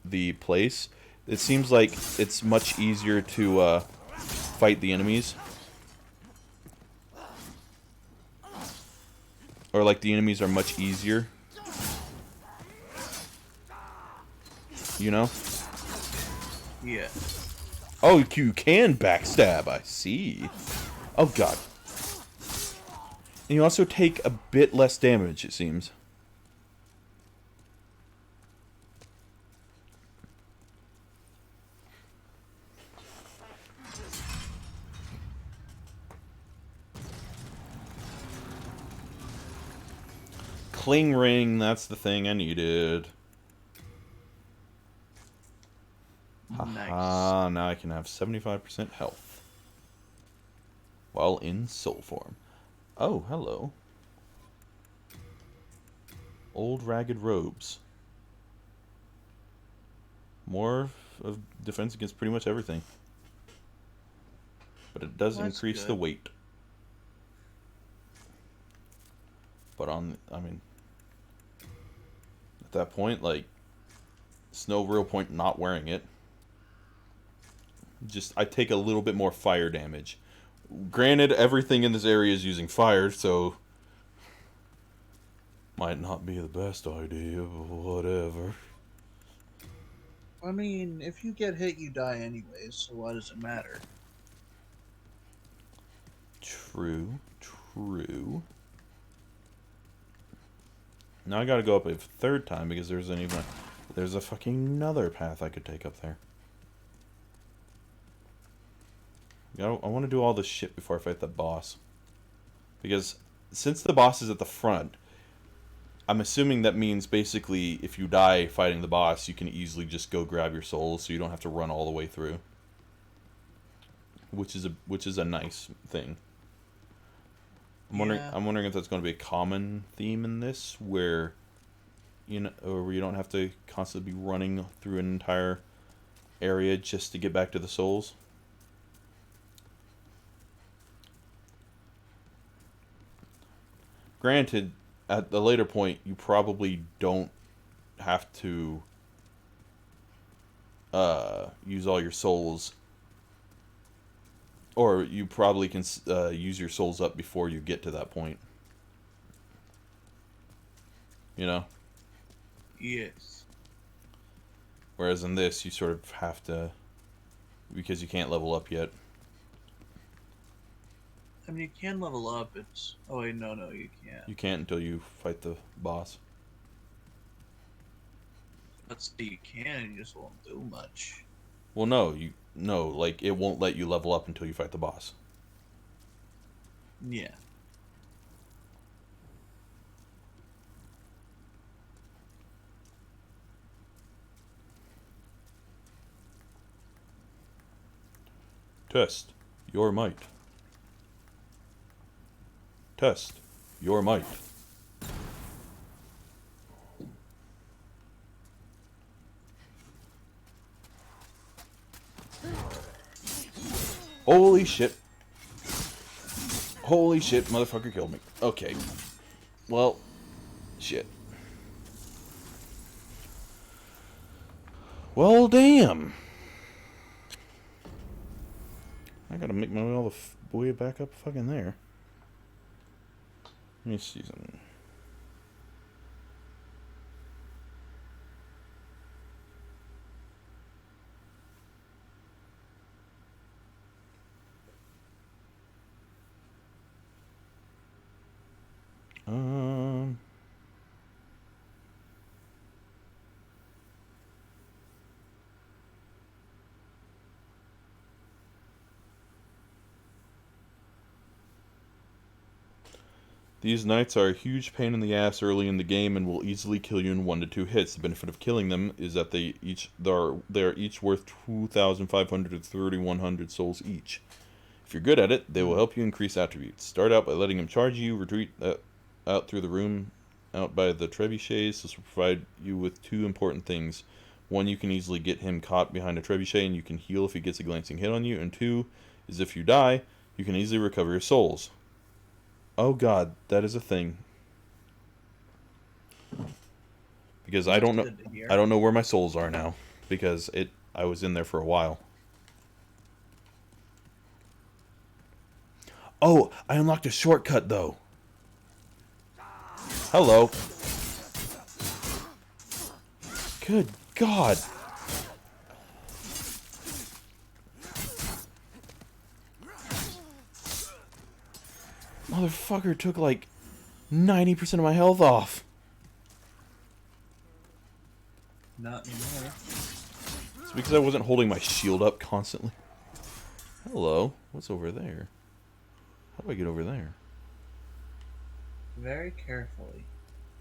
the place, it seems like it's much easier to fight the enemies. Or like the enemies are much easier. You know? Yeah. Oh, you can backstab. I see. Oh, God. And you also take a bit less damage, it seems. Cling ring, that's the thing I needed. Nice. Ah, now I can have 75% health. While in soul form. Oh, hello. Old ragged robes. More of defense against pretty much everything. But it does That's increase good. the weight. But I mean, at that point, like, it's no real point not wearing it. Just, I take a little bit more fire damage. Granted, everything in this area is using fire, so might not be the best idea, but whatever. I mean, if you get hit, you die anyways, so why does it matter? True, true. Now I gotta go up a third time because there's a fucking another path I could take up there. I want to do all this shit before I fight the boss. Because since the boss is at the front, I'm assuming that means basically if you die fighting the boss, you can easily just go grab your souls, so you don't have to run all the way through. Which is a nice thing. I'm wondering if that's going to be a common theme in this, where or you don't have to constantly be running through an entire area just to get back to the souls. Granted, at the later point, you probably don't have to use all your souls. Or you probably can use your souls up before you get to that point. You know? Yes. Whereas in this, you sort of have to, because you can't level up yet. I mean, you can level up, it's... Oh wait, no, you can't. You can't until you fight the boss. Let's see, you can, you just won't do much. Well, no, like, it won't let you level up until you fight the boss. Yeah. Test your might. Test your might. Holy shit. Holy shit, motherfucker killed me. Okay. Well, shit. Well, damn. I gotta make my way all the way back up fucking there. Let me see something. These knights are a huge pain in the ass early in the game and will easily kill you in 1 to 2 hits. The benefit of killing them is that they are each worth 2,500 to 3,100 souls each. If you're good at it, they will help you increase attributes. Start out by letting them charge you, retreat out through the room out by the trebuchets. This will provide you with 2 important things. 1, you can easily get him caught behind a trebuchet and you can heal if he gets a glancing hit on you. And 2 is if you die, you can easily recover your souls. Oh god, that is a thing. Because I don't know where my souls are now. because I was in there for a while. Oh, I unlocked a shortcut though. Hello. Good God. Motherfucker took like 90% of my health off. Not anymore. It's because I wasn't holding my shield up constantly. Hello. What's over there? How do I get over there? Very carefully.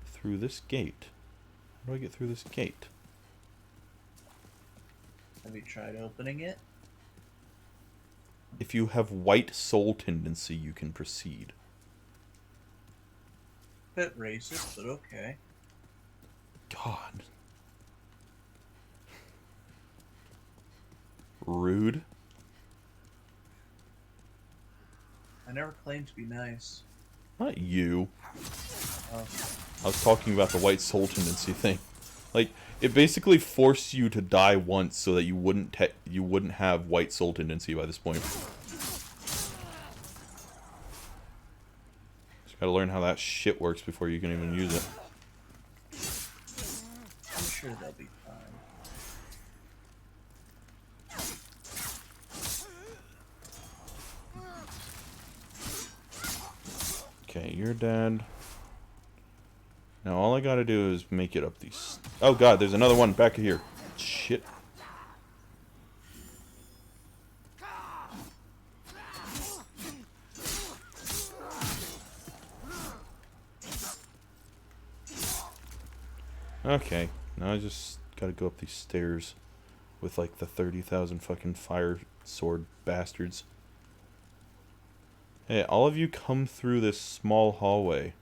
Through this gate. How do I get through this gate? Have you tried opening it? If you have white soul tendency, you can proceed. Bit racist, but okay. God. Rude. I never claimed to be nice. Not you. Oh. I was talking about the white soul tendency thing. Like, it basically forced you to die once so that you wouldn't have white soul tendency by this point. Just gotta learn how that shit works before you can even use it. I'm sure they'll be fine. Okay, you're dead. Now all I gotta do is make it up these... Oh god, there's another one back here. Shit. Okay, now I just gotta go up these stairs with like the 30,000 fucking fire sword bastards. Hey, all of you come through this small hallway.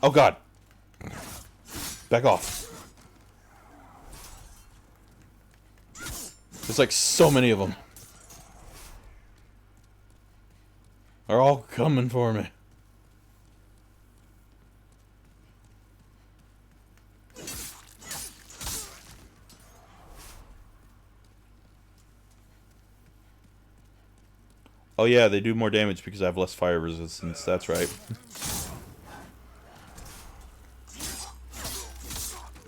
Oh god. Back off. There's like so many of them. They're all coming for me. Oh yeah, they do more damage because I have less fire resistance, that's right.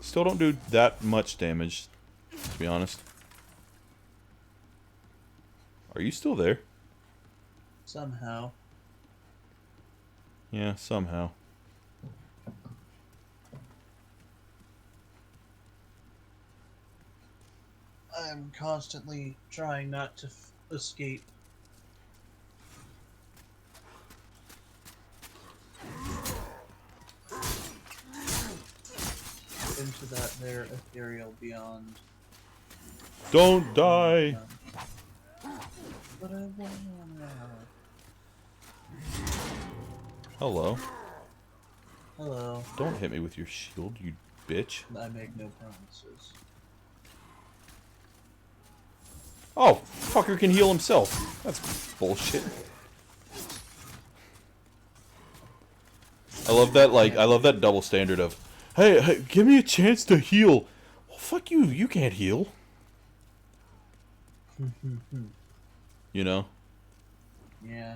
Still don't do that much damage, to be honest. Are you still there? Somehow. Yeah, somehow. I'm constantly trying not to escape. Into that there ethereal beyond. Don't die! But I wanna. Hello. Hello. Don't hit me with your shield, you bitch. I make no promises. Oh, fucker can heal himself. That's bullshit. I love that, like, I love that double standard of, hey, give me a chance to heal. Well, fuck you, you can't heal. You know? Yeah.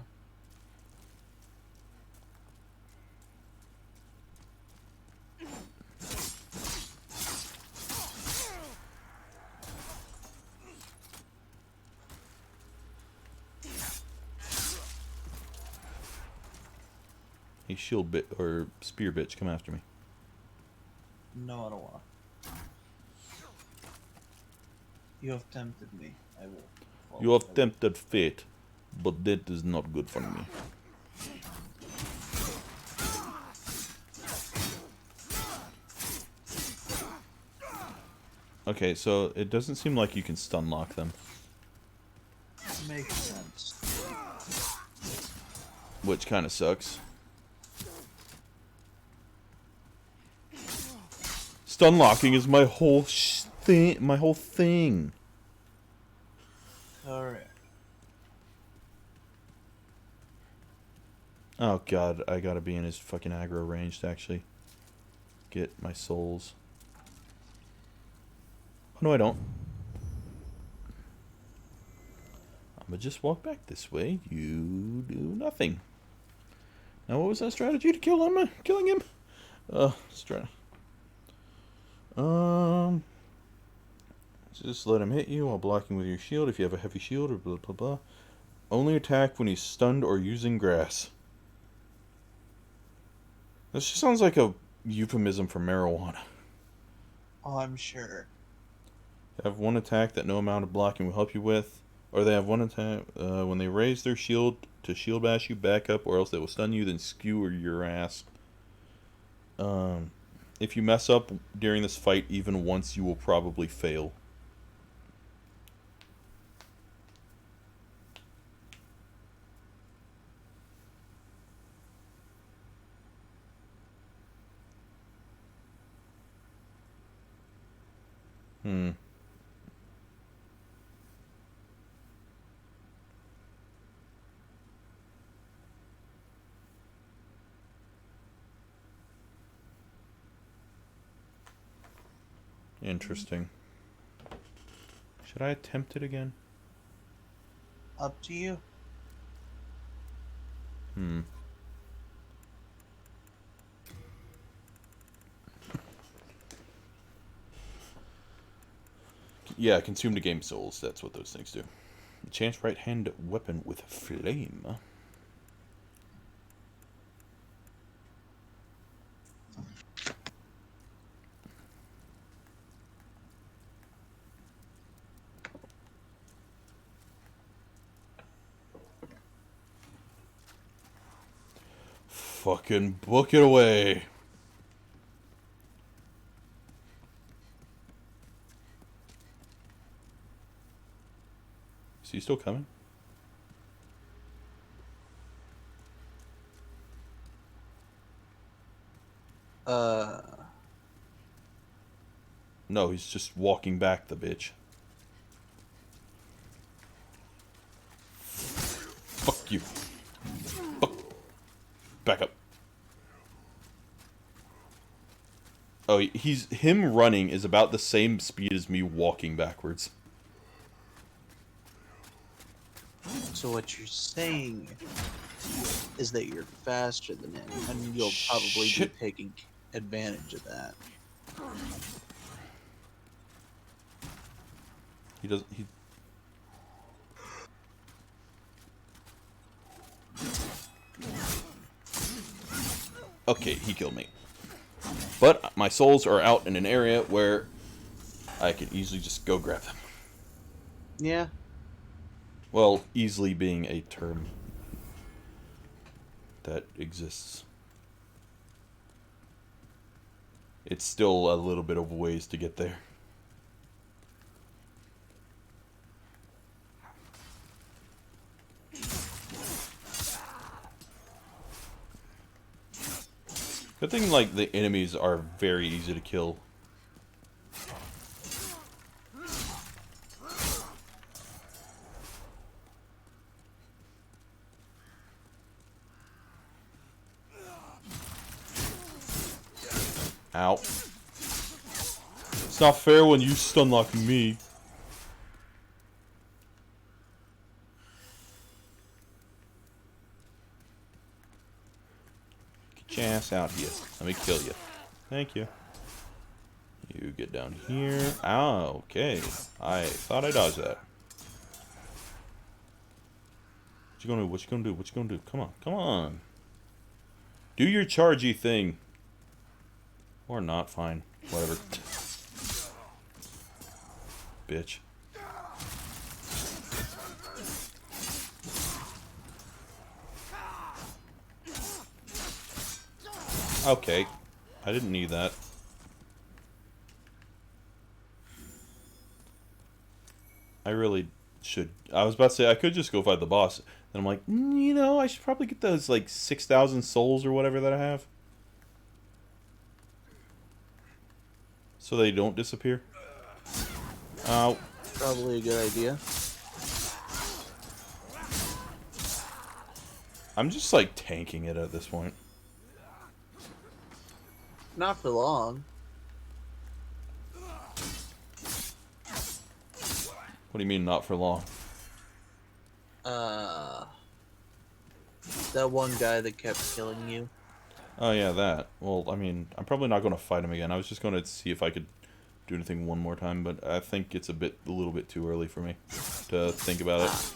Hey, shield bit or spear bitch, come after me. No, I don't want. You have tempted me. I will. You have tempted fate, but that is not good for me. Okay, so it doesn't seem like you can stun lock them. Makes sense. Which kind of sucks. Stun locking is my whole thing. My whole thing. Correct. Oh god, I gotta be in his fucking aggro range to actually get my souls. Oh, no, I don't. I'm gonna just walk back this way. You do nothing. Now, what was that strategy to kill him? Killing him? Just let him hit you while blocking with your shield if you have a heavy shield or blah blah blah. Only attack when he's stunned or using grass. This just sounds like a euphemism for marijuana. Oh, I'm sure. They have one attack that no amount of blocking will help you with. Or they have one attack when they raise their shield to shield bash you, back up, or else they will stun you, then skewer your ass. If you mess up during this fight even once, you will probably fail. Interesting. Should I attempt it again? Up to you. Yeah, consume the game souls. That's what those things do. Chance right hand weapon with flame. Fucking book it away. Is he still coming? No, he's just walking back, the bitch. Fuck you. Fuck. Back up. Oh, him running is about the same speed as me walking backwards. So what you're saying is that you're faster than him, and you'll probably be taking advantage of that. He does. Okay, he killed me. But my souls are out in an area where I can easily just go grab them. Yeah. Well, easily being a term that exists. It's still a little bit of a ways to get there. Good thing, like, the enemies are very easy to kill. Ow. It's not fair when you stun lock me. Get your ass out here. Let me kill you. Thank you. You get down here. Ow, okay. I thought I dodged that. What you gonna do? What you gonna do? What you gonna do? Come on, come on. Do your chargy thing. Or not, fine. Whatever. Bitch. Okay. I didn't need that. I really should. I was about to say, I could just go fight the boss. And I'm like, you know, I should probably get those, like, 6,000 souls or whatever that I have. So they don't disappear? Ow. Probably a good idea. I'm just like tanking it at this point. Not for long. What do you mean not for long? That one guy that kept killing you. Oh yeah, that. Well, I mean, I'm probably not going to fight him again. I was just going to see if I could do anything one more time, but I think it's a little bit too early for me to think about it.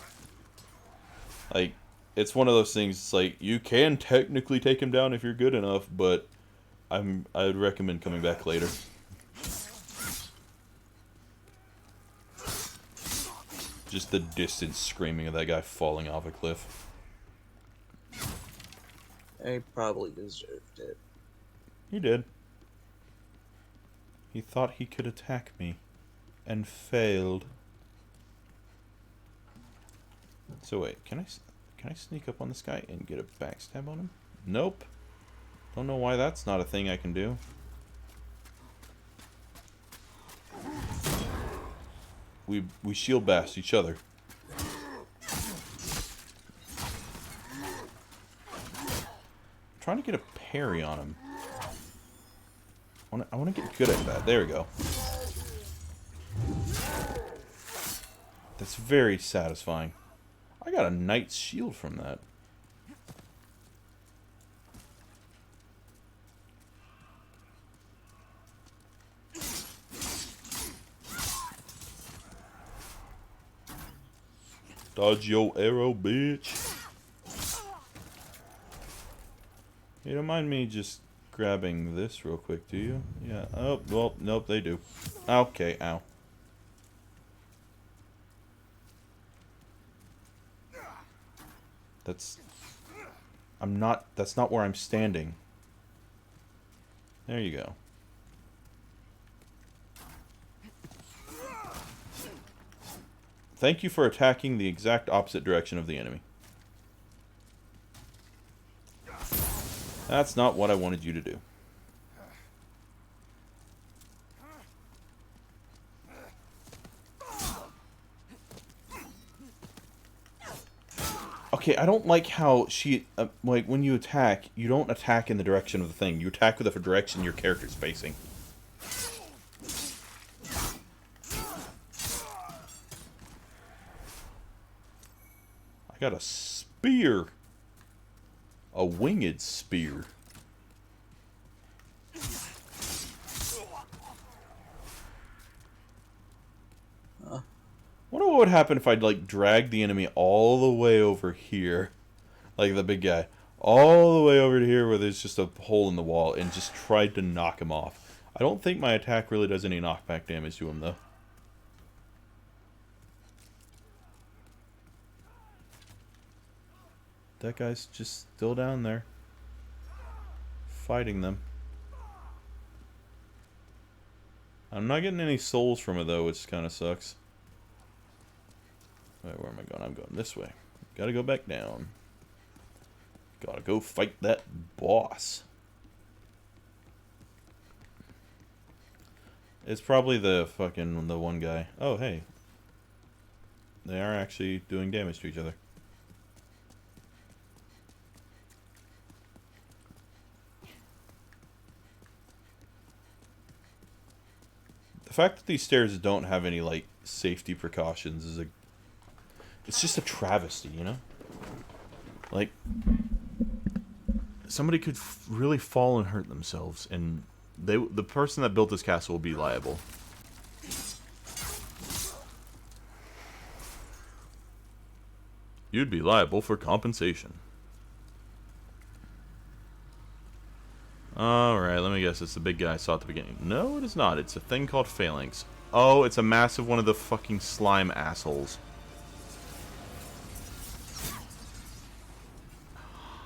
Like, it's one of those things. It's like you can technically take him down if you're good enough, but I'd recommend coming back later. Just the distant screaming of that guy falling off a cliff. He probably deserved it. He did. He thought he could attack me, and failed. So wait, can I sneak up on this guy and get a backstab on him? Nope. Don't know why that's not a thing I can do. We shield bash each other. I'm trying to get a parry on him. I want to get good at that. There we go. That's very satisfying. I got a knight's shield from that. Dodge your arrow, bitch. You don't mind me just grabbing this real quick, do you? Yeah. Oh, well, nope, they do. Okay, ow. That's not where I'm standing. There you go. Thank you for attacking the exact opposite direction of the enemy. That's not what I wanted you to do. Okay, I don't like how she, like, when you attack, you don't attack in the direction of the thing. You attack with the direction your character's facing. I got a spear. A winged spear. Wonder what would happen if I'd like drag the enemy all the way over here, like the big guy, all the way over to here where there's just a hole in the wall, and just tried to knock him off. I don't think my attack really does any knockback damage to him though. That guy's just still down there, fighting them. I'm not getting any souls from it though, which kind of sucks. Alright, where am I going? I'm going this way. Gotta go back down. Gotta go fight that boss. It's probably the one guy. Oh, hey. They are actually doing damage to each other. The fact that these stairs don't have any, like, safety precautions is it's just a travesty, you know? Like, somebody could really fall and hurt themselves, and the person that built this castle will be liable. You'd be liable for compensation. Alright, let me guess. It's the big guy I saw at the beginning. No, it is not. It's a thing called Phalanx. Oh, it's a massive one of the fucking slime assholes.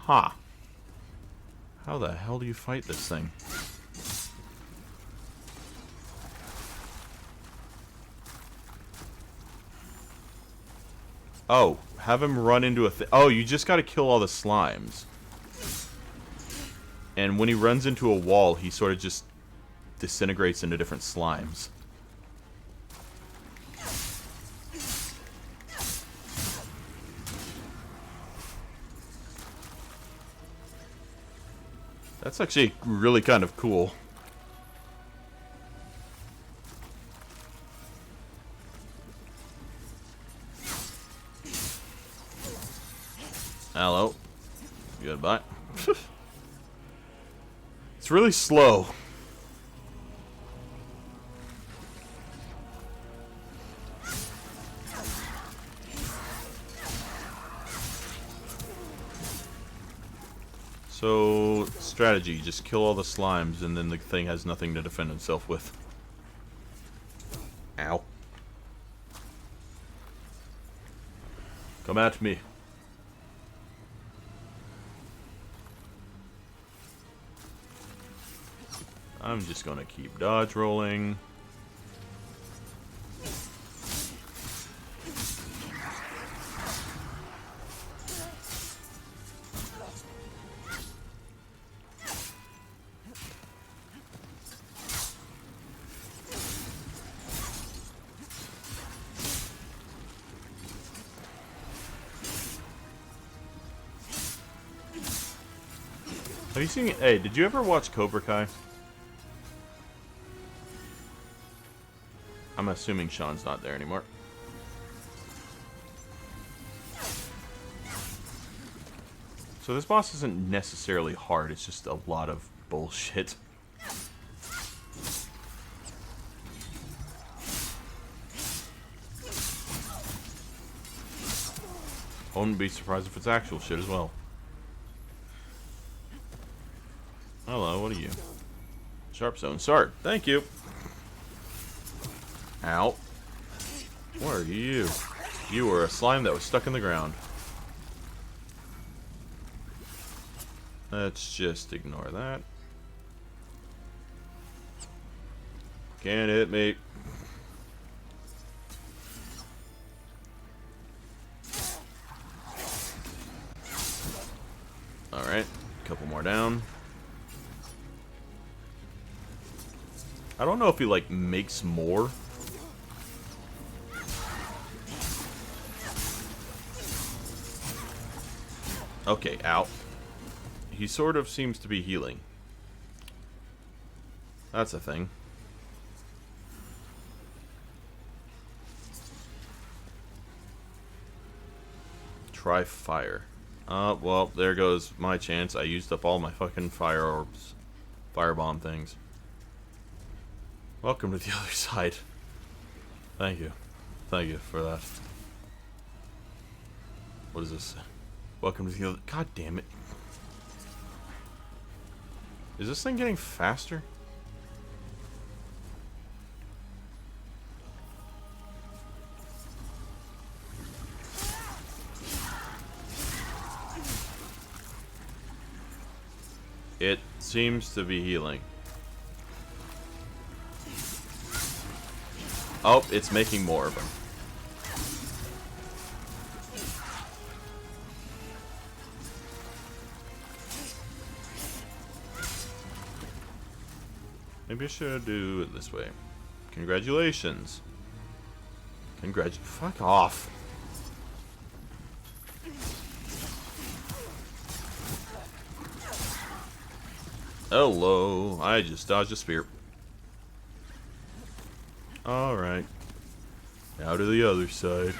Ha. How the hell do you fight this thing? Oh, have him run into a oh, you just gotta kill all the slimes. And when he runs into a wall, he sort of just disintegrates into different slimes. That's actually really kind of cool. Hello. Goodbye. It's really slow. So, strategy, just kill all the slimes and then the thing has nothing to defend itself with. Ow. Come at me. I'm just gonna keep dodge rolling. Have you seen... Hey, did you ever watch Cobra Kai? I'm assuming Sean's not there anymore. So this boss isn't necessarily hard, it's just a lot of bullshit. I wouldn't be surprised if it's actual shit as well. Hello, what are you? Sharp Zone. Start. Thank you. Ow. What are you? You were a slime that was stuck in the ground. Let's just ignore that. Can't hit me. Alright, a couple more down. I don't know if he, like, makes more. Okay, ow. He sort of seems to be healing. That's a thing. Try fire. Well, there goes my chance. I used up all my fucking fire orbs. Firebomb things. Welcome to the other side. Thank you. Thank you for that. What is this? Welcome to the other... God damn it. Is this thing getting faster? It seems to be healing. Oh, it's making more of them. Maybe I should do it this way. Congratulations. Fuck off. Hello. I just dodged a spear. Alright. Now to the other side.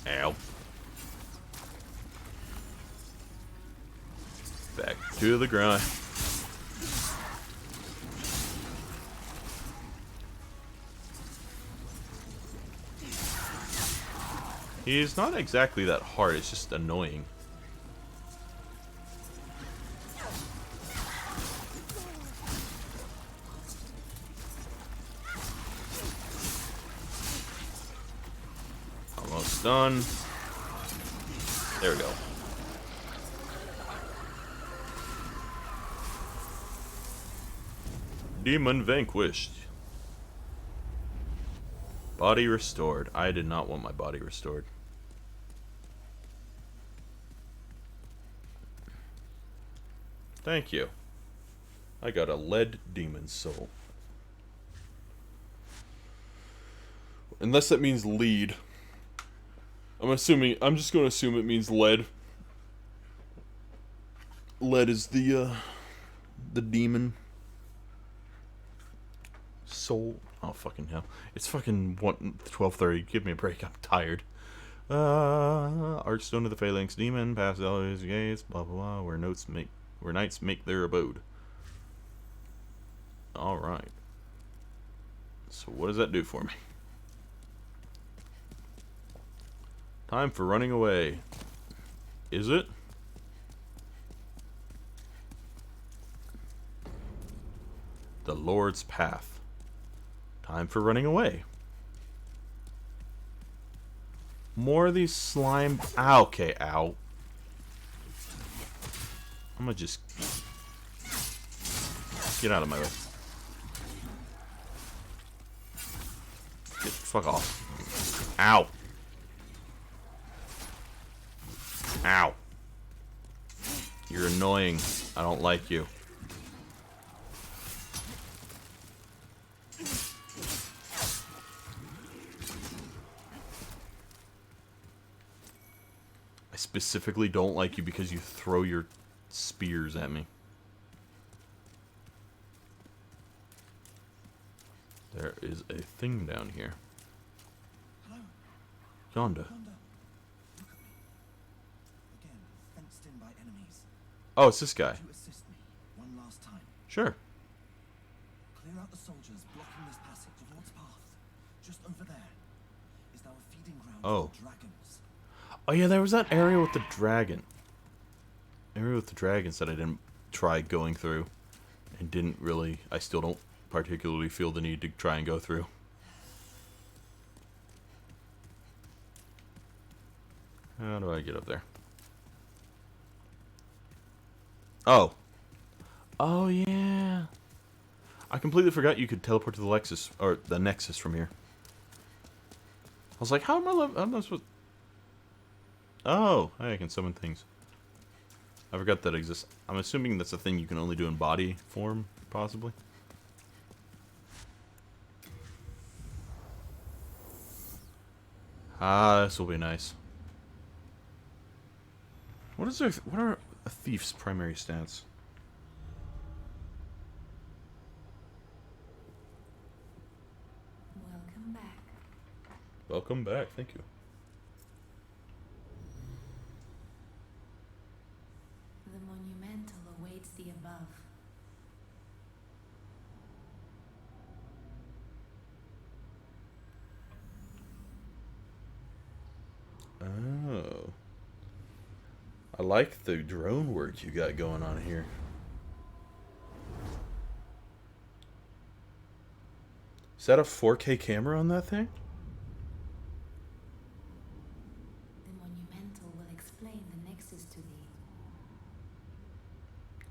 Ow. Back to the grind. He's not exactly that hard, it's just annoying. Almost done. There we go. Demon vanquished. Body restored. I did not want my body restored. Thank you. I got a lead demon soul. Unless that means lead. I'm just going to assume it means lead. Lead is the demon soul. Oh, fucking hell. It's fucking 12:30. Give me a break. I'm tired. Archstone of the Phalanx Demon, past Elo's gates, blah blah blah, where knights make their abode. Alright. So what does that do for me? Time for running away. Is it? The Lord's Path. Time for running away. More of these slime. Ah, okay, ow. I'm gonna just get out of my way. Fuck off. Ow. Ow. You're annoying. I don't like you. I specifically don't like you because you throw your spears at me. There is a thing down here. Hello. Yonder. Look at me. Again, fenced in by enemies. Oh, it's this guy. To assist me one last time. Sure. Clear out the soldiers blocking this passage towards path. Just over there is now a feeding ground Oh. for dragons. Oh yeah, there was that area with the dragon. Area with the dragons that I didn't try going through. And didn't really... I still don't particularly feel the need to try and go through. How do I get up there? Oh. Oh yeah. I completely forgot you could teleport to the Lexus, or the Nexus from here. I was like, how am I supposed... Oh, hey, I can summon things. I forgot that exists. I'm assuming that's a thing you can only do in body form, possibly. Ah, this will be nice. What are a thief's primary stats? Welcome back. Welcome back, thank you. The monumental awaits the above. Oh. I like the drone work you got going on here. Is that a 4K camera on that thing? The monumental will explain the nexus to thee.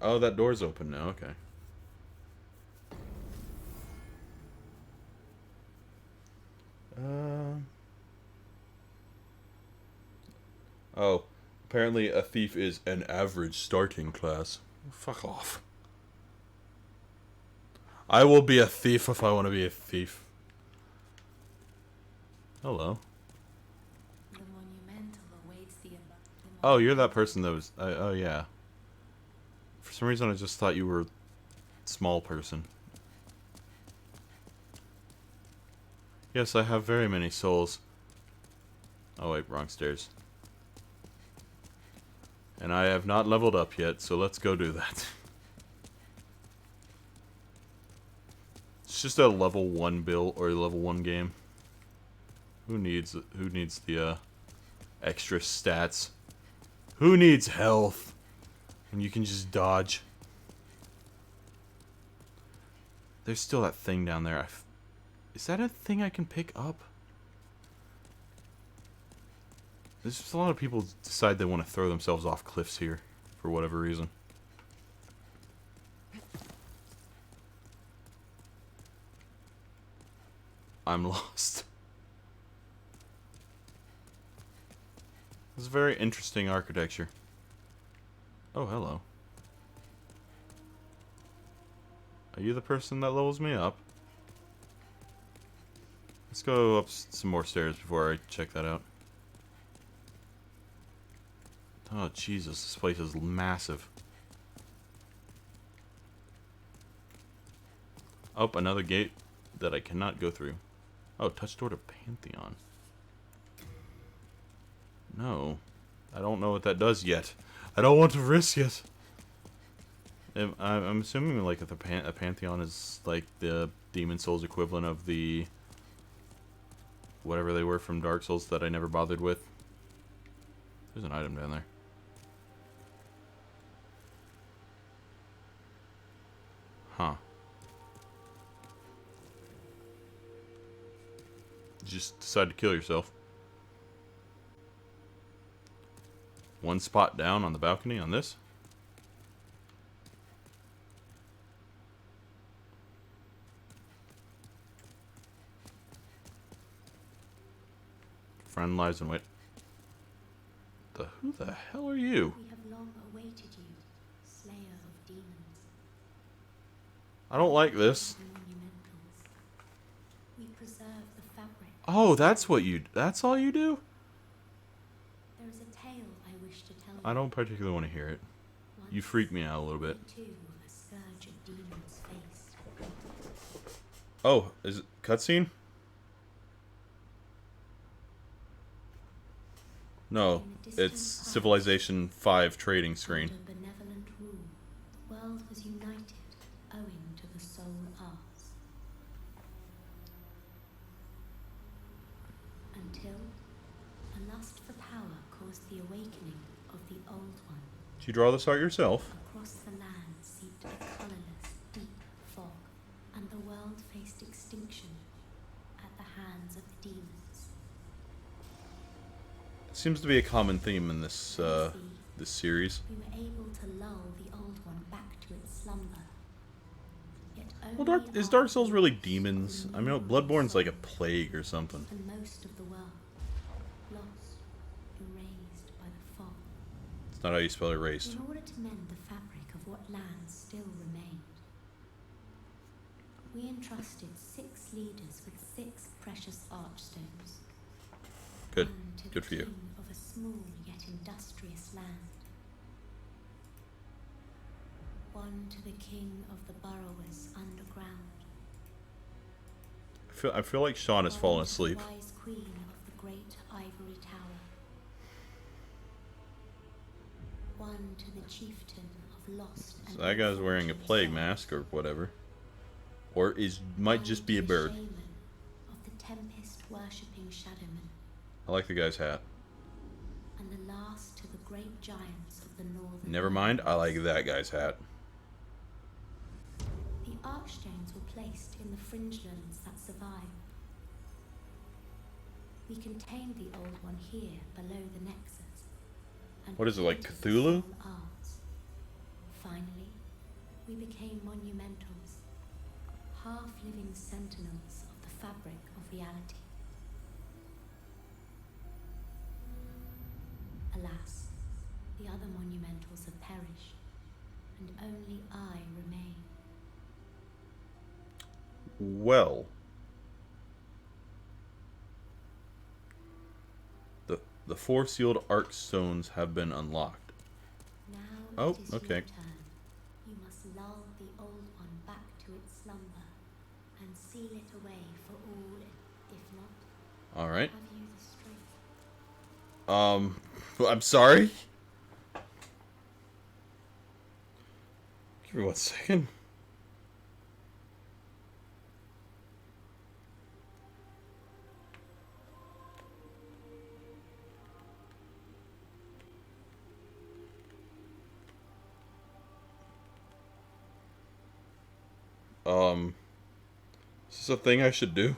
Oh, that door's open now, okay. Oh, apparently a thief is an average starting class. Fuck off. I will be a thief if I want to be a thief. Hello. The monumental awaits the above. Oh, you're that person that was... oh, yeah. For some reason, I just thought you were a small person. Yes, I have very many souls. Oh, wait, wrong stairs. And I have not leveled up yet, so let's go do that. It's just a level 1 build, or a level 1 game. Who needs the, extra stats? Who needs health? And you can just dodge. There's still that thing down there. Is that a thing I can pick up? There's just a lot of people decide they want to throw themselves off cliffs here, for whatever reason. I'm lost. This is very interesting architecture. Oh, hello. Are you the person that levels me up? Let's go up some more stairs before I check that out. Oh, Jesus, this place is massive. Oh, another gate that I cannot go through. Oh, touch door to Pantheon. No. I don't know what that does yet. I don't want to risk it. I'm assuming like if a Pantheon is like the Demon Souls equivalent of the whatever they were from Dark Souls that I never bothered with. There's an item down there. Huh. Just decide to kill yourself. One spot down on the balcony on this. Friend lies in wait. Who the hell are you? We have long awaited you, slayer of demons. I don't like this. We preserve the fabric. Oh, that's what you. That's all you do? There is a tale I wish to tell you. I don't particularly want to hear it. You freak me out a little bit. Too, a scourge of demons faced. Oh, is it cutscene? No, it's Civilization 5 trading screen. Under benevolent rule, the world was united owing to the soul arts. Until a lust for power caused the awakening of the Old One. Did you draw this art yourself? Across the land seeped a colourless, deep fog, and the world faced extinction at the hands of the demons. Seems to be a common theme in this this series. We were able to lull the Old One back to its slumber. Yet Well, is Dark Souls really demons? I mean, Bloodborne's like a plague or something. and most of the world lost, erased by the fog. It's not how you spell erased. In order to mend the fabric of what lands still remained, we entrusted 6 leaders with 6 precious archstones. Good. One to Good the for you. king of a small yet industrious land. One to the king of the burrowers underground. I feel like Sean has fallen One to the asleep. wise queen of the great ivory tower. One to the chieftain of lost and So that guy's wearing a plague mask or whatever. Or might just be a bird. shaman of the tempest worshipping shadowman. I like the guy's hat. And the last to the great giants of the northern. Never mind, I like that guy's hat. The archstones were placed in the fringelands that survived. We contained the Old One here below the Nexus. And What is it, like created Cthulhu? soul arts. Finally, we became monumentals, half-living sentinels of the fabric of reality. Alas, the other monumentals have perished, and only I remain. Well. The 4 sealed arc stones have been unlocked. Now Oh, it is okay. your turn. You must lull the Old One back to its slumber, and seal it away for all, if not, Alright. have you the strength. I'm sorry? Give me 1 second. Is this a thing I should do?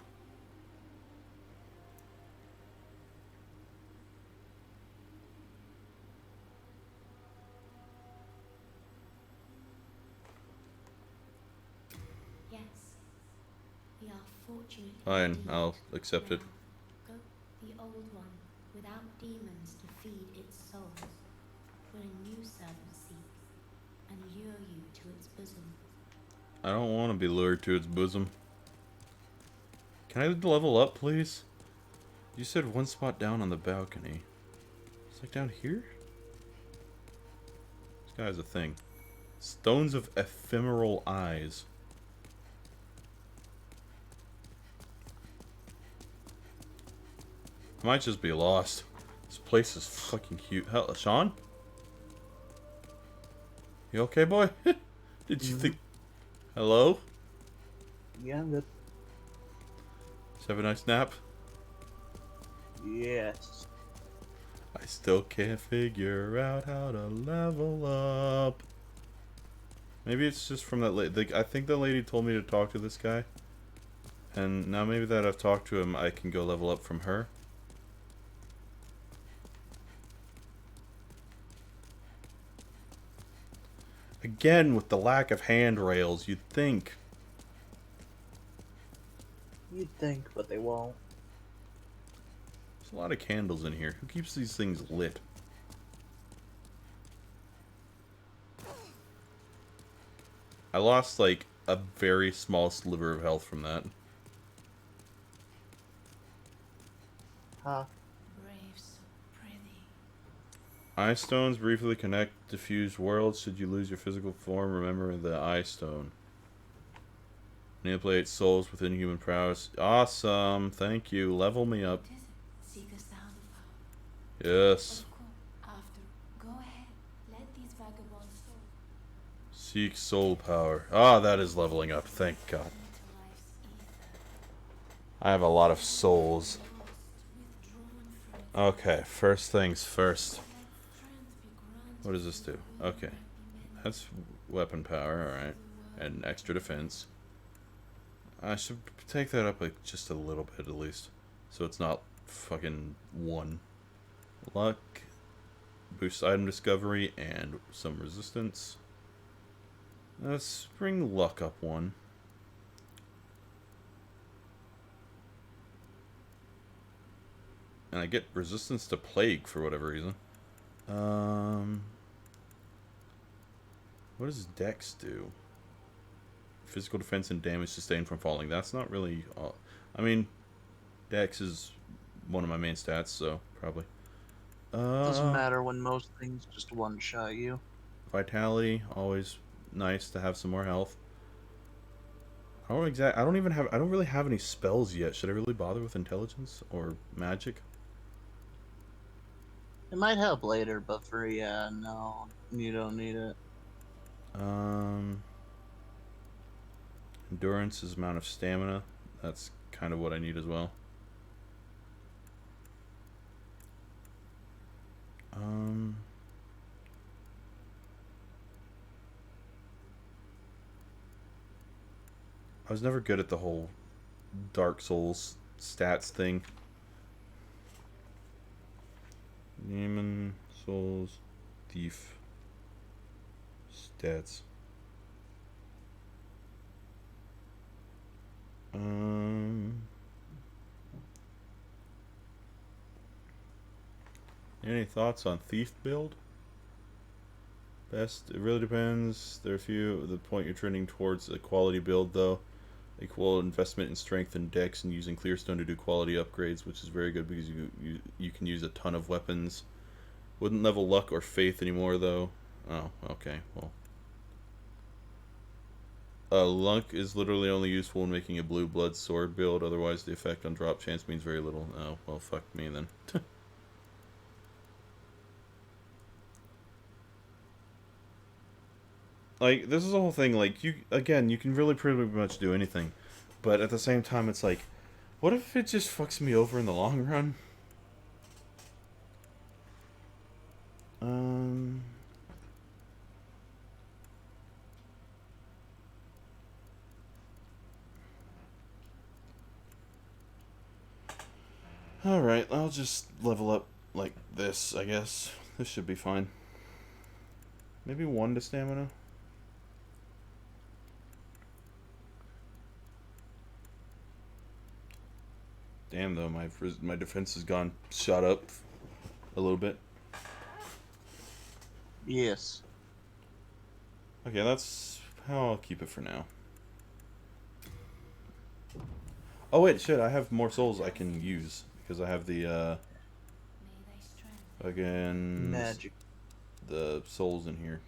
Yes, we are fortunate. Fine, indeed. I'll accept it. Go, the Old One, without demons to feed its souls, will a new servant seek, and lure you to its bosom. I don't want to be lured to its bosom. Can I level up, please? You said one spot down on the balcony. It's like down here? This guy has a thing. Stones of Ephemeral Eyes. I might just be lost. This place is fucking huge. Hell, Sean? You okay, boy? Did you think... Hello? Yeah, I'm good. Just have a nice nap? Yes. I still can't figure out how to level up. Maybe it's just from that lady. I think the lady told me to talk to this guy. And now maybe that I've talked to him, I can go level up from her. Again, with the lack of handrails, you'd think. You'd think, but they won't. There's a lot of candles in here. Who keeps these things lit? I lost, like, a very small sliver of health from that. Huh? Eye stones briefly connect diffused worlds. Should you lose your physical form, remember the eye stone. Manipulate souls within human prowess. Awesome. Thank you. Level me up. Yes. Go ahead. Let these vagabonds go. Seek soul power. Ah, that is leveling up. Thank God. I have a lot of souls. Okay, first things first. What does this do? Okay. That's weapon power, alright. And extra defense. I should take that up like just a little bit at least. So it's not fucking 1. Luck. Boost item discovery and some resistance. Let's bring luck up 1. And I get resistance to plague for whatever reason. What does Dex do? Physical defense and damage sustained from falling. That's not really... I mean, Dex is one of my main stats, so probably. Doesn't matter when most things just one-shot you. Vitality, always nice to have some more health. I don't really have any spells yet. Should I really bother with intelligence or magic? It might help later, but for no, you don't need it. Endurance is amount of stamina. That's kind of what I need as well. I was never good at the whole Dark Souls stats thing. Demon, Souls, Thief, stats. Any thoughts on Thief build? Best, it really depends. There are a few. The point you're trending towards a quality build, though. Equal investment in strength and dex, and using Clearstone to do quality upgrades, which is very good because you can use a ton of weapons. Wouldn't level luck or faith anymore, though. Oh, okay. Well, luck is literally only useful when making a blue blood sword build. Otherwise, the effect on drop chance means very little. Oh, well, fuck me then. Like, this is the whole thing, like, you can really pretty much do anything. But at the same time, it's like, what if it just fucks me over in the long run? Alright, I'll just level up like this, I guess. This should be fine. Maybe 1 to stamina. Damn, though, my defense has shot up a little bit. Yes. Okay, that's how I'll keep it for now. Oh wait, shit! I have more souls I can use because I have the again Magic. the souls in here.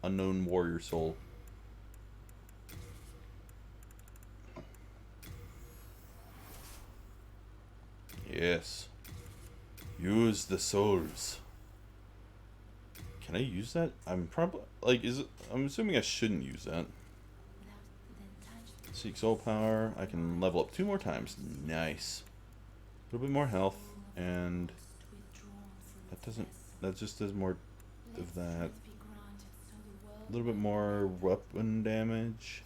Unknown warrior soul. Yes. Use the souls. Can I use that? I'm probably like I'm assuming I shouldn't use that. Seek soul power. I can level up 2 more times. Nice. A little bit more health, and that just does more of that. A little bit more weapon damage.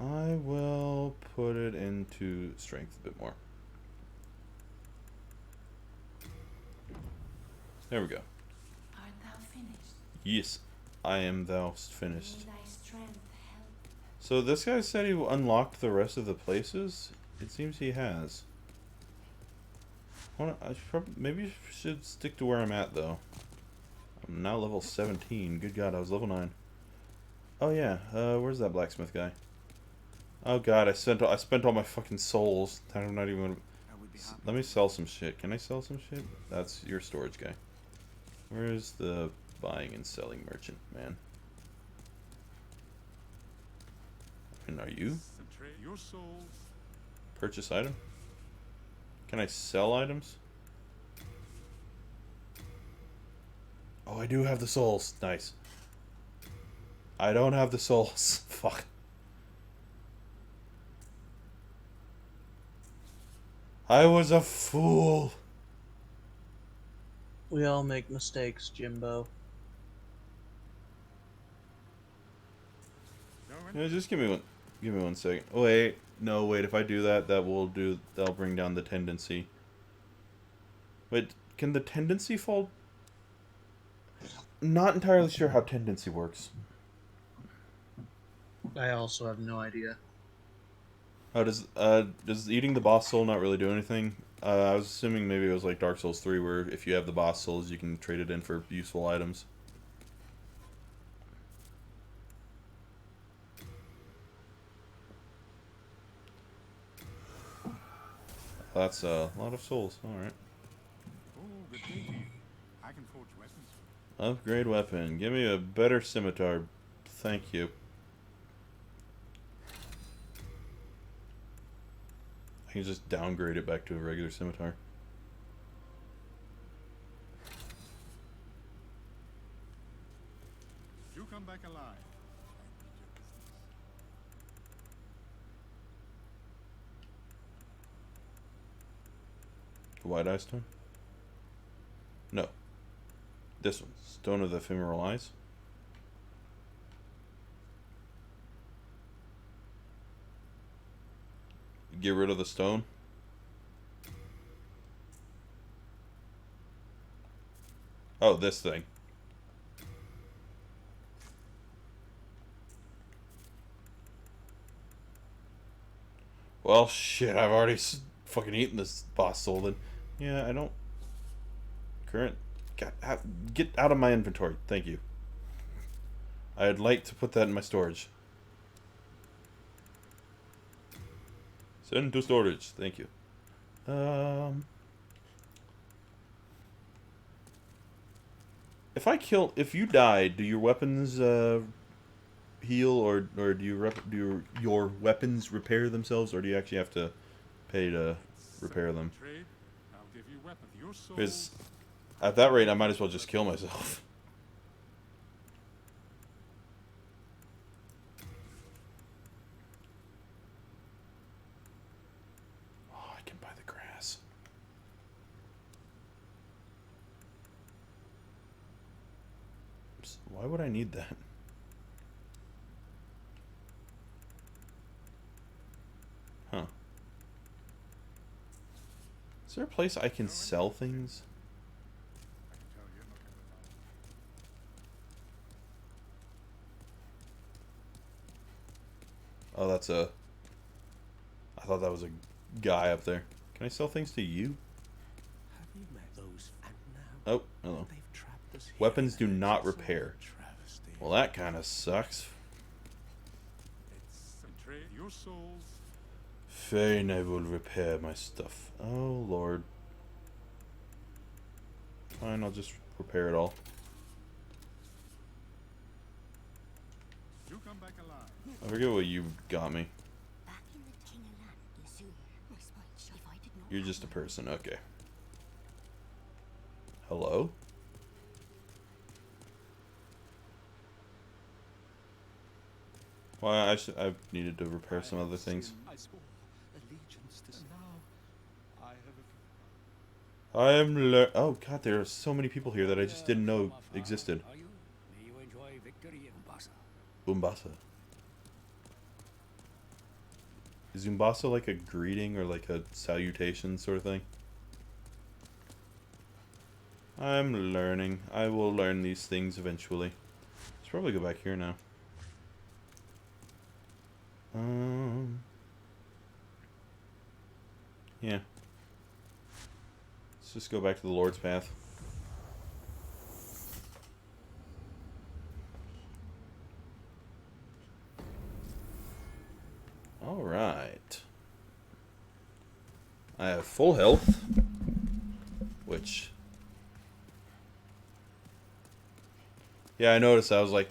I will put it into strength a bit more. There we go. Art thou finished? Yes, I am thou finished. May thy strength help. So this guy said he unlocked the rest of the places. It seems he has. Maybe should stick to where I'm at though. I'm now level 17. Good God, I was level 9. Oh yeah, where's that blacksmith guy? Oh God, I spent all my fucking souls. I'm not even gonna... Let me sell some shit. Can I sell some shit? That's your storage guy. Where's the buying and selling merchant, man? And are you? Your souls. Purchase item? Can I sell items? Oh, I do have the souls. Nice. I don't have the souls. Fuck. I was a fool. We all make mistakes, Jimbo. Yeah, just give me one second. Wait, no, wait. If I do that, that'll bring down the tendency. Wait, can the tendency fall? Not entirely sure how tendency works. I also have no idea. Oh, does eating the boss soul not really do anything? I was assuming maybe it was like Dark Souls 3, where if you have the boss souls, you can trade it in for useful items. That's a lot of souls. All right. Oh, good day to you. I can forge weapons. Upgrade weapon. Give me a better scimitar. Thank you. I can just downgrade it back to a regular scimitar. You come back alive. White Eye Stone? No. This one. Stone of the Ephemeral Eyes. Get rid of the stone. Oh, this thing. Well, shit, I've already fucking eaten this boss soul then. Yeah, I don't... Current... Get out of my inventory. Thank you. I'd like to put that in my storage. Send to storage. Thank you. If you die, do your weapons heal, or do your weapons repair themselves, or do you actually have to pay to repair them? Because at that rate, I might as well just kill myself. Oh, I can buy the grass. Why would I need that? Huh. Is there a place I can sell things? Oh, that's a... I thought that was a guy up there. Can I sell things to you? Have you met those Oh, hello. Weapons do not repair. Well, that kind of sucks. Your souls. Fine, I will repair my stuff. Oh, Lord. Fine, I'll just repair it all. You come back alive. I forget what you got me. Back in the King of Land, you see, my spine shut. If I did not You're just a person, okay. Hello? Well, I needed to repair some other things. I swore allegiance to now. I am oh god, there are so many people here that I just didn't know existed. Are you? May you enjoy victory in Umbasa. Umbasa. Is Umbasa like a greeting or like a salutation sort of thing? I'm learning. I will learn these things eventually. Let's probably go back here now. Yeah. Let's just go back to the Lord's Path. Alright. I have full health, which... Yeah, I noticed. I was like,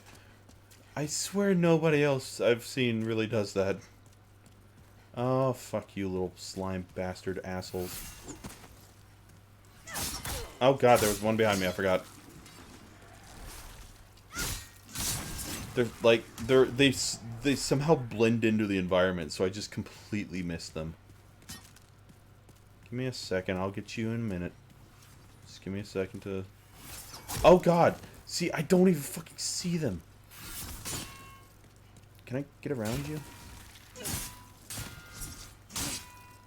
I swear nobody else I've seen really does that. Oh, fuck you, little slime bastard assholes. Oh god, there was one behind me, I forgot. They're like, they somehow blend into the environment, so I just completely missed them. Give me a second, I'll get you in a minute. Just give me a second to... Oh god! See, I don't even fucking see them. Can I get around you?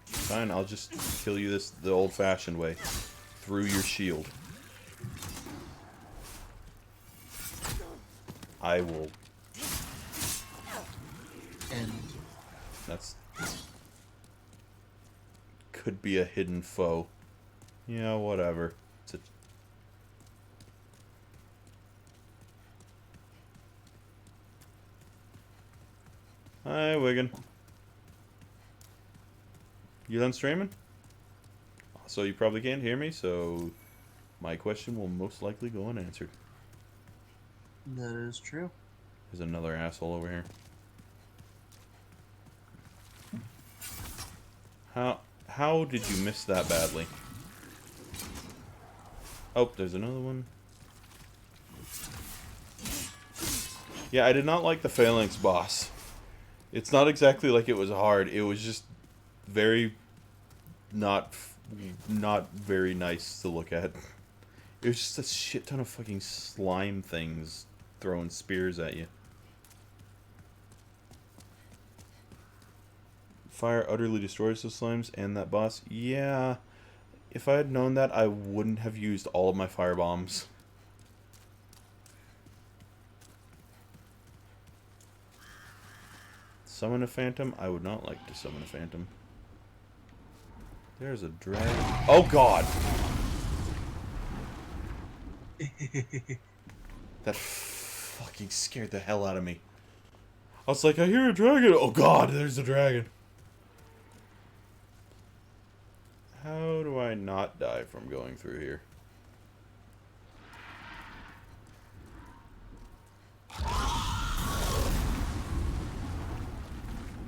Fine, I'll just kill you the old-fashioned way. Through your shield. I will... And... That's... Could be a hidden foe. Yeah, whatever. It's a... Hi, Wigan. You done streaming? So you probably can't hear me, so my question will most likely go unanswered. That is true. There's another asshole over here. How did you miss that badly? Oh, there's another one. Yeah, I did not like the Phalanx boss. It's not exactly like it was hard. It was just very not very nice to look at. It was just a shit ton of fucking slime things throwing spears at you. Fire utterly destroys the slimes and that boss. Yeah, if I had known that, I wouldn't have used all of my fire bombs. Summon a phantom? I would not like to summon a phantom. There's a dragon. Oh god! That fucking scared the hell out of me. I was like, I hear a dragon! Oh god, there's a dragon! How do I not die from going through here?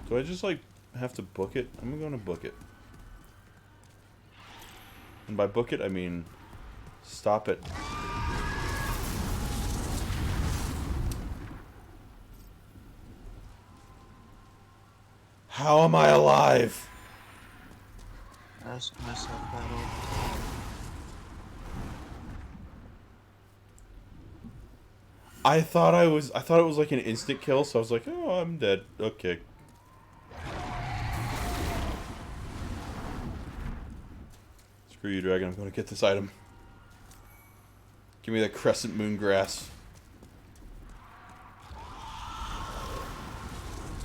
Do I just, like, have to book it? I'm gonna book it. And by book it, I mean stop it. How am I alive? Ask myself that all the time. I thought it was like an instant kill, so I was like, oh, I'm dead. Okay. Screw you, dragon. I'm going to get this item. Give me that crescent moon grass.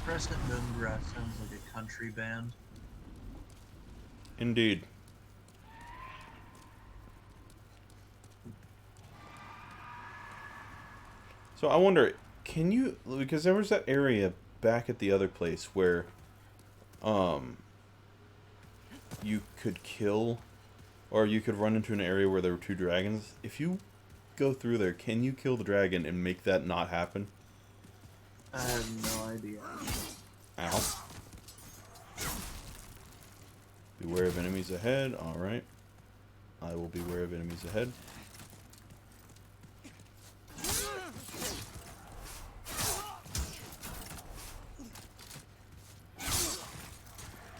Crescent Moongrass sounds like a country band. So I wonder, can you, because there was that area back at the other place where you could kill, or you could run into an area where there were 2 dragons. If you go through there, can you kill the dragon and make that not happen? I have no idea. Ow. Beware of enemies ahead. Alright. I will beware of enemies ahead.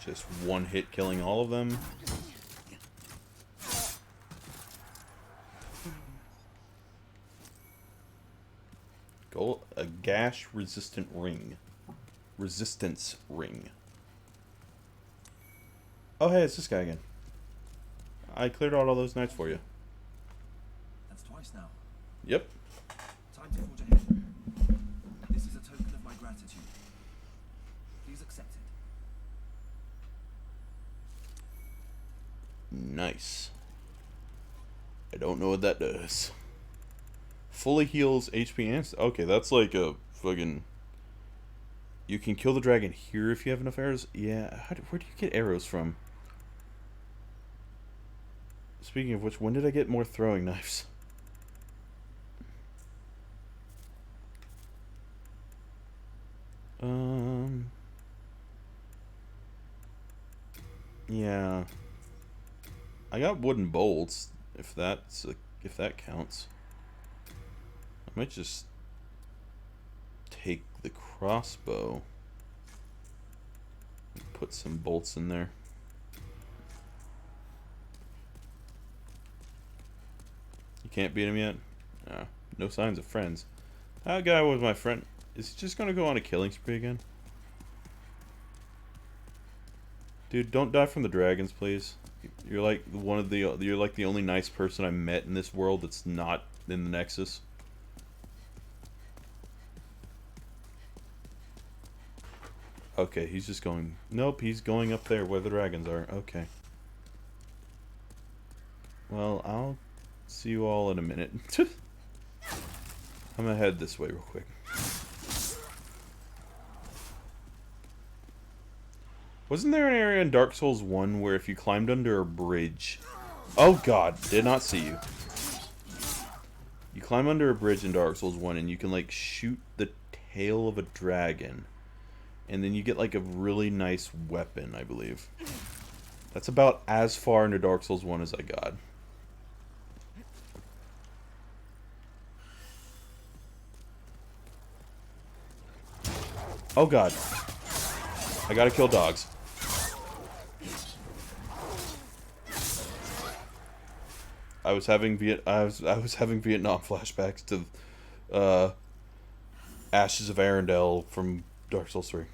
Just one hit killing all of them. Gold, a gash resistant ring. Resistance ring. Oh hey, it's this guy again. I cleared out all those knights for you. That's twice now. Yep. Time to forge ahead. This is a token of my gratitude. Please accept it. Nice. I don't know what that does. Fully heals HP and... Okay, that's like a fucking... You can kill the dragon here if you have enough arrows. Yeah, where do you get arrows from? Speaking of which, when did I get more throwing knives? Yeah. I got wooden bolts, if that counts. I might just take the crossbow and put some bolts in there. You can't beat him yet? No. No signs of friends. That guy was my friend. Is he just gonna go on a killing spree again? Dude, don't die from the dragons, please. You're like you're like the only nice person I met in this world that's not in the Nexus. Okay, he's just going... Nope, he's going up there where the dragons are. Okay. Well, I'll see you all in a minute. I'm gonna head this way real quick. Wasn't there an area in Dark Souls 1 where if you climbed under a bridge... Oh god, did not see you. You climb under a bridge in Dark Souls 1 and you can like shoot the tail of a dragon. And then you get like a really nice weapon, I believe. That's about as far into Dark Souls 1 as I got. Oh god. I gotta kill dogs. I was having Vietnam flashbacks to Ashes of Arendelle from Dark Souls 3.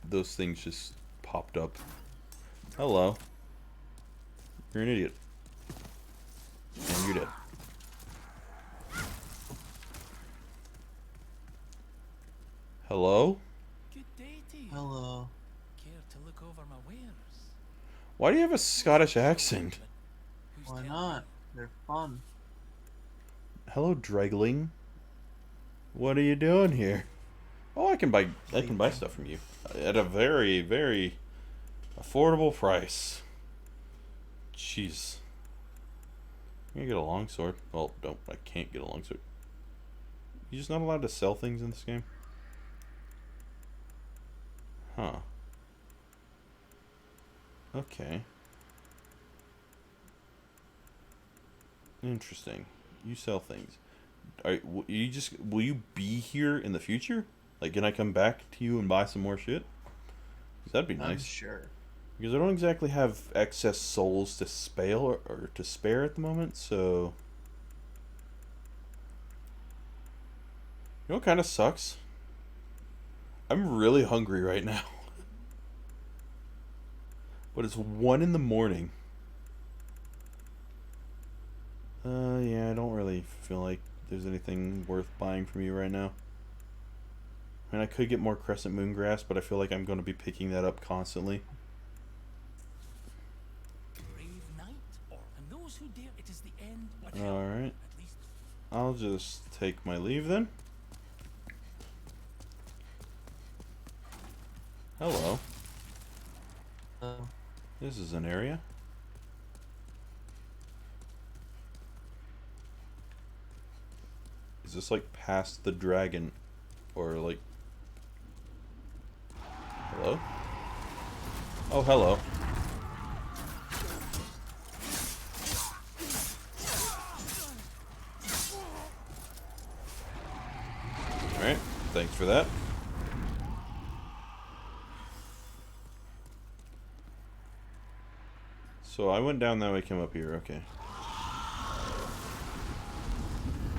Those things just popped up. Hello. You're an idiot. And you're dead. Hello? Good day to you. Hello. Care to look over my wares? Why do you have a Scottish accent? Why not? They're fun. Hello, Dregling. What are you doing here? Oh, I can buy stuff from you at a very, very affordable price. Jeez. I'm gonna get a longsword. Well, I can't get a longsword. You're just not allowed to sell things in this game? Huh. Okay. Interesting. You sell things. Will you be here in the future? Like, can I come back to you and buy some more shit? 'Cause that'd be nice. I'm sure. Because I don't exactly have excess souls to spare or to spare at the moment, so... You know what kind of sucks? I'm really hungry right now. But it's 1 in the morning. Yeah, I don't really feel like there's anything worth buying from you right now. I mean, I could get more crescent moon grass, but I feel like I'm going to be picking that up constantly. Brave knight, and those who dare, it is the end. Alright. I'll just take my leave then. Hello. This is an area. Is this like past the dragon? Or like... Hello? Oh, hello. Alright, thanks for that. So I went down that way, came up here, okay.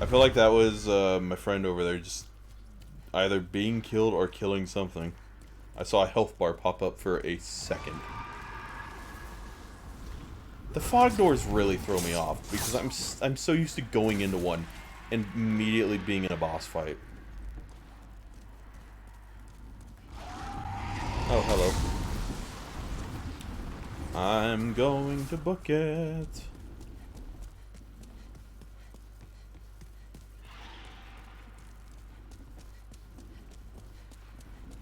I feel like that was my friend over there just either being killed or killing something. I saw a health bar pop up for a second. The fog doors really throw me off because I'm so used to going into one and immediately being in a boss fight. Oh, hello. I'm going to book it.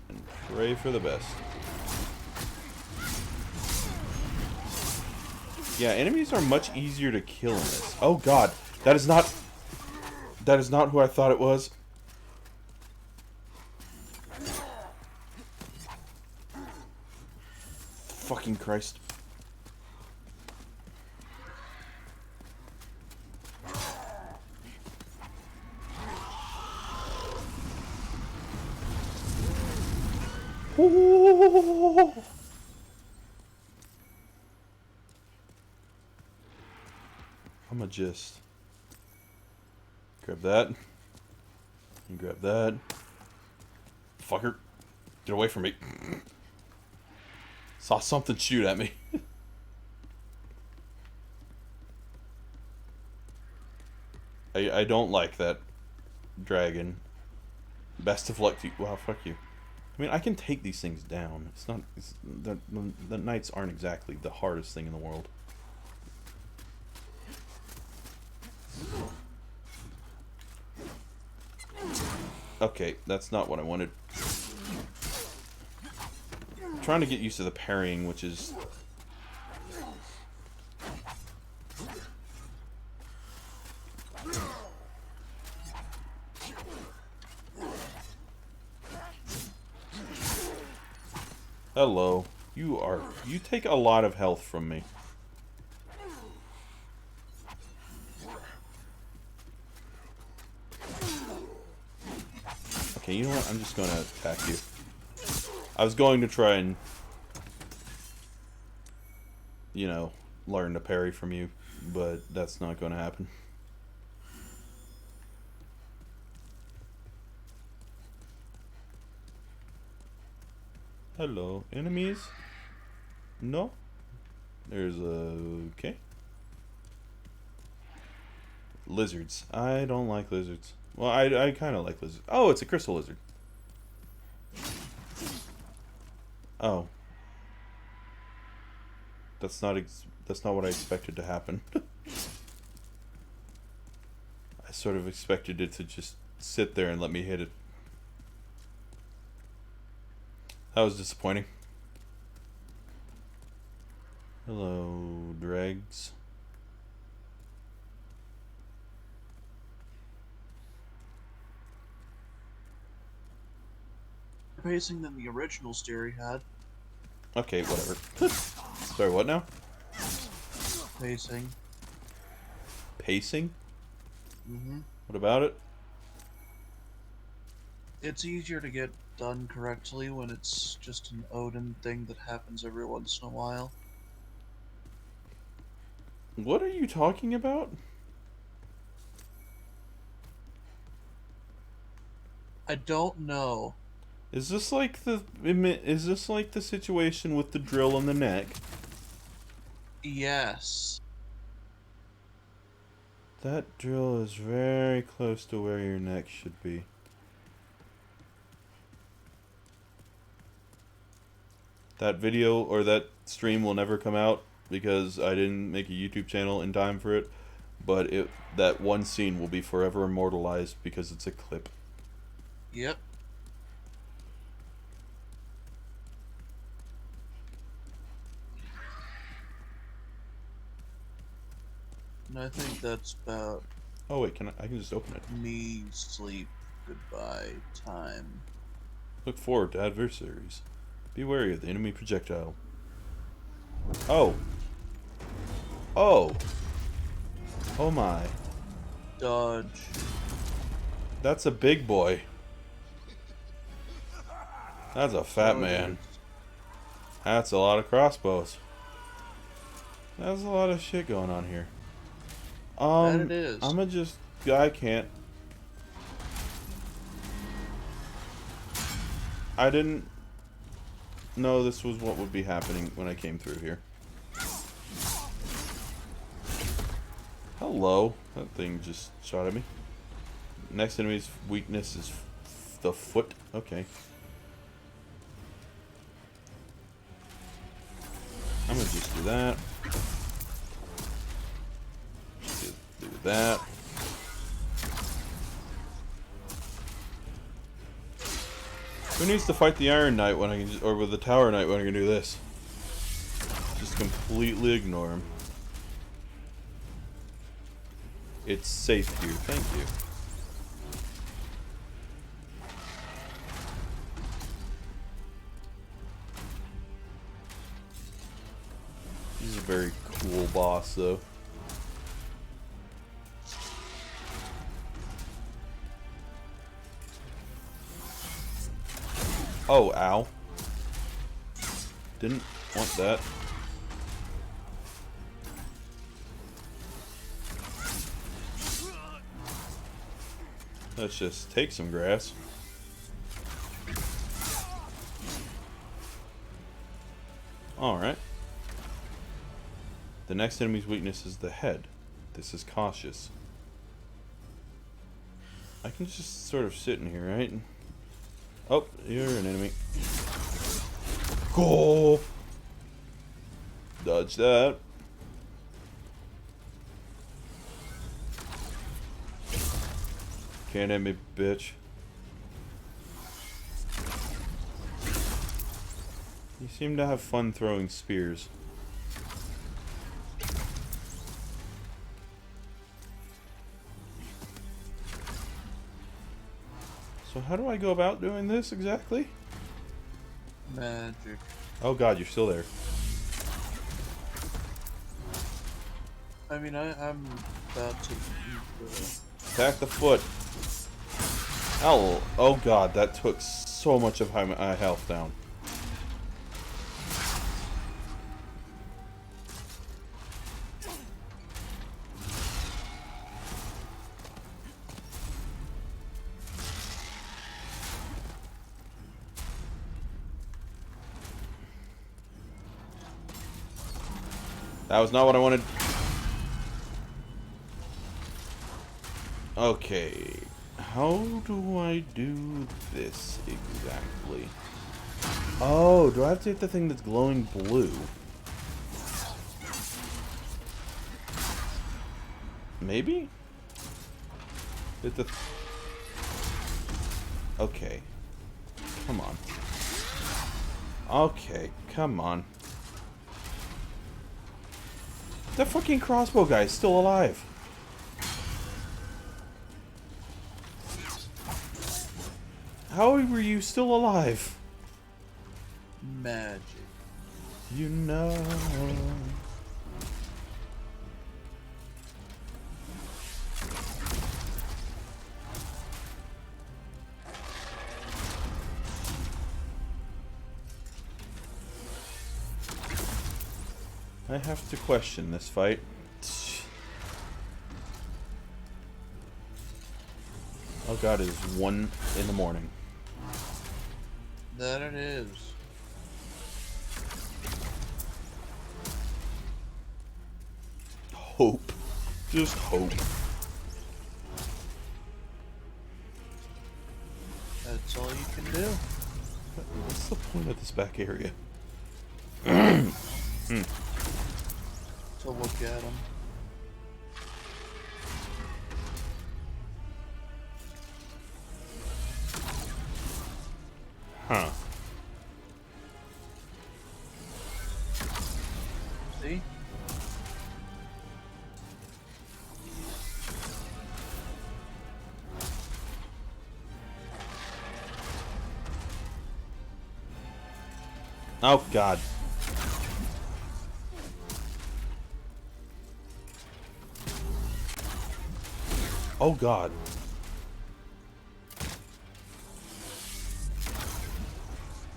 And pray for the best. Yeah, enemies are much easier to kill in this. Oh god, that is not who I thought it was. Fucking Christ. I'ma just grab that and grab that. Fucker, get away from me. Saw something shoot at me. I don't like that dragon. Best of luck to you. Wow, fuck you. I mean, I can take these things down. It's not... the knights aren't exactly the hardest thing in the world. Okay, that's not what I wanted. I'm trying to get used to the parrying, which is... Hello. You take a lot of health from me. Okay, you know what? I'm just gonna attack you. I was going to try and, you know, learn to parry from you, but that's not gonna happen. Hello, enemies? No? There's a... okay. Lizards. I don't like lizards. Well, I kind of like lizards. Oh, it's a crystal lizard. Oh. That's not what I expected to happen. I sort of expected it to just sit there and let me hit it. That was disappointing. Hello, dregs. Pacing than the original Sterry had. Okay, whatever. Sorry, what now? Pacing. Pacing? Mm-hmm. What about it? It's easier to get done correctly when it's just an Odin thing that happens every once in a while. What are you talking about? I don't know. Is this like the situation with the drill in the neck? Yes. That drill is very close to where your neck should be. That video or that stream will never come out because I didn't make a YouTube channel in time for it. But that one scene will be forever immortalized because it's a clip. Yep. And I think that's about. Oh wait, I can just open it. Me sleep goodbye time. Look forward to adversaries. Be wary of the enemy projectile. Oh. Oh. Oh my. Dodge. That's a big boy. That's a fat man. That's a lot of crossbows. That's a lot of shit going on here. That it is. I'ma just... I can't. I didn't know this was what would be happening when I came through here. Hello. That thing just shot at me. Next enemy's weakness is the foot. Okay. I'm gonna just do that. Do that. Who needs to fight the Iron Knight when I can just, or with the Tower Knight when I can do this? Just completely ignore him. It's safe here. Thank you. He's a very cool boss, though. Oh, ow. Didn't want that. Let's just take some grass. Alright. The next enemy's weakness is the head. This is cautious. I can just sort of sit in here, right? Oh, you're an enemy. Go! Dodge that. Can't hit me, bitch. You seem to have fun throwing spears. So how do I go about doing this exactly? Magic. Oh god, you're still there. I mean, I'm about to... Attack the foot. Ow. Oh god, that took so much of my health down. That was not what I wanted. Okay. How do I do this exactly? Oh, do I have to hit the thing that's glowing blue? Maybe? Hit the... Okay. Come on. Okay, come on. That fucking crossbow guy is still alive. How were you still alive? Magic. You know. I have to question this fight. Oh god, it is 1 in the morning. That it is. Hope. Just hope. That's all you can do. What's the point of this back area? To look at them. Huh. See? Oh, God. Oh, God.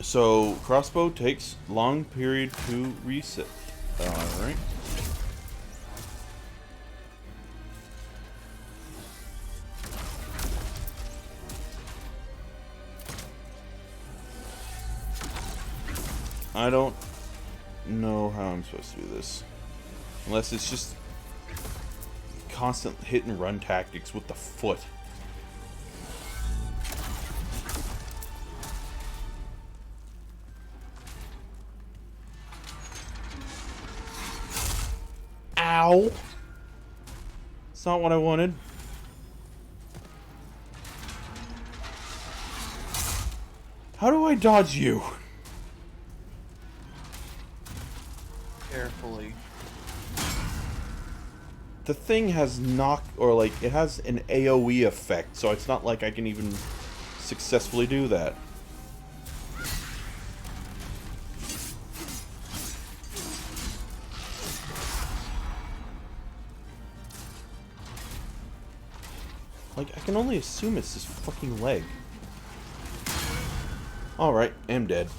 So, crossbow takes long period to reset. Alright. I don't know how I'm supposed to do this. Unless it's just constant hit and run tactics with the foot. Ow! It's not what I wanted. How do I dodge you? Carefully. The thing has knock, or like, it has an AoE effect, so it's not like I can even successfully do that. Like, I can only assume it's this fucking leg. Alright, I'm dead.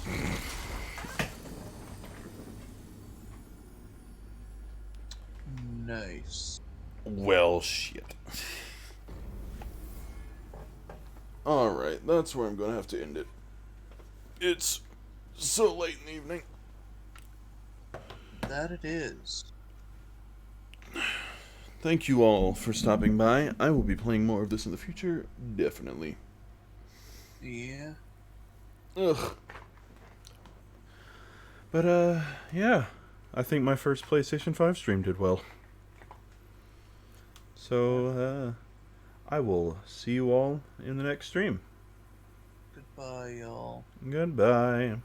Nice. Well, shit. Alright, that's where I'm gonna have to end it. It's so late in the evening. That it is. Thank you all for stopping by. I will be playing more of this in the future, definitely. Yeah. Ugh. But, yeah. I think my first PlayStation 5 stream did well. So, I will see you all in the next stream. Goodbye, y'all. Goodbye.